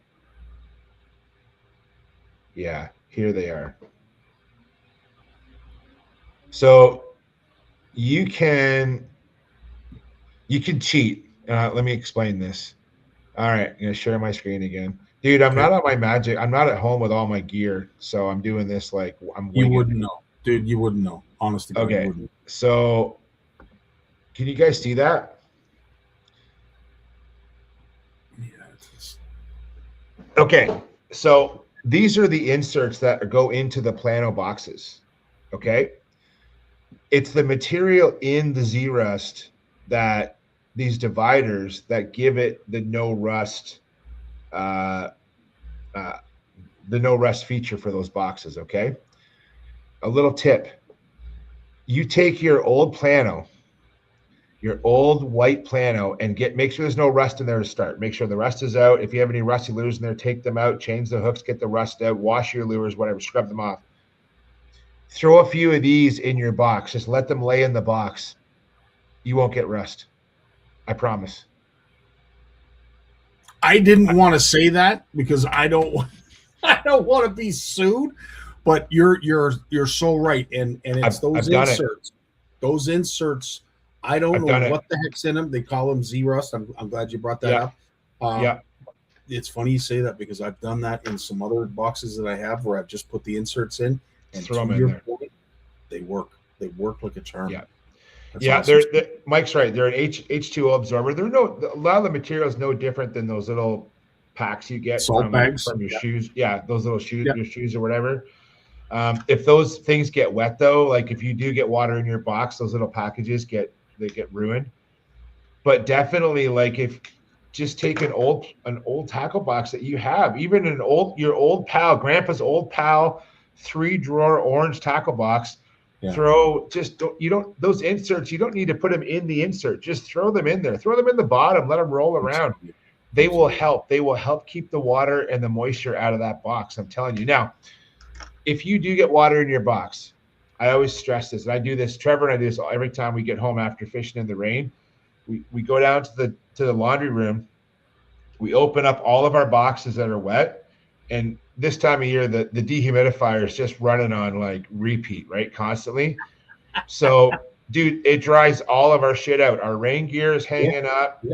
here they are. So you can cheat. Let me explain this. All right, I'm gonna share my screen again. Dude, I'm not on my magic. I'm not at home with all my gear, so I'm doing this like I'm winging. You wouldn't know. Dude, you wouldn't know. Honestly. Okay, so can you guys see that? Yeah. Okay, so these are the inserts that go into the plano boxes, okay? It's the material in the Z-Rust that these dividers that give it the no rust feature for those boxes, okay? A little tip. You take your old plano, your old white plano, and make sure there's no rust in there to start. Make sure the rust is out. If you have any rusty lures in there, take them out, change the hooks, get the rust out, wash your lures, whatever, scrub them off. Throw a few of these in your box. Just let them lay in the box. You won't get rust. I promise. I didn't want to say that because I don't want to be sued, but you're so right. And it's those inserts. Those inserts, I don't know what the heck's in them. They call them Z-Rust. I'm glad you brought that up. It's funny you say that because I've done that in some other boxes that I have where I've just put the inserts in and throw them in there. They work. They work like a charm. Yeah. That's awesome. They're Mike's right. They're an H2O absorber. A lot of the material is no different than those little packs you get from your shoes. Yeah, those little shoes, your shoes or whatever. If those things get wet though, like if you do get water in your box, those little packages get ruined. But definitely, like if just take an old tackle box that you have, even your old pal, grandpa's old pal, 3-drawer orange tackle box. Those inserts, you don't need to put them in the insert. Just throw them in there. Throw them in the bottom. Let them roll around. They will help. They will help keep the water and the moisture out of that box. I'm telling you. Now, if you do get water in your box, I always stress this, and I do this. Trevor and I do this every time we get home after fishing in the rain. We go down to the laundry room. We open up all of our boxes that are wet, and this time of year, the dehumidifier is just running on like repeat, right? Constantly. So, dude, it dries all of our shit out. Our rain gear is hanging up.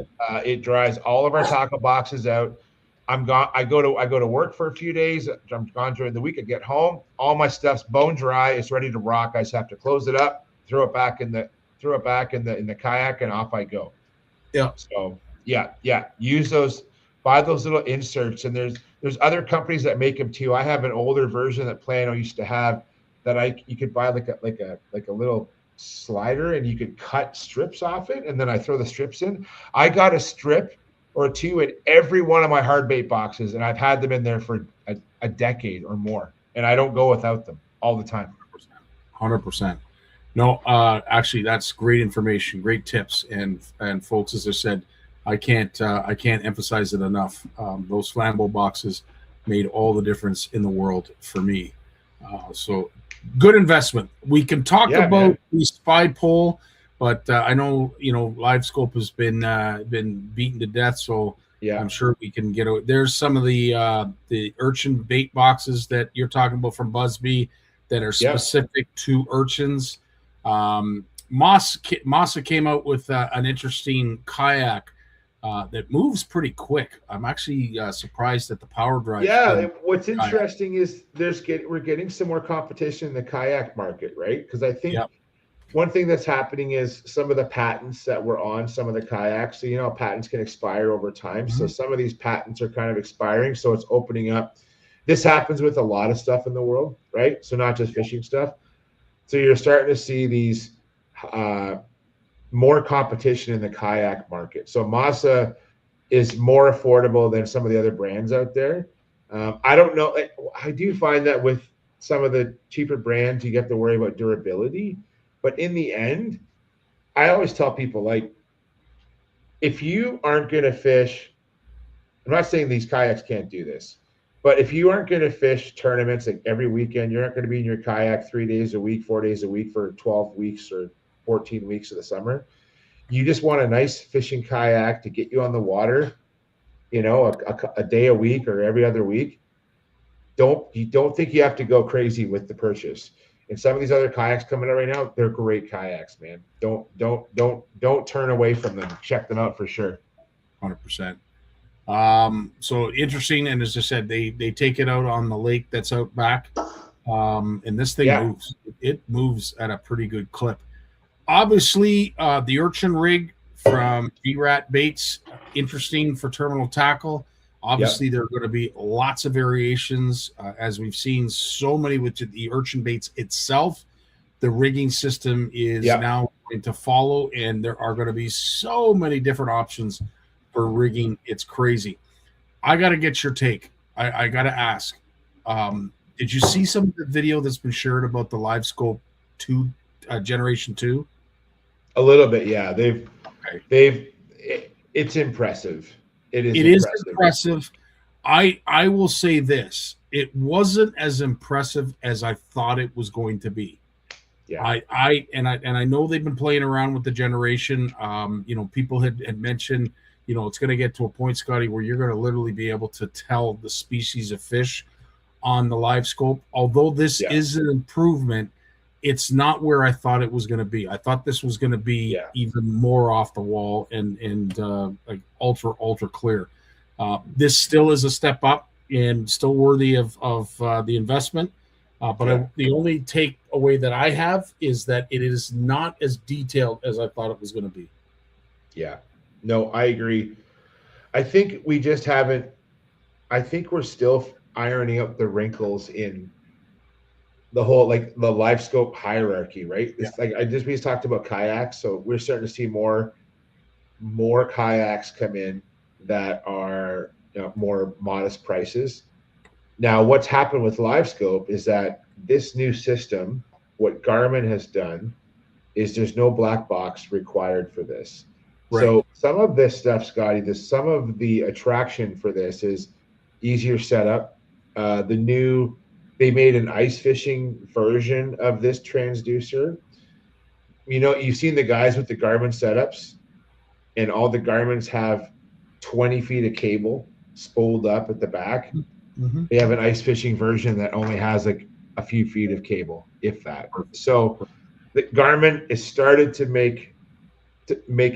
It dries all of our tackle boxes out. I'm gone. I go to work for a few days. I'm gone during the week. I get home. All my stuff's bone dry. It's ready to rock. I just have to close it up, throw it back in the kayak, and off I go. Yeah. So use those. Buy those little inserts, and there's other companies that make them too. I have an older version that Plano used to have that you could buy like a little slider, and you could cut strips off it, and then I throw the strips in. I got a strip or two in every one of my hard bait boxes, and I've had them in there for a decade or more, and I don't go without them all the time. 100%. No, actually, that's great information, great tips, and folks, as I said, I can't emphasize it enough. Those Flambeau boxes made all the difference in the world for me. So good investment. We can talk about the spy pole. but I know Live Scope has been beaten to death, so Yeah. I'm sure we can get away. There's some of the urchin bait boxes that you're talking about from Busby that are specific to urchins. Massa came out with an interesting kayak that moves pretty quick. I'm actually surprised at the power drive. Yeah, what's interesting is we're getting some more competition in the kayak market, right? Because I think one thing that's happening is some of the patents that were on some of the kayaks. So patents can expire over time. So some of these patents are kind of expiring. So it's opening up. This happens with a lot of stuff in the world, right? So not just fishing stuff. So you're starting to see these more competition in the kayak market. So Massa is more affordable than some of the other brands out there. I don't know. I do find that with some of the cheaper brands, you get to worry about durability. But in the end, I always tell people, like, if you aren't going to fish, I'm not saying these kayaks can't do this, but if you aren't going to fish tournaments like every weekend, you're not going to be in your kayak 3 days a week, 4 days a week for 12 weeks or 14 weeks of the summer. You just want a nice fishing kayak to get you on the water, a day a week or every other week. You don't think you have to go crazy with the purchase. And some of these other kayaks coming out right now, they're great kayaks, man. Don't turn away from them. Check them out for sure. 100%. So interesting, and as I said, they take it out on the lake that's out back, and this thing moves. It moves at a pretty good clip. Obviously, the urchin rig from G-Rat Baits, interesting for terminal tackle. Obviously, there are going to be lots of variations, as we've seen so many with the urchin baits itself. The rigging system is now going to follow, and there are going to be so many different options for rigging. It's crazy. I got to get your take. I got to ask. Did you see some of the video that's been shared about the Live Scope 2 Generation 2? A little bit, yeah. It's impressive. It is impressive. I will say this. It wasn't as impressive as I thought it was going to be. Yeah. I know they've been playing around with the generation. People had mentioned, it's going to get to a point, Scotty, where you're going to literally be able to tell the species of fish on the Live Scope. Although this is an improvement, it's not where I thought it was going to be. I thought this was going to be even more off the wall and like ultra clear. This still is a step up and still worthy of the investment. The only takeaway that I have is that it is not as detailed as I thought it was going to be. Yeah. No, I agree. I think we just haven't. I think we're still ironing out the wrinkles in the whole, like, the Live Scope hierarchy, right? It's like we just talked about kayaks, so we're starting to see more kayaks come in that are more modest prices. Now, what's happened with Live Scope is that this new system, what Garmin has done, is there's no black box required for this. Right. So some of this stuff, Scotty, some of the attraction for this is easier setup. They made an ice fishing version of this transducer. You've seen the guys with the Garmin setups, and all the Garmins have 20 feet of cable spooled up at the back. Mm-hmm. They have an ice fishing version that only has like a few feet of cable, if that. So the Garmin has started to make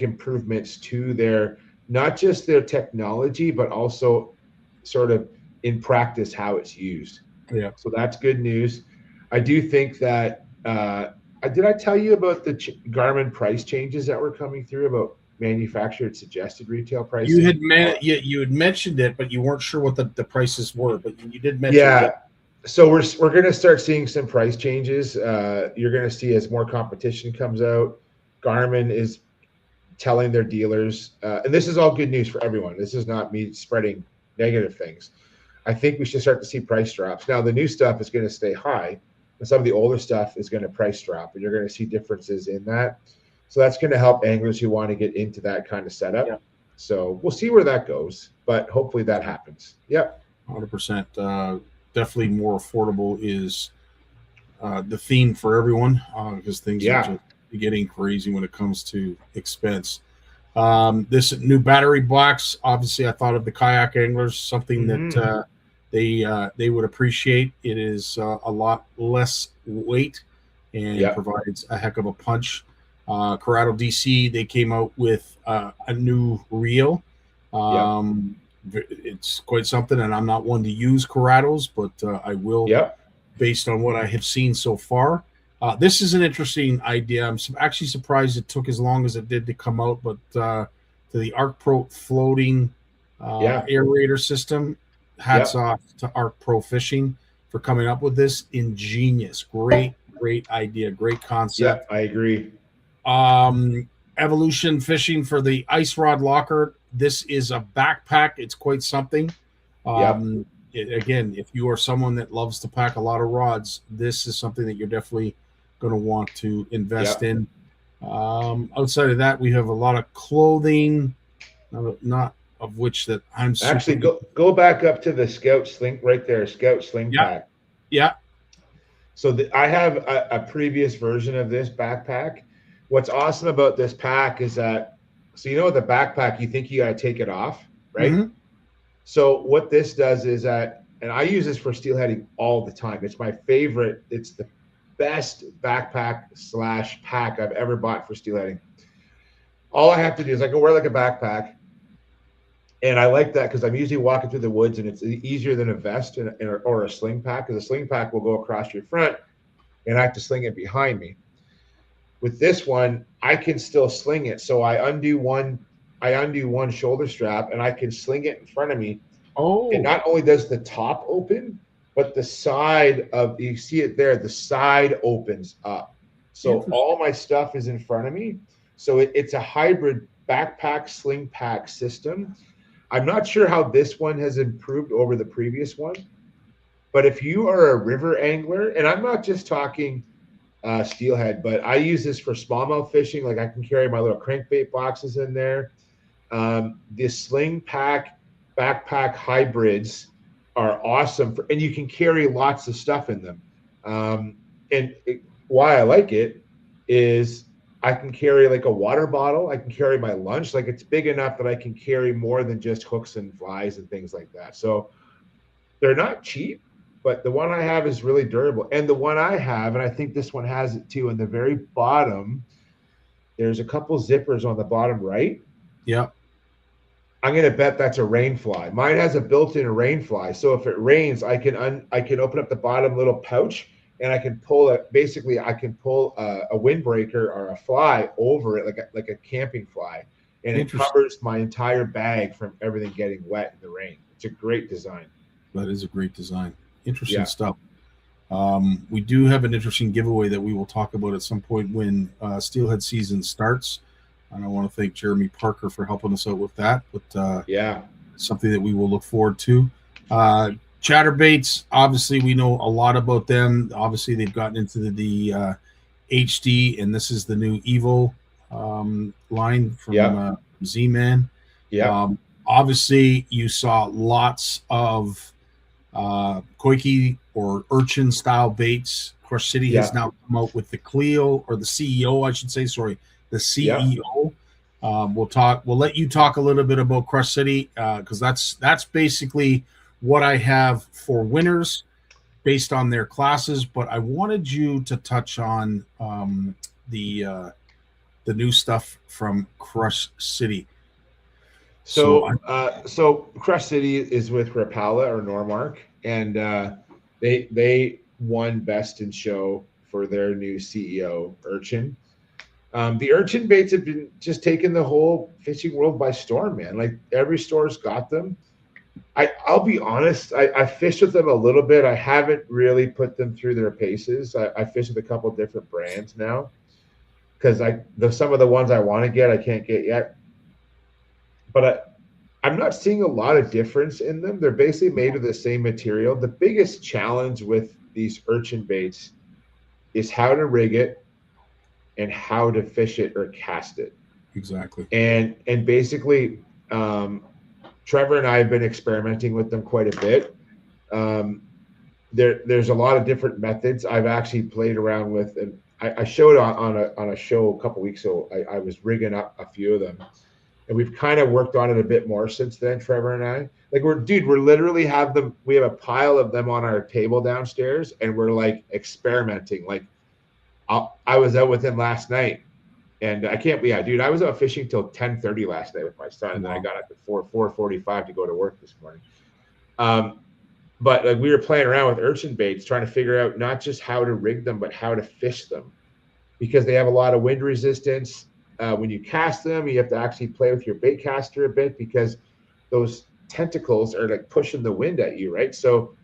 improvements to their, not just their technology, but also sort of in practice how it's used. Yeah. So that's good news. I do think that did I tell you about the Garmin price changes that were coming through about manufactured suggested retail prices? You had mentioned it, but you weren't sure what the prices were. But you did mention it. Yeah. So we're going to start seeing some price changes. You're going to see as more competition comes out. Garmin is telling their dealers, and this is all good news for everyone. This is not me spreading negative things. I think we should start to see price drops. Now, the new stuff is going to stay high, and some of the older stuff is going to price drop, and you're going to see differences in that. So that's going to help anglers who want to get into that kind of setup. Yeah. So we'll see where that goes, but hopefully that happens. Yep. 100%. Definitely more affordable is the theme for everyone because things are just, getting crazy when it comes to expense. This new battery box, obviously, I thought of the kayak anglers, something that they would appreciate. It is a lot less weight and provides a heck of a punch. Corrado DC, they came out with a new reel. It's quite something, and I'm not one to use Corrados, but I will, based on what I have seen so far. This is an interesting idea. I'm actually surprised it took as long as it did to come out, but to the Arc Pro floating aerator system, hats off to Arc Pro Fishing for coming up with this. Ingenious, great idea, great concept. I agree. Evolution Fishing for the ice rod locker. This is a backpack. It's quite something. Again, if you are someone that loves to pack a lot of rods, this is something that you're definitely going to want to invest in. Outside of that, we have a lot of clothing, not of which that I'm actually go back up to the Scout Sling right there, Scout Sling pack. So I have a previous version of this backpack. What's awesome about this pack is that, so you know, the backpack, you think you got to take it off, right? So what this does is that, and I use this for steelheading all the time. It's my favorite. It's the best backpack / pack I've ever bought for steelheading. All I have to do is I can wear like a backpack, and I like that because I'm usually walking through the woods, and it's easier than a vest or a sling pack, because a sling pack will go across your front, and I have to sling it behind me. With this one, I can still sling it. So I undo one shoulder strap, and I can sling it in front of me. And not only does the top open, but the side of, you see it there, the side opens up. So all my stuff is in front of me. So it's a hybrid backpack sling pack system. I'm not sure how this one has improved over the previous one, but if you are a river angler, and I'm not just talking steelhead, but I use this for smallmouth fishing. Like, I can carry my little crankbait boxes in there. The sling pack backpack hybrids are awesome and you can carry lots of stuff in them. Why I like it is I can carry like a water bottle. I can carry my lunch. Like, it's big enough that I can carry more than just hooks and flies and things like that. So they're not cheap, but the one I have is really durable. And the one I have, and I think this one has it too, in the very bottom, there's a couple zippers on the bottom right. I'm going to bet that's a rain fly. Mine has a built-in rain fly. So if it rains, I can open up the bottom little pouch, and I can pull it. Basically, I can pull a windbreaker or a fly over it, like a camping fly, and it covers my entire bag from everything getting wet in the rain. It's a great design. That is a great design. Interesting stuff. We do have an interesting giveaway that we will talk about at some point when steelhead season starts. And I want to thank Jeremy Parker for helping us out with that. But something that we will look forward to. Chatterbaits, obviously, we know a lot about them. Obviously, they've gotten into the HD, and this is the new Evo line from Z-Man. Obviously, you saw lots of koiki or urchin style baits. Crush City has now come out with the Clio, or the CEO, I should say. Sorry, the CEO. We'll let you talk a little bit about Crush City, because that's basically what I have for winners based on their classes. But I wanted you to touch on the new stuff from Crush City. So Crush City is with Rapala or Normark, and they won Best in Show for their new CEO, Urchin. The urchin baits have been just taking the whole fishing world by storm, man. Like, every store's got them. I'll be honest, I fished with them a little bit. I haven't really put them through their paces. I fish with a couple different brands now, because some of the ones I want to get, I can't get yet. But I'm not seeing a lot of difference in them. They're basically made of the same material. The biggest challenge with these urchin baits is how to rig it and how to fish it or cast it. Exactly. And basically, Trevor and I have been experimenting with them quite a bit. There's a lot of different methods. I've actually played around with I showed on a show a couple weeks ago. I was rigging up a few of them, and we've kind of worked on it a bit more since then, Trevor and I. Like we're literally we have a pile of them on our table downstairs, and we're like experimenting. Like I was out with him last night, and I can't believe, dude, I was out fishing till 10:30 last night with my son, and then I got up at 4:45 to go to work this morning. But like we were playing around with urchin baits, trying to figure out not just how to rig them, but how to fish them, because they have a lot of wind resistance. When you cast them, you have to actually play with your bait caster a bit, because those tentacles are like pushing the wind at you, right? So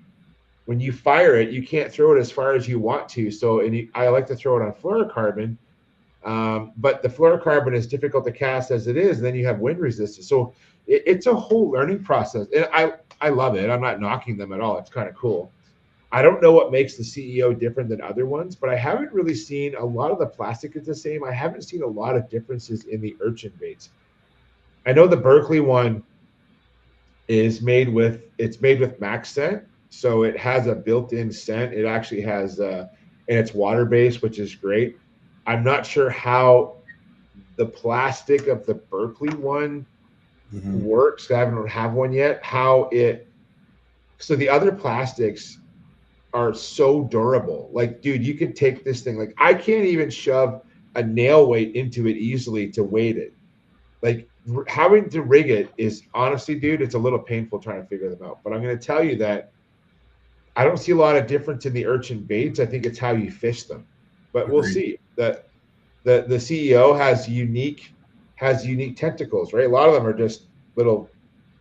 when you fire it, you can't throw it as far as you want to. So I like to throw it on fluorocarbon, but the fluorocarbon is difficult to cast as it is. And then you have wind resistance. So it's a whole learning process. And I love it. I'm not knocking them at all. It's kind of cool. I don't know what makes the CEO different than other ones, but I haven't really seen a lot of the plastic is the same. I haven't seen a lot of differences in the urchin baits. I know the Berkeley one is made with max scent. So it has a built-in scent. It actually has, and it's water-based, which is great. I'm not sure how the plastic of the Berkeley one works. I don't have one yet. So the other plastics are so durable. Like, dude, you can take this thing. Like, I can't even shove a nail weight into it easily to weight it. Like, having to rig it is honestly, dude, it's a little painful trying to figure them out. But I'm going to tell you that I don't see a lot of difference in the urchin baits. I think it's how you fish them. But we'll see. That the CEO has unique tentacles, right? A lot of them are just little,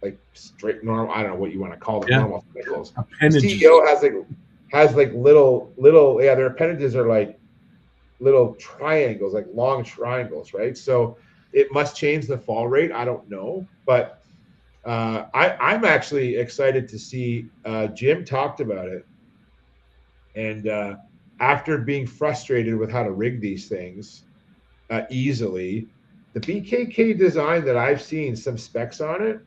like, straight normal. I don't know what you want to call them, normal tentacles. The CEO has like little, yeah, their appendages are like little triangles, like long triangles, right? So it must change the fall rate. I don't know, but I'm actually excited to see. Jim talked about it, and after being frustrated with how to rig these things easily, the BKK design that I've seen, some specs on it,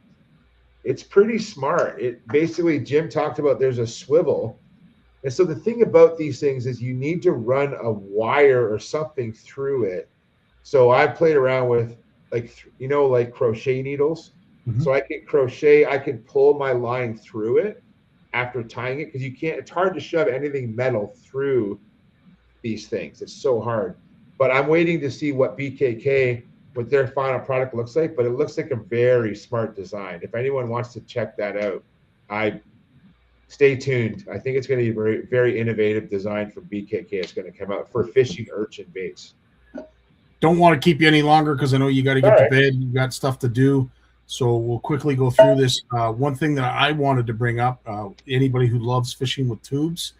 it's pretty smart. It basically, Jim talked about, there's a swivel. And so the thing about these things is you need to run a wire or something through it. So I played around with, like, like crochet needles. So I can pull my line through it after tying it, because it's hard to shove anything metal through these things. It's so hard. But I'm waiting to see what their final product looks like, but it looks like a very smart design. If anyone wants to check that out, stay tuned. I think it's going to be a very, very innovative design from BKK. It's going to come out for fishing urchin baits. Don't want to keep you any longer, because I know you got to get to bed. You got stuff to do. So we'll quickly go through this. One thing that I wanted to bring up, anybody who loves fishing with tubes,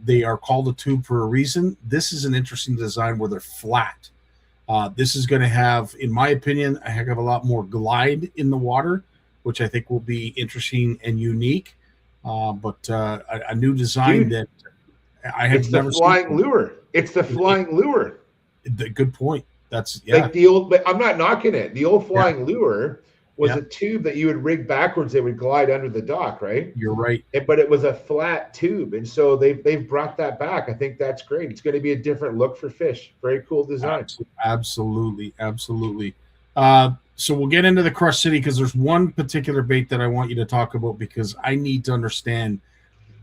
they are called a tube for a reason. This is an interesting design where they're flat. This is going to have, in my opinion, a heck of a lot more glide in the water, which I think will be interesting and unique. But a new design, dude, that I have never seen. It's the flying lure. Good point. That's like the old. But I'm not knocking it. The old flying lure was a tube that you would rig backwards. They would glide under the dock, right? You're right. But it was a flat tube, and so they've brought that back. I think that's great. It's going to be a different look for fish. Very cool design. Absolutely. So we'll get into the Crush City, because there's one particular bait that I want you to talk about, because I need to understand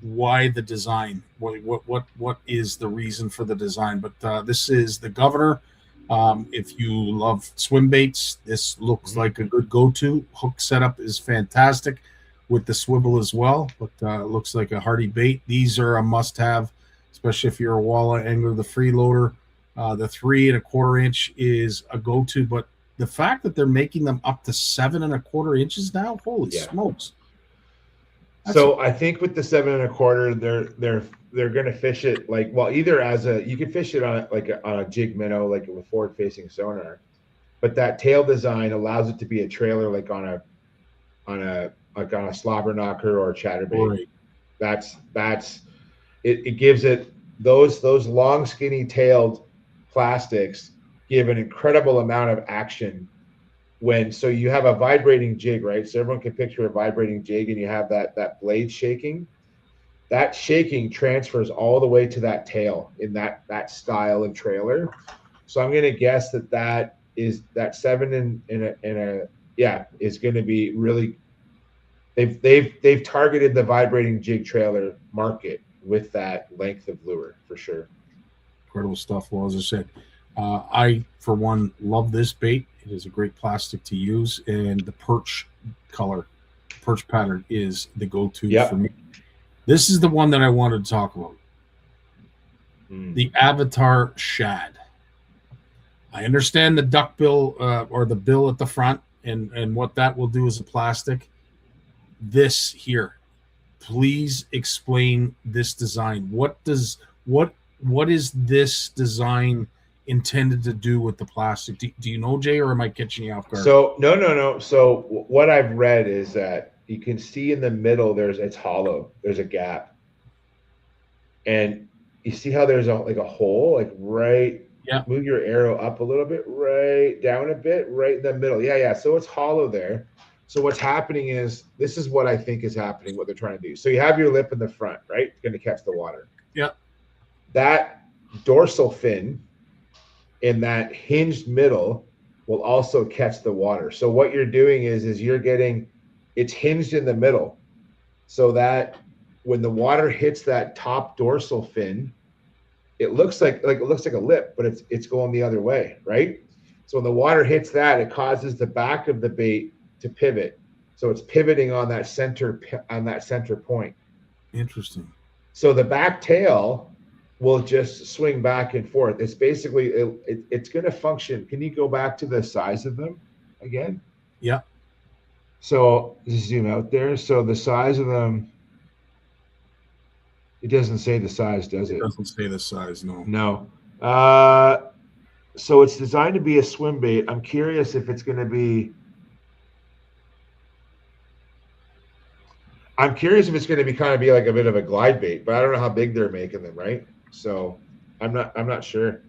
why the design. What is the reason for the design? But this is the Governor. If you love swim baits, this looks like a good go-to. Hook setup is fantastic with the swivel as well, but looks like a hardy bait. These are a must-have, especially if you're a walleye angler. The freeloader, the 3 1/4 inch is a go-to, but the fact that they're making them up to 7 1/4 inches now, holy smokes! So I think with the 7 1/4, they're going to fish it like, well, either you can fish it on a jig minnow, like with forward facing sonar, but that tail design allows it to be a trailer, like on a slobber knocker or a chatterbait. Right. It gives it those long skinny tailed plastics give an incredible amount of action so you have a vibrating jig, right? So everyone can picture a vibrating jig, and you have that blade shaking. that shaking transfers all the way to that tail in that style of trailer. So I'm going to guess that is that 7 in a is going to be really. They've targeted the vibrating jig trailer market with that length of lure for sure. Incredible stuff. Well, as I said, I for one love this bait. It is a great plastic to use, and the perch color, perch pattern is the go-to for me. This is the one that I wanted to talk about. The Avatar Shad. I understand the duckbill or the bill at the front and what that will do as a plastic. This here, please explain this design. What is this design intended to do with the plastic? Do you know, Jay, or am I catching you off guard? So no. So what I've read is that you can see in the middle it's hollow. There's a gap, and you see how there's a hole, like right. Yeah. Move your arrow up a little bit, right down a bit, right in the middle. Yeah. So it's hollow there. So what's happening is, this is what I think is happening, what they're trying to do. So you have your lip in the front, right? It's going to catch the water. Yeah. That dorsal fin in that hinged middle will also catch the water. So what you're doing is it's hinged in the middle, so that when the water hits that top dorsal fin, it looks like a lip, but it's going the other way, right? So when the water hits that, it causes the back of the bait to pivot. So it's pivoting on that center point. Interesting. So the back tail will just swing back and forth. It's basically it's going to function. Can you go back to the size of them again? Yeah. So just zoom out there. So the size of them, it doesn't say the size, does it? It doesn't say the size, no. No. So it's designed to be a swim bait. I'm curious if it's going to be. I'm curious if it's going to be like a bit of a glide bait, but I don't know how big they're making them, right? So I'm not sure.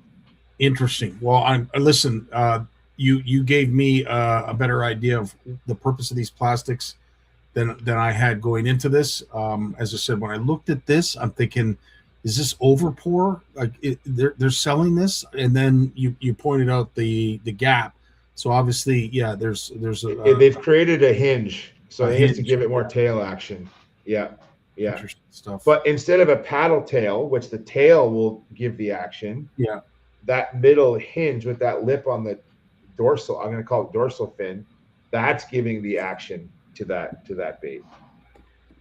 Interesting. Well, listen. You gave me a better idea of the purpose of these plastics than I had going into this. As I said, when I looked at this, I'm thinking, is this overpour? Like they're selling this, and then you pointed out the gap. So obviously, yeah, there's they've created a hinge. So it needs to give it more tail action. Yeah. Interesting stuff. But instead of a paddle tail, which the tail will give the action, that middle hinge with that lip on the dorsal, I'm going to call it dorsal fin, that's giving the action to that bait.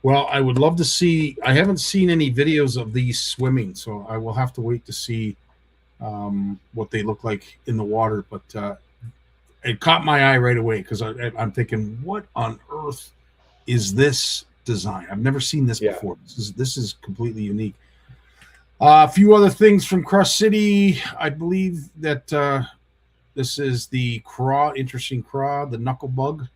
Well, I would love to see. I haven't seen any videos of these swimming, so I will have to wait to see what they look like in the water. But it caught my eye right away because I'm thinking, what on earth is this design? I've never seen this before. This is completely unique. A few other things from Crush City. I believe that this is the craw, interesting craw, the knuckle bug.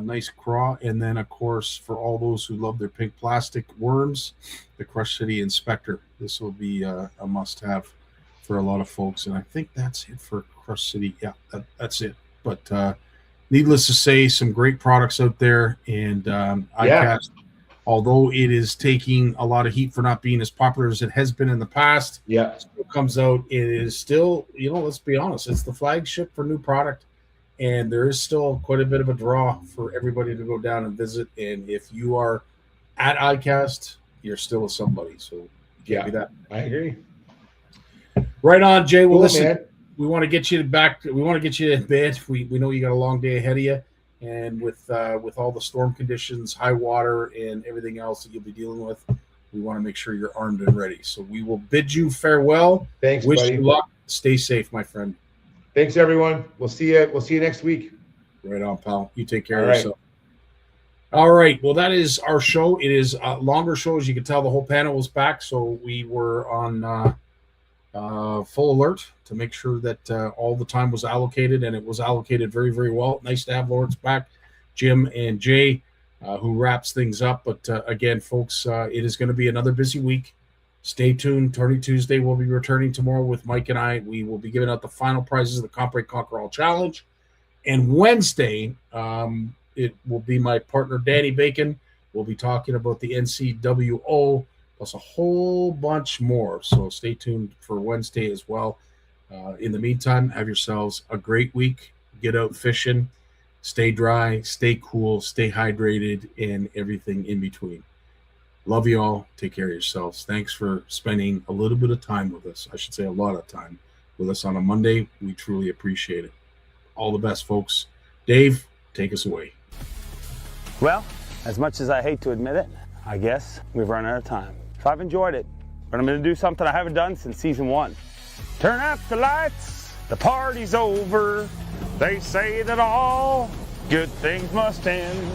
Nice craw. And then, of course, for all those who love their pink plastic worms, the Crush City Inspector. This will be a must-have for a lot of folks. And I think that's it for Crush City. Yeah, that's it. But needless to say, some great products out there. And ICAST, although it is taking a lot of heat for not being as popular as it has been in the past, still comes out. It is still, let's be honest, it's the flagship for new product. And there is still quite a bit of a draw for everybody to go down and visit. And if you are at ICAST, you're still a somebody. So you can't be that. I agree. Right on, Jay. Well, Cool, listen, man. we want to get you back. We want to get you in bed. We know you got a long day ahead of you. And with all the storm conditions, high water, and everything else that you'll be dealing with, we want to make sure you're armed and ready. So we will bid you farewell. Thanks, Wish buddy. you luck. Stay safe, my friend. Thanks, everyone. We'll see you next week. Right on, pal. You take care All of right. yourself. All right. Well, that is our show. It is a longer show. As you can tell, the whole panel was back. So we were on full alert to make sure that all the time was allocated, and it was allocated very, very well. Nice to have Lawrence back, Jim and Jay, who wraps things up. But again, folks, it is going to be another busy week. Stay tuned. Tourney Tuesday, we'll be returning tomorrow with Mike and I. We will be giving out the final prizes of the Comp Break Conquer All Challenge. And Wednesday, it will be my partner, Danny Bacon, We'll be talking about the NCWO plus a whole bunch more. So stay tuned for Wednesday as well. In the meantime, have yourselves a great week. Get out fishing. Stay dry, stay cool, stay hydrated, and everything in between. Love you all. Take care of yourselves. Thanks for spending a little bit of time with us. I should say a lot of time with us on a Monday. We truly appreciate it. All the best, folks. Dave, take us away. Well, as much as I hate to admit it, I guess we've run out of time. So I've enjoyed it, but I'm going to do something I haven't done since season 1. Turn out the lights, the party's over. They say that all good things must end.